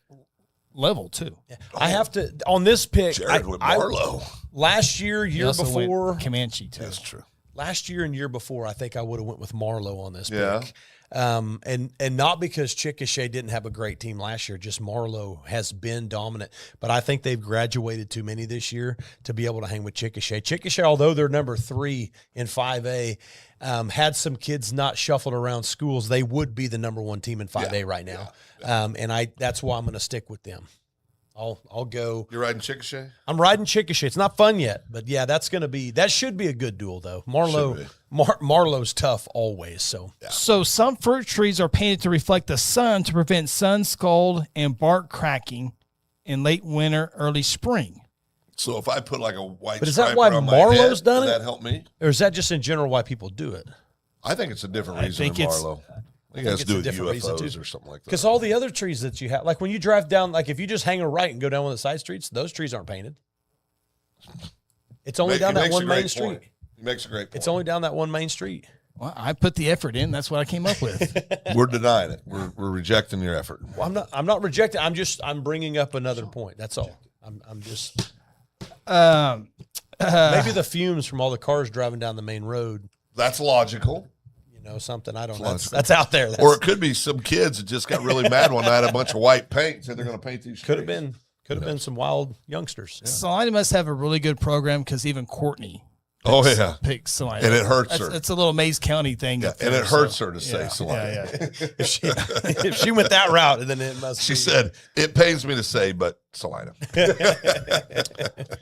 level, too. I have to, on this pick, Jared with Marlowe. Last year before. Comanche, too. That's true. Last year and year before, I think I would have went with Marlowe on this Yeah. pick. And not because Chickasha didn't have a great team last year, just Marlowe has been dominant. But I think they've graduated too many this year to be able to hang with Chickasha. Chickasha, although they're number 3 in 5A, had some kids not shuffled around schools, they would be the number 1 team in 5A right now. And that's why I'm going to stick with them. I'll go. You're riding Chickasha? I'm riding Chickasha. It's not fun yet, but yeah, that should be a good duel though. Marlowe's tough always. So So some fruit trees are painted to reflect the sun to prevent sun scald and bark cracking in late winter, early spring. So if I put like a white But is that stripe why around my Marlowe's head, done would it? that help me? Or is that just in general why people do it? I think it's a different I reason think than it's- Marlowe. I think it has to it's a do with different reason, UFOs too. or something like that. Because all the other trees that you have, like when you drive down, like if you just hang a right and go down one of the side streets, those trees aren't painted. It's only down that one main street. He makes a great point. It's only down that one main street. Well, I put the effort in. That's what I came up with. We're denying it. We're rejecting your effort. Well, I'm not rejecting. I'm bringing up another point. That's all. I'm just maybe the fumes from all the cars driving down the main road. That's logical. Something I don't know. That's out there. Or it could be some kids that just got really mad one night, a bunch of white paint, said they're going to paint these Could have streets. been some wild youngsters. Yeah. Salina must have a really good program because even Courtney picks Salina. And it hurts her. It's a little Mays County thing. Yeah, and it hurts her to say Salina. Yeah. If she went that route, then it must. She said, it pains me to say, but Salina.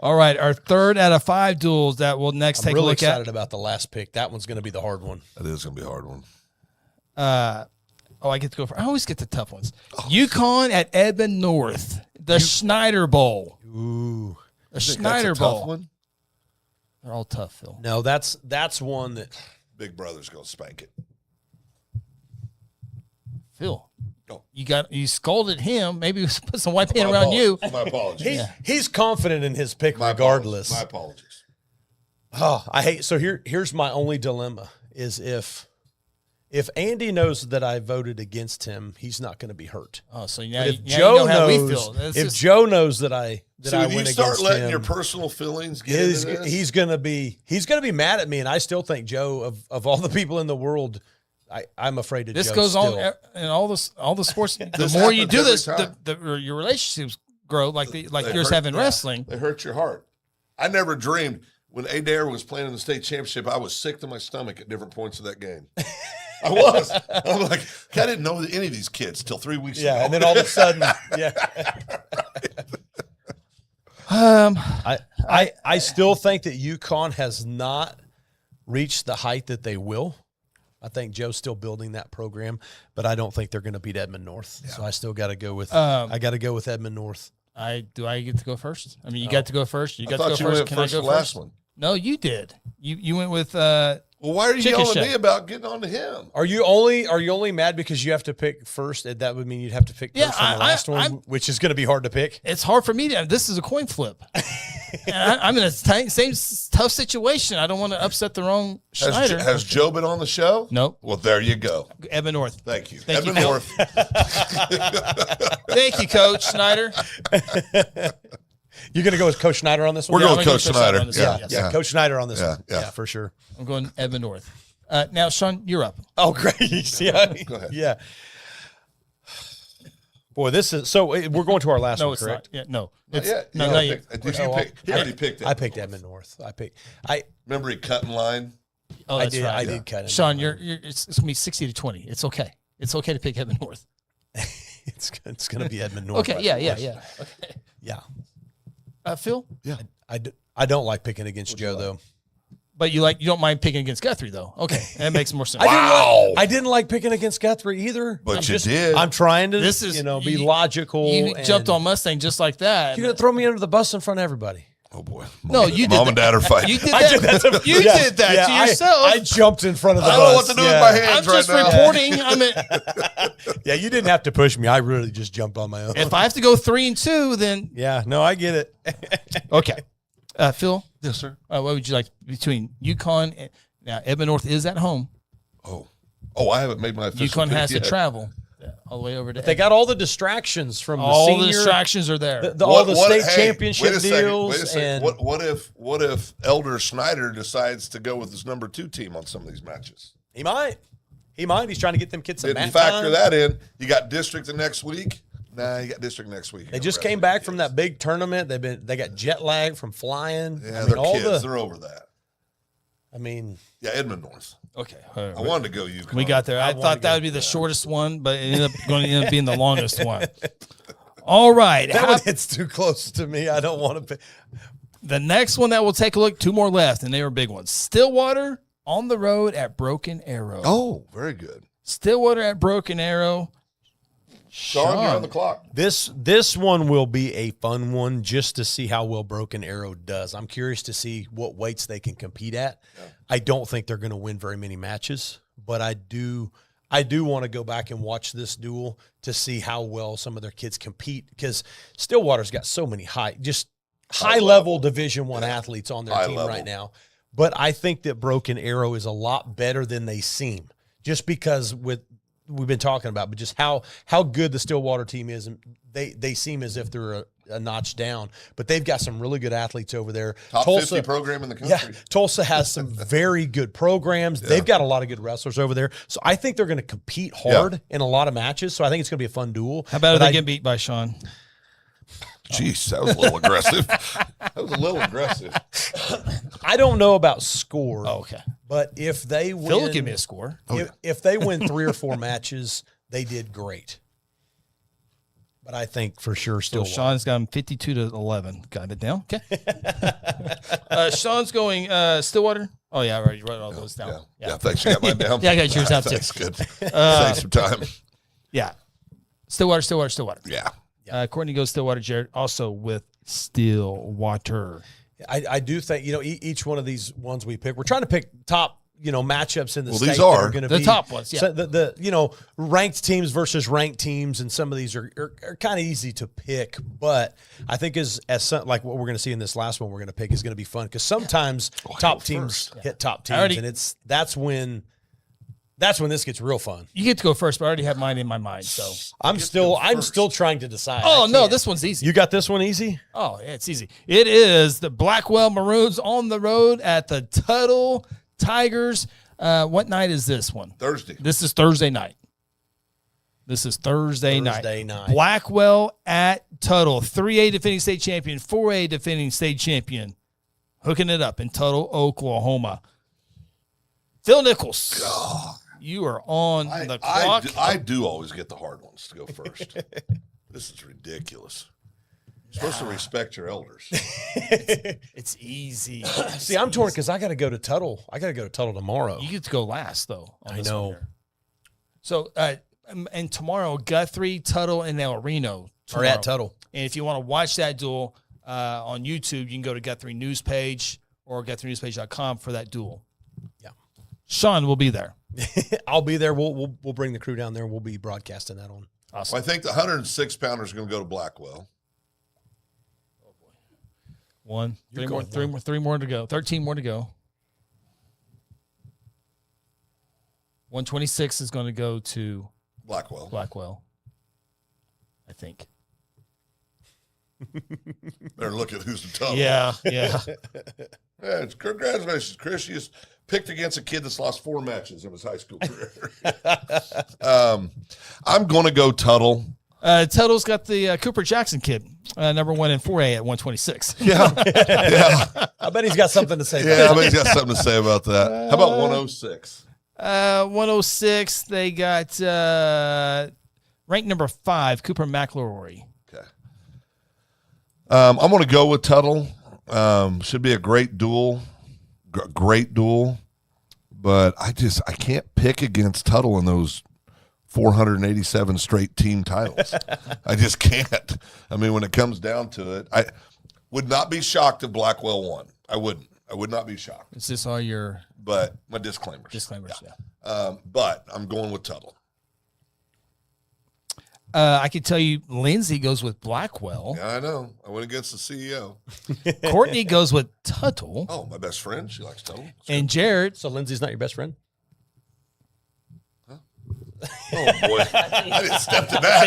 All right, our 3rd out of 5 duels that we'll next I'm take really a look excited at. about the last pick. That one's going to be the hard one. That is going to be a hard one. I get to go for. I always get the tough ones. Yukon at Edmond North, the Schneider Bowl. Ooh, the Schneider Bowl. One? They're all tough, Phil. No, that's one that Big Brother's going to spank it. Phil, Oh. you scolded him. Maybe put some white paint around you. My apologies. he's confident in his pick regardless. My apologies. Oh, I hate. So here's my only dilemma is if Andy knows that I voted against him, he's not going to be hurt. Oh, so now, If now Joe you know how we knows, feel. if Joe knows that I So I if you went start against letting him, your personal feelings get into this, he's gonna be mad at me, and I still think Joe of all the people in the world, I'm afraid of this Joe goes still. on in all the sports. The This more you happens do every this, time. your relationships grow like They yours hurt- have in wrestling. They hurt your heart. I never dreamed when Adair was playing in the state championship, I was sick to my stomach at different points of that game. I was. I'm like, I didn't know any of these kids till 3 weeks ago. Yeah, and then all of a sudden, I still think that UConn has not reached the height that they will. I think Joe's still building that program, but I don't think they're going to beat Edmond North. Yeah. So I still got to go with I got to go with Edmond North. Do I get to go first? I mean, you got to go first. You got to go you first. went Can first I go the last first? one. No, you did. You went with well, why are you yelling Chickasha. at me about getting on to him? Are you only mad because you have to pick first? That would mean you'd have to pick first on the last one, which is going to be hard to pick. It's hard for me to. This is a coin flip. And I'm in a same tough situation. I don't want to upset the wrong Schneider. Has Joe been on the show? Nope. Well, there you go. Edmond North. Thank you. Thank Edmond you, North. Thank you, Coach Schneider. You're going to go with Coach Schneider on this one? We're I'm going gonna with go Coach Schneider. on this Yeah, one, yes. Yeah, Coach Schneider on this one. Yeah. Yeah, for sure. I'm going Edmond North. Now, Shawn, you're up. Oh, great. Yeah. Go ahead. Yeah. Boy, this is so. We're going to our last No, one, it's correct? not. Yeah, no. Not It's, yet. no, You not gotta yet. pick- Did you pick? He already picked it. I picked Edmond North. Remember he cut in line? Oh, I that's did. right. I did cut it. Shawn, it's going to be 60-20. It's okay. It's okay to pick Edmond North. It's going to be Edmond North. Okay, yeah. Okay. Yeah. Phil? Yeah. I don't like picking against Joe though. But you don't mind picking against Guthrie, though. Okay, that makes more sense. I didn't like picking against Guthrie either. But you did. I'm trying to This is- be you- logical. You and jumped on Mustang just like that. You're going to throw me under the bus in front of everybody. Oh boy. No, you did Mom and Dad are fighting. You did that. You did that to yourself. I jumped in front of the I bus. don't know what to do with my hands I'm just right now. reporting. I mean, Yeah, you didn't have to push me. I really just jumped on my own. if I have to go 3-2, then Yeah, no, I get it. okay. Phil, Yes, sir. what would you like between UConn and now Edmond North is at home? Oh. Oh, I haven't made my official UConn pick has yet. to travel all the way over to. They got all the distractions from all the senior. the distractions are there. All the state hey, championship wait a second, deals. Wait a second. And What if Elder Snyder decides to go with his number 2 team on some of these matches? he might. He's trying to get them kids some Didn't mat factor time. that in. You got district the next week. Nah, you got district next week. They just came back from that big tournament. They got jet lag from flying. Yeah, they're kids. They're over that. I mean, yeah, Edmond North. Okay, I wanted to go UConn. we got there. I thought that would be the shortest one, but it ended up going to end up being the longest one. All right, it's too close to me. I don't want to pick. The next one that we'll take a look, 2 more left, and they were big ones. Stillwater on the road at Broken Arrow. Oh, very good. Stillwater at Broken Arrow. Shawn, you're on the clock. This one will be a fun one just to see how well Broken Arrow does. I'm curious to see what weights they can compete at. Yeah. I don't think they're going to win very many matches, but I do want to go back and watch this duel to see how well some of their kids compete, because Stillwater's got so many high level Division I athletes on their team right now. But I think that Broken Arrow is a lot better than they seem, just because we've been talking about, but just how good the Stillwater team is. And they seem as if they're a notch down, but they've got some really good athletes over there. Top 50 program in the country. Yeah, Tulsa has some very good programs. Yeah. They've got a lot of good wrestlers over there. So I think they're going to compete hard in a lot of matches. So I think it's going to be a fun duel. How about if they get beat by Shawn? Jeez, that was a little aggressive. That was a little aggressive. I don't know about score. Oh, okay. But if they win, Phil will give me a score. If they win 3 or 4 matches, they did great. But I think for sure still. So Shawn's got him 52-11. Got it down. Okay. Shawn's going Stillwater. Oh yeah, I already wrote all those down. Yeah, thanks. You got mine down. Yeah, I got yours down too. That's good. Save some time. Yeah. Stillwater. Yeah. Courtney goes Stillwater. Jared also with Stillwater. I do think, each one of these ones we pick, we're trying to pick top, matchups in the state. These are going to the be top ones. Yeah. So the ranked teams versus ranked teams, and some of these are kind of easy to pick. But I think as some, like what we're going to see in this last one, we're going to pick is going to be fun, because sometimes top teams hit top teams, and that's when this gets real fun. You get to go first, but I already have mine in my mind. So I'm still trying to decide. Oh no, this one's easy. You got this one easy? Oh yeah, it's easy. It is the Blackwell Maroons on the road at the Tuttle Tigers. What night is this one? Thursday. This is Thursday night. Thursday night. Blackwell at Tuttle. 3A defending state champion, 4A defending state champion. Hooking it up in Tuttle, Oklahoma. Phil Nichols. God. You are on the clock. I do always get the hard ones to go first. This is ridiculous. You're supposed to respect your elders. It's easy. See, I'm torn because I got to go to Tuttle. I got to go to Tuttle tomorrow. You get to go last, though. I know. So, and tomorrow, Guthrie, Tuttle, and El Reno are at Tuttle. And if you want to watch that duel on YouTube, you can go to Guthrie News page or GuthrieNewsPage.com for that duel. Yeah. Shawn will be there. I'll be there. We'll bring the crew down there. We'll be broadcasting that on. Awesome. Well, I think the 106-pounder is going to go to Blackwell. Oh boy. Three more to go. 13 more to go. 126 is going to go to Blackwell. I think. Better look at who's the tough. Yeah. Yeah, congratulations, Chris. You just picked against a kid that's lost 4 matches in his high school career. I'm going to go Tuttle. Tuttle's got the Cooper Jackson kid, number 1 in 4A at 126. Yeah. I bet he's got something to say about that. I bet he's got something to say about that. How about 106? 106, they got ranked number 5, Cooper McElroy. Okay. I'm going to go with Tuttle. Should be a great duel. Great duel. But I can't pick against Tuttle in those 487 straight team titles. I just can't. I mean, when it comes down to it, I would not be shocked if Blackwell won. I wouldn't. I would not be shocked. Is this all your... But my disclaimers. Yeah. But I'm going with Tuttle. I can tell you Lindsay goes with Blackwell. Yeah, I know. I went against the CEO. Courtney goes with Tuttle. Oh, my best friend. She likes Tuttle. And Jared. So Lindsay's not your best friend? Oh boy, I didn't step to that.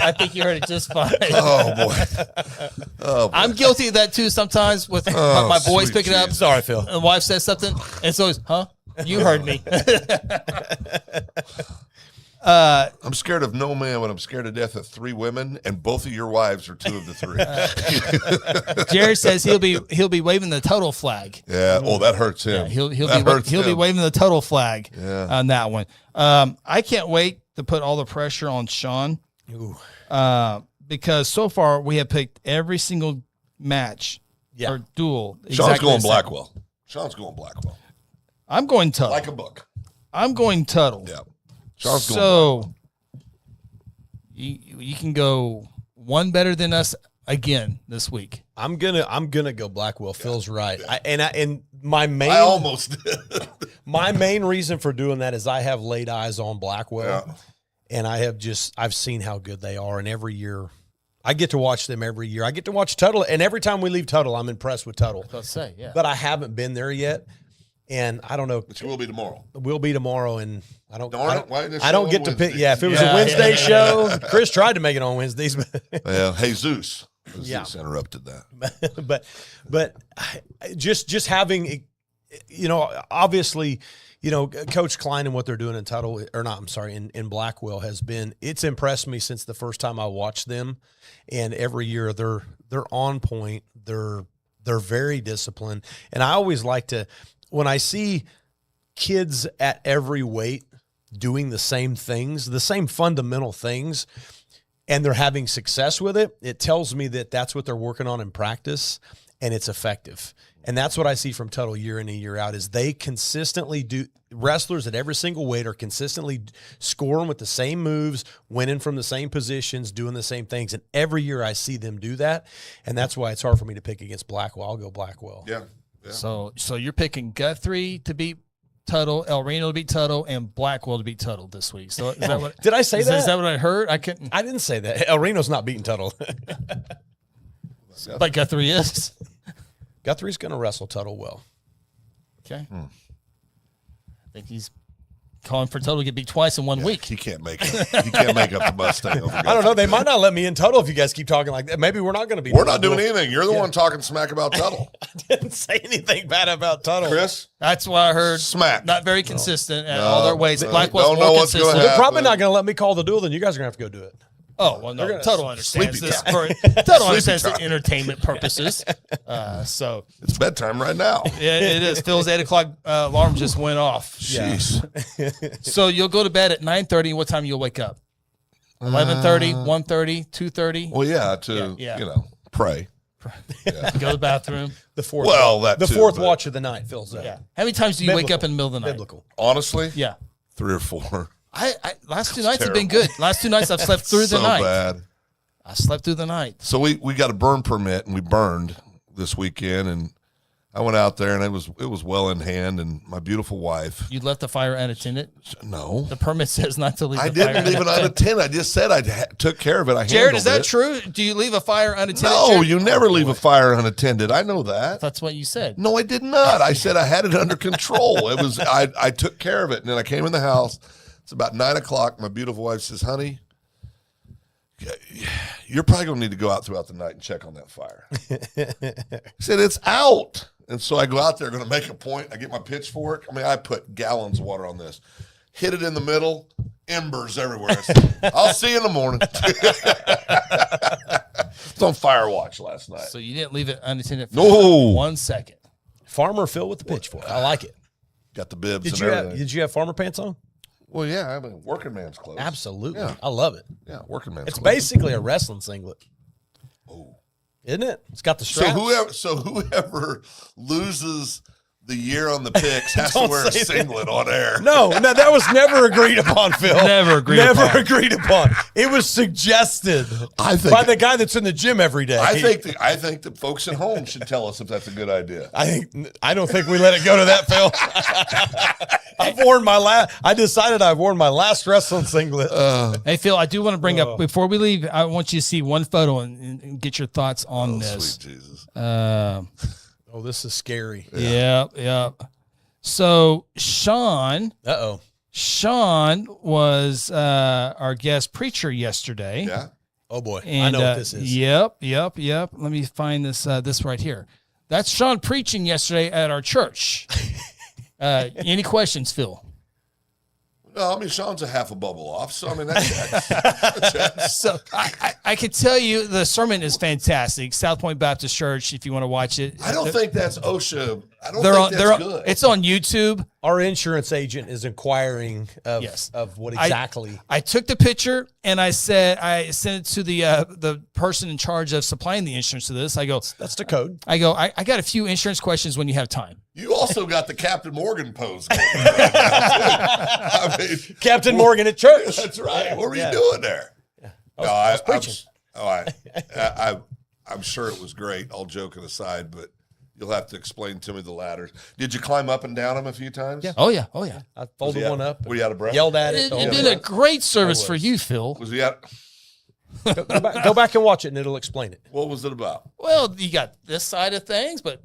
I think you heard it just fine. Oh boy. I'm guilty of that too sometimes with my boys picking up. Sorry, Phil. And the wife says something, and so it's, huh? You heard me. I'm scared of no man, but I'm scared to death of 3 women, and both of your wives are 2 of the 3. Jared says he'll be waving the total flag. Yeah. Oh, that hurts him. Yeah, he'll be waving the total flag on that one. I can't wait to put all the pressure on Shawn. Because so far we have picked every single match or duel. Shawn's going Blackwell. Shawn's going Blackwell. I'm going Tuttle. Like a book. I'm going Tuttle. Yeah. Shawn's so you can go one better than us again this week. I'm gonna go Blackwell. Phil's right. And my main I almost did. My main reason for doing that is I have laid eyes on Blackwell. Yeah. And I've seen how good they are, and every year I get to watch them every year. I get to watch Tuttle, and every time we leave Tuttle, I'm impressed with Tuttle. Let's say, yeah. But I haven't been there yet, and I don't know. But you will be tomorrow. We'll be tomorrow, and I don't get to pick. Wednesday? Yeah, if it was a Wednesday show, Chris tried to make it on Wednesdays, but well, Jesus interrupted that. but just having, obviously. Coach Klein and what they're doing in Tuttle, or not, I'm sorry, in Blackwell it's impressed me since the first time I watched them. And every year they're on point. They're very disciplined. And I always like to, when I see kids at every weight doing the same things, the same fundamental things, and they're having success with it, it tells me that that's what they're working on in practice and it's effective. And that's what I see from Tuttle year in and year out is they consistently do. Wrestlers at every single weight are consistently scoring with the same moves, winning from the same positions, doing the same things. And every year I see them do that. And that's why it's hard for me to pick against Blackwell. I'll go Blackwell. Yeah. So you're picking Guthrie to beat Tuttle, El Reno to beat Tuttle, and Blackwell to beat Tuttle this week. So is that what, did I say that? Is that what I heard? I couldn't. I didn't say that. El Reno's not beating Tuttle. But Guthrie is. Guthrie's going to wrestle Tuttle well. Okay. I think he's calling for Tuttle to get beat twice in 1 week. He can't make it. He can't make up the Mustang over Guthrie. I don't know. They might not let me in Tuttle if you guys keep talking like that. Maybe we're not going to be. We're not doing anything. You're the one talking smack about Tuttle. I didn't say anything bad about Tuttle. Chris? That's why I heard smack. Not very consistent at all their weights. Blackwell's don't know more what's consistent. gonna They're probably not going to let me call the duel. Then you guys are going to have to go do it. Oh, well, no, Tuttle understands this. time. Tuttle understands the entertainment purposes. So it's bedtime right now. Yeah, it is. Phil's 8 o'clock alarm just went off. Jeez. So you'll go to bed at 9:30. What time you'll wake up? 11:30, 1:30, 2:30? Well, to pray. Yeah. Go to the bathroom. The fourth. Well, the fourth watch of the night fills up. Yeah. How many times do you wake up in the middle of the night? Biblical. Honestly? Yeah. 3 or 4. Last 2 nights have been good. Last 2 nights I've slept through the night. So bad. I slept through the night. So we got a burn permit and we burned this weekend, and I went out there and it was well in hand, and my beautiful wife. You left the fire unattended? No. The permit says not to leave. I didn't leave it unattended. I just said I took care of it. Jared, is that true? Do you leave a fire unattended? No, Jared? you never leave a fire unattended. I know that. That's what you said. No, I did not. I said I had it under control. It was I took care of it, and then I came in the house. It's about 9 o'clock. My beautiful wife says, "Honey, you're probably going to need to go out throughout the night and check on that fire." I said, "It's out." And so I go out there, going to make a point. I get my pitchfork. I mean, I put gallons of water on this. Hit it in the middle. Embers everywhere. I said, "I'll see you in the morning." It's on fire watch last night. So you didn't leave it unattended for 1 second. Farmer Phil with the pitchfork. I like it. Got the bibs Did and you everything. did you have farmer pants on? Well, yeah, I mean, working man's clothes. Absolutely. Yeah. I love it. Yeah, working man's It's clothes. basically a wrestling singlet. Oh. Isn't it? It's got the straps. So whoever loses the year on the picks has to wear a singlet on air. No, that was never agreed upon, Phil. Never agreed upon. It was suggested by the guy that's in the gym every day. I think that folks at home should tell us if that's a good idea. I don't think we let it go to that, Phil. I decided I've worn my last wrestling singlet. Hey, Phil, I do want to bring up, before we leave, I want you to see one photo and get your thoughts on this. Sweet Jesus. This is scary. Yeah. So Shawn Shawn was our guest preacher yesterday. Yeah. Oh boy, And, I know what this is. Yep. Let me find this right here. That's Shawn preaching yesterday at our church. Any questions, Phil? No, I mean, Shawn's a half a bubble off, so I mean, that's So I can tell you the sermon is fantastic. South Point Baptist Church, if you want to watch it. I don't think that's OSHA. I don't think that's good. It's on YouTube. Our insurance agent is inquiring of, Yes. of what exactly. I took the picture and I sent it to the person in charge of supplying the insurance to this. I go, That's the code. I got a few insurance questions when you have time. You also got the Captain Morgan pose going on right now, too. I mean, Captain Morgan at church. that's right. What were you doing there? Yeah. I was preaching. I'm sure it was great, all joking aside, but you'll have to explain to me the ladders. Did you climb up and down them a few times? Yeah. Oh yeah. I folded one up. Were you out of breath? Yelled at it. It did a great service for you, Phil. Was he out? Go back and watch it, and it'll explain it. What was it about? Well, you got this side of things, but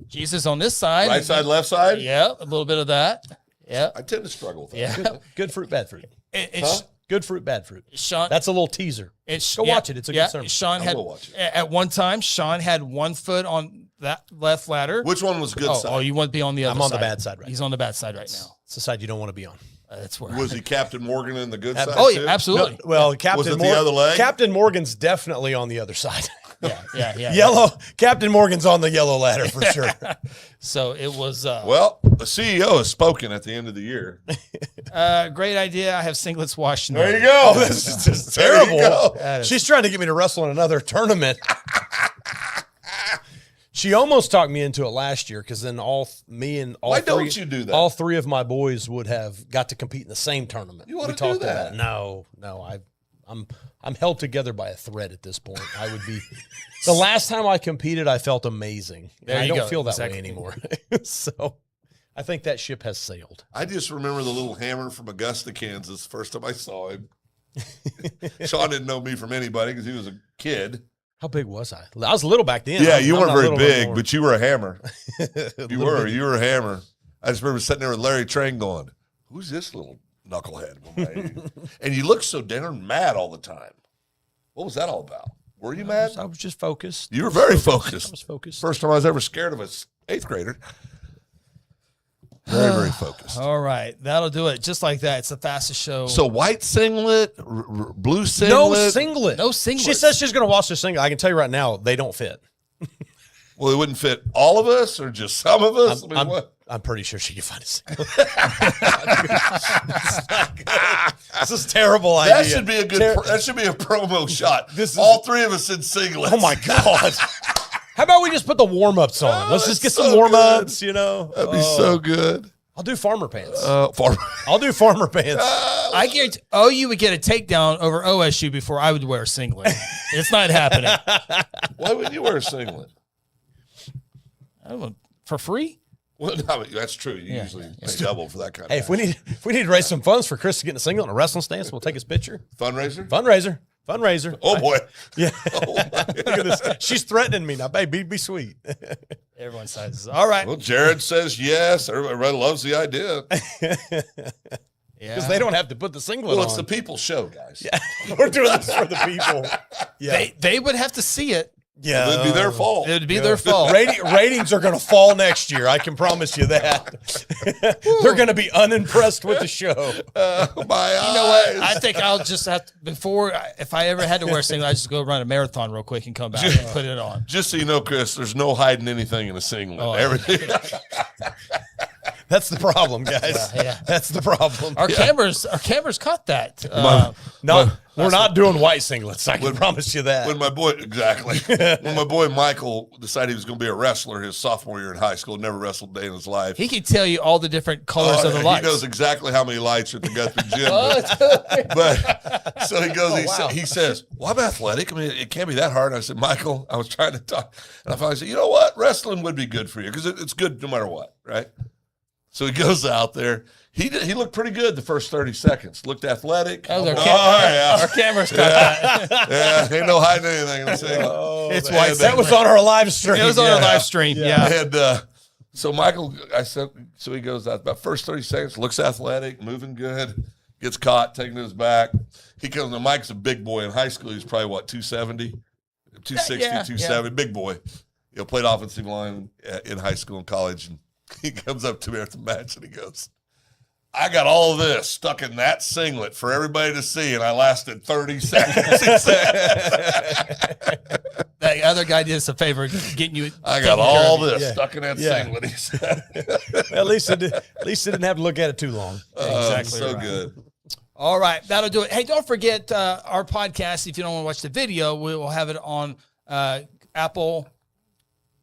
Jesus on this side. Right side, left side? Yeah, a little bit of that. Yeah. I tend to struggle with that. Yeah. Good fruit, bad fruit. It's Good fruit, bad fruit. Sean. That's a little teaser. Go watch it. It's a good sermon. Sean I had will watch it. at one time. Sean had one foot on that left ladder. Which one was good side? Oh, you want to be on the other I'm side. on the bad side right He's on the bad side right now. It's the side you don't want to be on. That's where. Was he Captain Morgan in the good side? Oh yeah, too? absolutely. Well, Captain it the other leg? Captain Morgan's definitely on the other side. Yeah. Yellow. Captain Morgan's on the yellow ladder for sure. So it was. Well, the CEO has spoken at the end of the year. Great idea. I have singlets washed. There you go. Oh, this is just There you terrible. go. She's trying to get me to wrestle in another tournament. She almost talked me into it last year because then Why don't you do that? All three of my boys would have got to compete in the same tournament. You want to do that? No, I'm held together by a thread at this point. I would be. The last time I competed, I felt amazing. There I you don't go. feel that Exactly. way anymore. So, I think that ship has sailed. I just remember the little hammer from Augusta, Kansas, first time I saw him. Sean didn't know me from anybody because he was a kid. How big was I? I was little back then. Yeah, I'm you weren't not very little big, anymore. but you were a hammer. You were a hammer. I just remember sitting there with Larry Train going, "Who's this little knucklehead?" And you looked so darn mad all the time. What was that all about? Were you mad? I was just focused. You were very focused. I was focused. First time I was ever scared of a 8th grader. Very, very focused. All right, that'll do it. Just like that. It's the fastest show. So white singlet, blue singlet. No singlet. No singlet. She says she's going to wash her singlet. I can tell you right now, they don't fit. Well, it wouldn't fit all of us or just some of us. I'm pretty sure she can find a singlet. This is a terrible idea. That should be a good. That should be a promo shot. This is- all three of us in singlets. Oh my God. How about we just put the warm-ups on? Let's just get that's some so warm-ups, you know. That'd be so good. I'll do farmer pants. Farmer. I'll do farmer pants. I guarantee OU would get a takedown over OSU before I would wear a singlet. It's not happening. Why would you wear a singlet? I don't know, for free? Well, no, that's true. You usually pay double for that kind Hey, of if we need to raise some funds for Chris to get in a singlet and a wrestling stance, we'll take his picture. fundraiser. Fundraiser. Oh boy. Yeah. Oh, my. Look at this. She's threatening me now, baby. Be sweet. Everyone sizes. All right. Well, Jared says yes. Everybody loves the idea. Because they don't have to put the singlet Well, on. it's the people's show, guys. Yeah. We're doing this for the people. Yeah. They would have to see it. Yeah. It'd be their fault. It would be their fault. Ratings are going to fall next year. I can promise you that. They're going to be unimpressed with the show. My eyes. You know what? I think I'll just have to, if I ever had to wear a singlet, I'd just go run a marathon real quick and come back and put it on. Just so you know, Chris, there's no hiding anything in a singlet. Oh, Everything. That's the problem, guys. Yeah. That's the problem. Our cameras caught that. We're not doing white singlets. I can promise you that. When my boy, exactly. When my boy Michael decided he was going to be a wrestler his sophomore year in high school, never wrestled a day in his life. He could tell you all the different colors of the lights. He knows exactly how many lights are at the Guthrie gym. But so he goes, he says, well, I'm athletic. I mean, it can't be that hard. And I said, Michael, I was trying to talk. And I finally said, you know what? Wrestling would be good for you because it's good no matter what, right? So he goes out there. He looked pretty good the first 30 seconds. Looked athletic. Oh, yeah. Our cameras caught that. Yeah, ain't no hiding anything. I'm saying. It's white. That was on our live stream. It was on our live stream. Yeah. And So Michael, so he goes out about first 30 seconds, looks athletic, moving good, gets caught, taking his back. He comes, now Mike's a big boy. In high school, he's probably, 270, 260, 270, big boy. Played offensive line in high school and college. And he comes up to me after the match and he goes, I got all this stuck in that singlet for everybody to see, and I lasted 30 seconds. That other guy did us a favor getting you. I got all this stuck in that singlet, he said. At least it didn't have to look at it too long. Exactly. So right. good. All right, that'll do it. Hey, don't forget our podcast. If you don't want to watch the video, we will have it on Apple,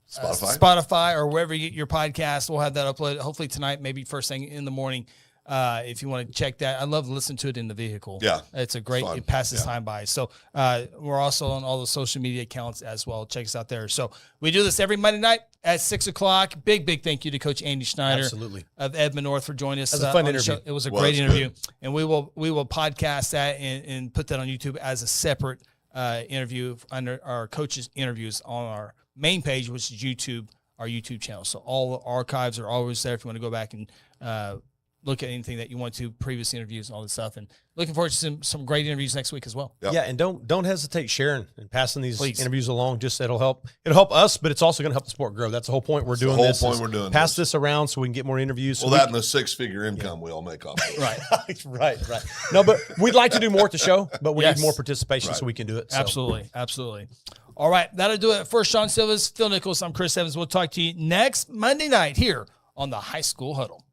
Spotify, or wherever you get your podcast. We'll have that uploaded hopefully tonight, maybe first thing in the morning. If you want to check that, I love to listen to it in the vehicle. Yeah, it's a great. It passes time by. So we're also on all the social media accounts as well. Check us out there. So we do this every Monday night at 6:00. Big thank you to Coach Andy Schneider, absolutely, of Edmond North for joining us. It was a fun interview. It was a great interview, and we will podcast that and put that on YouTube as a separate interview under our coaches' interviews on our main page, which is YouTube, our YouTube channel. So all the archives are always there if you want to go back and look at anything that you want to, previous interviews and all this stuff. And looking forward to some great interviews next week as well. Yep. Yeah, and don't hesitate sharing and passing these interviews along. Just it'll help us, but it's also going to help the sport grow. That's the whole point we're doing this. The whole point we're doing Pass this around so we can get more interviews. Well, that and the 6-figure income we all make off of it. Right. No, but we'd like to do more at the show, but we need more participation so we can do it. So. Absolutely. All right, that'll do it for Shawn Silvis, Phil Nichols. I'm Chris Evans. We'll talk to you next Monday night here on the High School Huddle.